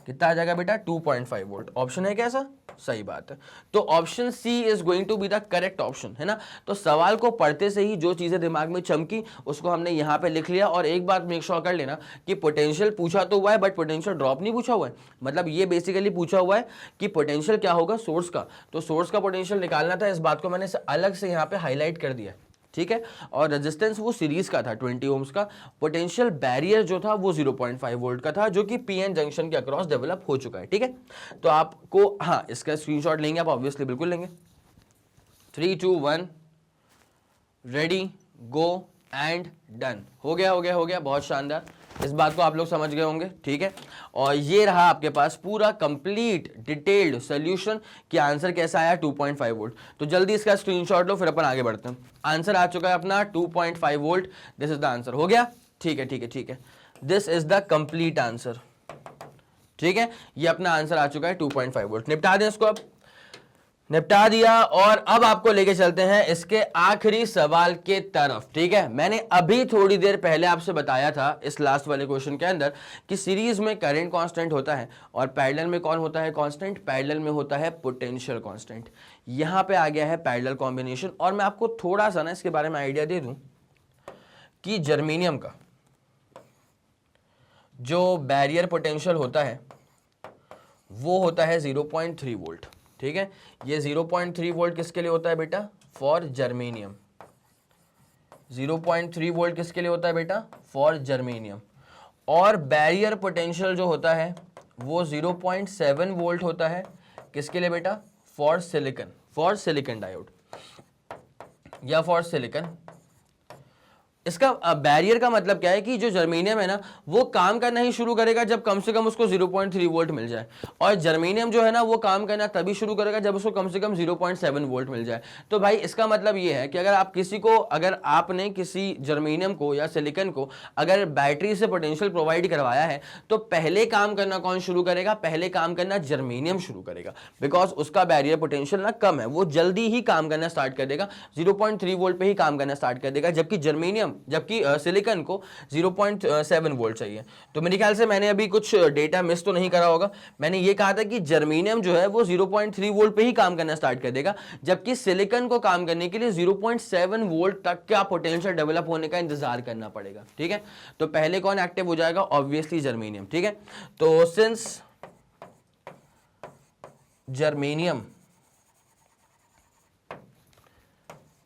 कितना आ जाएगा बेटा 2.5 वोल्ट। ऑप्शन है कैसा, सही बात है। तो option C is going to be the correct option, है ना। तो सवाल को पढ़ते से ही जो चीजें दिमाग में चमकी उसको हमने यहां पे लिख लिया। और एक बात मेक श्योर कर लेना कि पोटेंशियल पूछा तो हुआ है बट पोटेंशियल ड्रॉप नहीं पूछा हुआ है। मतलब ये बेसिकली पूछा हुआ है कि पोटेंशियल क्या होगा सोर्स का, तो सोर्स का पोटेंशियल निकालना था। इस बात को मैंने अलग से यहाँ पे हाईलाइट कर दिया, ठीक है। और रेजिस्टेंस वो सीरीज का था 20 ओम्स का। पोटेंशियल बैरियर जो था वो 0.5 वोल्ट का था, जो कि पीएन जंक्शन के अक्रॉस डेवलप हो चुका है, ठीक है। तो आपको हाँ इसका स्क्रीनशॉट लेंगे आप, ऑब्वियसली बिल्कुल लेंगे। 3 2 1 रेडी गो एंड डन। हो गया, बहुत शानदार। इस बात को आप लोग समझ गए होंगे, ठीक है। और ये रहा आपके पास पूरा कंप्लीट डिटेल्ड सोल्यूशन कि आंसर कैसा आया 2.5 वोल्ट। तो जल्दी इसका स्क्रीनशॉट लो, फिर अपन आगे बढ़ते हैं। आंसर आ चुका है अपना 2.5 volt. This is the answer. हो गया, ठीक है। This is the complete answer, ठीक है। ये अपना आंसर आ चुका है 2.5 वोल्ट। निपटा दें इसको, अब निपटा दिया। और अब आपको लेके चलते हैं इसके आखिरी सवाल के तरफ, ठीक है। मैंने अभी थोड़ी देर पहले आपसे बताया था इस लास्ट वाले क्वेश्चन के अंदर कि सीरीज में करंट कांस्टेंट होता है और पैरेलल में कौन होता है कांस्टेंट, पैरेलल में होता है पोटेंशियल कांस्टेंट। यहां पे आ गया है पैरेलल कॉम्बिनेशन। और मैं आपको थोड़ा सा ना इसके बारे में आइडिया दे दूं कि जर्मेनियम का जो बैरियर पोटेंशियल होता है वो होता है 0.3 वोल्ट, ठीक है। ये 0.3 वोल्ट किसके लिए होता है बेटा, फॉर जर्मेनियम। 0.3 वोल्ट किसके लिए होता है बेटा, फॉर जर्मेनियम। और बैरियर पोटेंशियल जो होता है वो 0.7 वोल्ट होता है किसके लिए बेटा, फॉर सिलिकॉन डायोड या फॉर सिलिकॉन। इसका बैरियर का मतलब क्या है कि जो जर्मेनियम है ना वो काम करना ही शुरू करेगा जब कम से कम उसको 0.3 वोल्ट मिल जाए, और जर्मेनियम जो है ना वो काम करना तभी शुरू करेगा जब उसको कम से कम 0.7 वोल्ट मिल जाए। तो भाई इसका मतलब ये है कि अगर आपने किसी जर्मेनियम को या सिलिकॉन को अगर बैटरी से पोटेंशियल प्रोवाइड करवाया है तो पहले काम करना कौन शुरू करेगा, पहले काम करना जर्मेनियम शुरू करेगा। बिकॉज उसका बैरियर पोटेंशियल ना कम है, वो जल्दी ही काम करना स्टार्ट कर देगा, 0.3 वोल्ट पे ही काम करना स्टार्ट कर देगा। जबकि सिलिकॉन को 0.7 वोल्ट चाहिए। तो मेरे ख्याल से मैंने अभी कुछ डेटा मिस तो नहीं करा होगा। मैंने ये कहा था कि जर्मेनियम जो है वो 0.3 वोल्ट पे ही काम करना स्टार्ट कर देगा, जबकि सिलिकॉन को काम करने के लिए 0.7 वोल्ट तक का पोटेंशियल डेवलप होने का इंतजार करना पड़ेगा, ठीक है। तो पहले कौन एक्टिव हो जाएगा, ऑब्वियसली जर्मेनियम, ठीक है। तो since germanium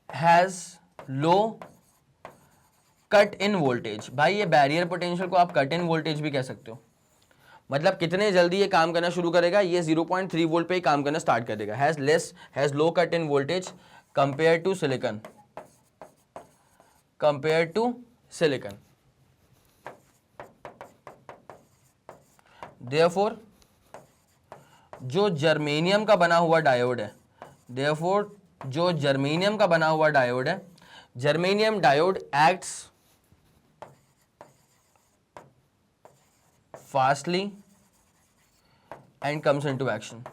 has low cut in voltage, भाई ये बैरियर पोटेंशियल को आप कट इन वोल्टेज भी कह सकते हो। मतलब कितने जल्दी ये काम करना शुरू करेगा, ये 0.3 वोल्ट पे ही काम करना स्टार्ट कर देगा। Has low cut in voltage compare to silicon. Therefore जो जर्मेनियम का बना हुआ डायोड है, germanium diode acts fastly and comes into action.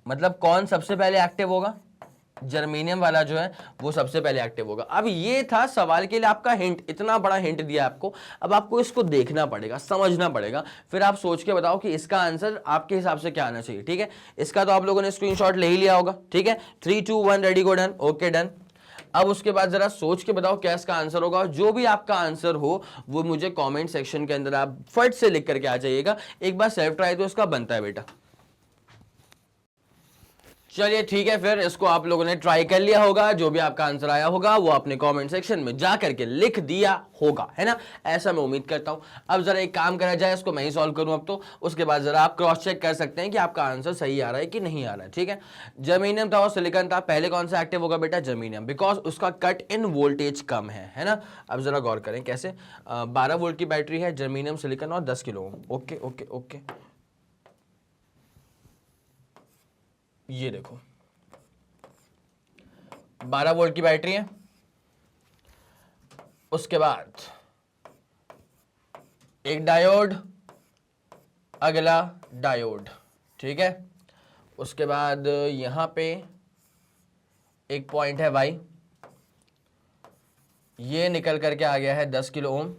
मतलब कौन सबसे पहले एक्टिव होगा, जर्मेनियम वाला जो है वो सबसे पहले एक्टिव होगा। अब ये था सवाल के लिए आपका हिंट, इतना बड़ा हिंट दिया आपको। अब आपको इसको देखना पड़ेगा, समझना पड़ेगा, फिर आप सोच के बताओ कि इसका आंसर आपके हिसाब से क्या आना चाहिए, ठीक है। इसका तो आप लोगों ने स्क्रीनशॉट ले ही लिया होगा, ठीक है। 3 2 1 ready go done, okay done. अब उसके बाद जरा सोच के बताओ क्या इसका आंसर होगा। जो भी आपका आंसर हो वो मुझे कमेंट सेक्शन के अंदर आप फट से लिख करके आ जाइएगा। एक बार सेल्फ ट्राई तो इसका बनता है बेटा। चलिए ठीक है, फिर इसको आप लोगों ने ट्राई कर लिया होगा, जो भी आपका आंसर आया होगा वो आपने कमेंट सेक्शन में जा करके लिख दिया होगा, है ना, ऐसा मैं उम्मीद करता हूं। अब जरा एक काम करा जाए, इसको मैं ही सॉल्व करूं अब तो, उसके बाद जरा आप क्रॉस चेक कर सकते हैं कि आपका आंसर सही आ रहा है कि नहीं आ रहा है। ठीक है, जर्मेनियम था और सिलिकॉन था, पहले कौन सा एक्टिव होगा बेटा? जर्मेनियम, बिकॉज उसका कट इन वोल्टेज कम है ना। अब जरा गौर करें कैसे, 12 वोल्ट की बैटरी है, जर्मेनियम, सिलिकॉन और 10 किलो ओम। ओके ओके ओके, ये देखो 12 वोल्ट की बैटरी है, उसके बाद एक डायोड, अगला डायोड, ठीक है, उसके बाद यहां पे एक पॉइंट है वाई, ये निकल करके आ गया है 10 किलो ओम,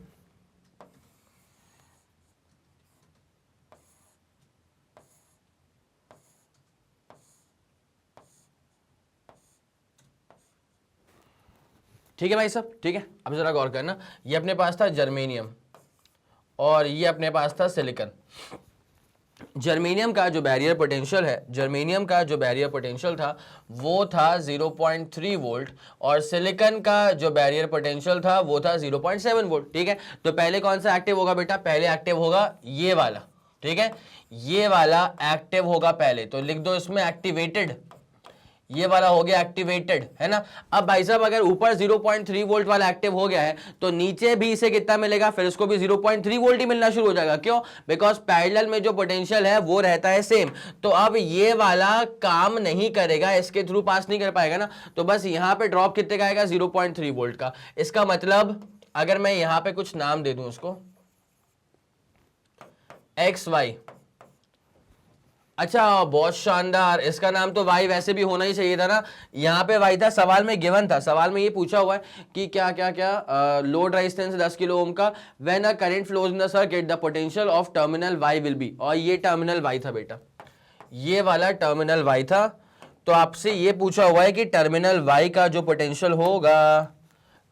ठीक है भाई साहब, ठीक है। अब जरा गौर करना, ये अपने पास था जर्मेनियम और ये अपने पास था सिलिकॉन। जर्मेनियम का जो बैरियर पोटेंशियल है, जर्मेनियम का जो बैरियर पोटेंशियल था वो था 0.3 वोल्ट और सिलिकॉन का जो बैरियर पोटेंशियल था वो था 0.7 वोल्ट। ठीक है, तो पहले कौन सा एक्टिव होगा बेटा? पहले एक्टिव होगा ये वाला, ठीक है, ये वाला एक्टिव होगा पहले, तो लिख दो इसमें एक्टिवेटेड, ये वाला हो गया एक्टिवेटेड, है ना। अब भाई साहब अगर ऊपर 0.3 वोल्ट वाला एक्टिव हो गया है तो नीचे भी इसे कितना मिलेगा? फिर इसको भी 0.3 वोल्ट ही मिलना शुरू हो जाएगा। क्यों? बिकॉज पैरेलल में जो पोटेंशियल है वो रहता है सेम। तो अब ये वाला काम नहीं करेगा, इसके थ्रू पास नहीं कर पाएगा ना, तो बस यहां पे ड्रॉप कितने का आएगा? 0.3 वोल्ट का। इसका मतलब अगर मैं यहां पे कुछ नाम दे दूं उसको एक्स वाई, अच्छा बहुत शानदार, इसका नाम तो वाई वैसे भी होना ही चाहिए था ना, यहाँ पे वाई था, सवाल में गिवन था, सवाल में ये पूछा हुआ है कि क्या क्या क्या लोड रेजिस्टेंस 10 किलो ओम का, when a current flows in the circuit the potential of terminal Y will be, और ये टर्मिनल वाई था बेटा, ये वाला टर्मिनल वाई था। तो आपसे ये पूछा हुआ है कि टर्मिनल वाई का जो पोटेंशियल होगा,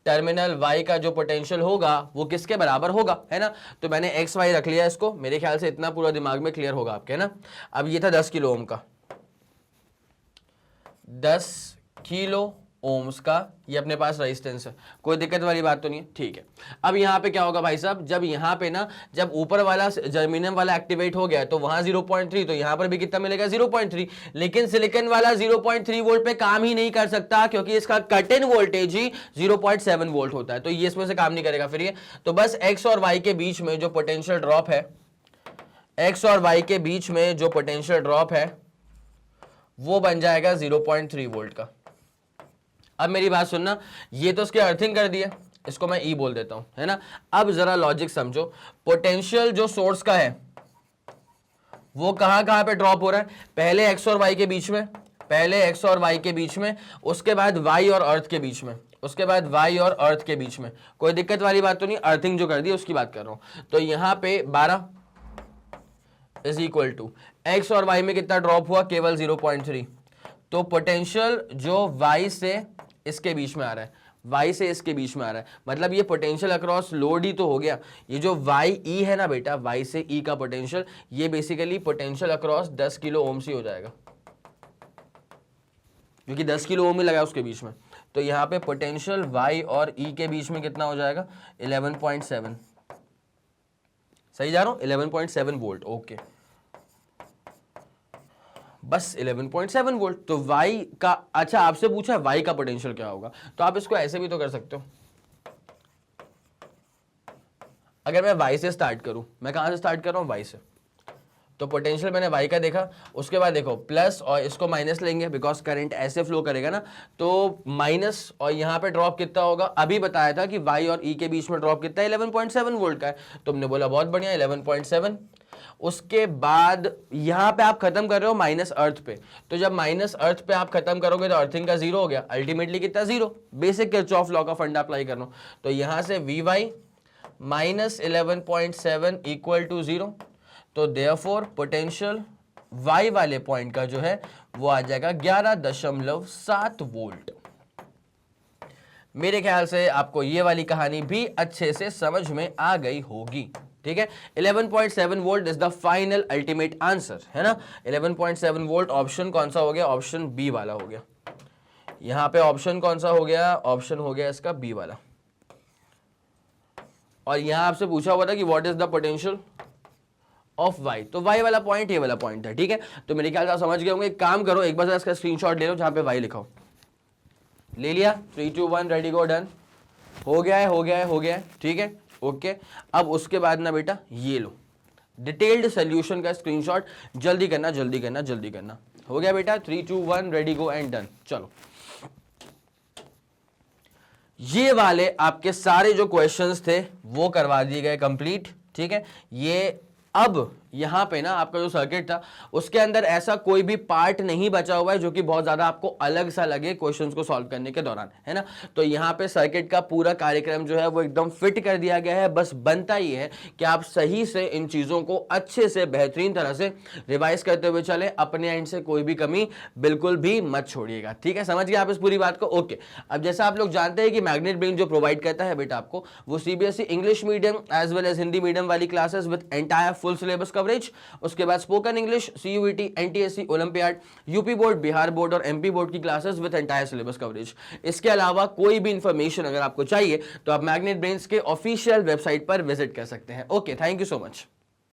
टर्मिनल y का जो पोटेंशियल होगा वो किसके बराबर होगा, है ना। तो मैंने एक्स वाई रख लिया इसको, मेरे ख्याल से इतना पूरा दिमाग में क्लियर होगा आपके, है ना। अब ये था 10 किलो ओम का, 10 किलो ओम्स का ये अपने पास रेजिस्टेंस है, कोई दिक्कत वाली बात तो नहीं है, ठीक है। अब यहाँ पे क्या होगा भाई साहब, जब यहाँ पे ना, जब ऊपर वाला जर्मेनियम वाला एक्टिवेट हो गया तो वहां 0.3, तो यहाँ पर भी कितना मिलेगा? 0.3। लेकिन सिलिकॉन वाला 0.3 वोल्ट पे काम ही नहीं कर सकता क्योंकि इसका cut in voltage he 0.7 volt होता है, तो ये इसमें से काम नहीं करेगा फिर ये। तो बस एक्स और वाई के बीच में जो पोटेंशियल ड्रॉप है, एक्स और वाई के बीच में जो पोटेंशियल ड्रॉप है वो बन जाएगा 0.3 वोल्ट का। अब मेरी बात सुनना, ये तो उसके अर्थिंग कर दिया, इसको मैं ई बोल देता हूं, है ना। अब जरा लॉजिक समझो, पोटेंशियल जो सोर्स का है वो कहां कहां पे ड्रॉप हो रहा है? पहले एक्स और वाई के बीच में, पहले एक्स और वाई के बीच में, उसके बाद वाई और अर्थ के बीच में, उसके बाद वाई और अर्थ के बीच में। कोई दिक्कत वाली बात तो नहीं, अर्थिंग जो कर दी उसकी बात कर रहा हूं। तो यहां पे 12 इज इक्वल टू एक्स और वाई में कितना ड्रॉप हुआ? केवल 0.3। तो पोटेंशियल जो वाई से इसके बीच में आ रहा है, वाई से इसके बीच में आ रहा है, मतलब ये पोटेंशियल अक्रॉस लोड ही तो हो गया। ये जो वाई ई है ना बेटा, वाई से ई का पोटेंशियल, ये बेसिकली पोटेंशियल अक्रॉस 10 किलो ओम से हो जाएगा, क्योंकि 10 किलो ओम ही लगा उसके बीच में। तो यहाँ पे पोटेंशियल वाई और ई के बीच में कितना हो जाएगा? 11.7। सही जा रहा हूं? 11.7 वोल्ट, ओके, बस 11.7 वोल्ट। तो y का, अच्छा आपसे पूछा है y का पोटेंशियल क्या होगा, तो आप इसको ऐसे भी तो कर सकते हो। अगर मैं y से स्टार्ट करूं, मैं कहां से स्टार्ट कर रहा हूं? y से, तो पोटेंशियल मैंने y का देखा, उसके बाद देखो प्लस और इसको माइनस लेंगे बिकॉज करंट ऐसे फ्लो करेगा ना, तो माइनस और यहाँ पे ड्रॉप कितना होगा? अभी बताया था कि y और e के बीच में ड्रॉप कितना है? 11.7 वोल्ट का है। तुमने बोला बहुत बढ़िया 11.7। उसके बाद यहां पे आप खत्म कर रहे हो माइनस अर्थ पे, तो जब माइनस अर्थ पे आप खत्म करोगे तो अर्थिंग का 0 हो गया, अल्टीमेटली कितना? 0। बेसिक किरचॉफ लॉ का फंडा अप्लाई कर रहा हूं, तो यहां से V Y minus 11.7 equal to 0। तो देयरफॉर पोटेंशियल वाई वाले पॉइंट का जो है वो आ जाएगा 11.7 वोल्ट। मेरे ख्याल से आपको ये वाली कहानी भी अच्छे से समझ में आ गई होगी। ठीक है। 11.7 volt is the final ultimate answer, है ना। 11.7 वोल्ट ऑप्शन कौन सा हो गया, ऑप्शन बी वाला हो गया। यहां पे ऑप्शन कौन सा हो गया, ऑप्शन हो गया इसका बी वाला। और यहां आपसे पूछा हुआ था कि what is the potential of Y, तो वाई वाला पॉइंट ये वाला पॉइंट है, ठीक है। तो मेरे ख्याल से आप समझ गए होंगे। एक काम करो, एक बार जरा इसका स्क्रीनशॉट ले लो जहां पे वाई लिखा हो। ले लिया, 3 2 1 रेडी गो डन। हो गया है, हो गया है, हो गया है, ठीक है, ओके। अब उसके बाद ना बेटा ये लो डिटेल्ड सोल्यूशन का स्क्रीनशॉट, जल्दी करना जल्दी करना जल्दी करना। हो गया बेटा, 3 2 1 रेडी गो एंड डन। चलो, ये वाले आपके सारे जो क्वेश्चंस थे वो करवा दिए गए कंप्लीट, ठीक है। ये अब यहां पे ना आपका जो सर्किट था उसके अंदर ऐसा कोई भी पार्ट नहीं बचा हुआ है जो कि बहुत ज्यादा आपको अलग सा लगे क्वेश्चंस को सॉल्व करने के दौरान, है ना। तो यहां पे सर्किट का पूरा कार्यक्रम जो है वो एकदम फिट कर दिया गया है। बस बनता ही है कि आप सही से इन चीजों को अच्छे से बेहतरीन तरह से रिवाइज करते हुए चले, अपने एंड से कोई भी कमी बिल्कुल भी मत छोड़िएगा, ठीक है। समझ गए आप इस पूरी बात को, ओके। अब जैसा आप लोग जानते हैं कि मैग्नेट ब्रेन जो प्रोवाइड करता है बेटा आपको, वो CBSE English medium as well as Hindi medium वाली classes with entire full syllabus coverage. उसके बाद spoken English, CUET, NTSC, Olympiad, UP board, Bihar board और एमपी बोर्ड की classes with entire syllabus coverage. इसके अलावा कोई भी इंफॉर्मेशन अगर आपको चाहिए तो आप मैग्नेट ब्रेन्स के ऑफिशियल वेबसाइट पर विजिट कर सकते हैं। Okay, thank you so much.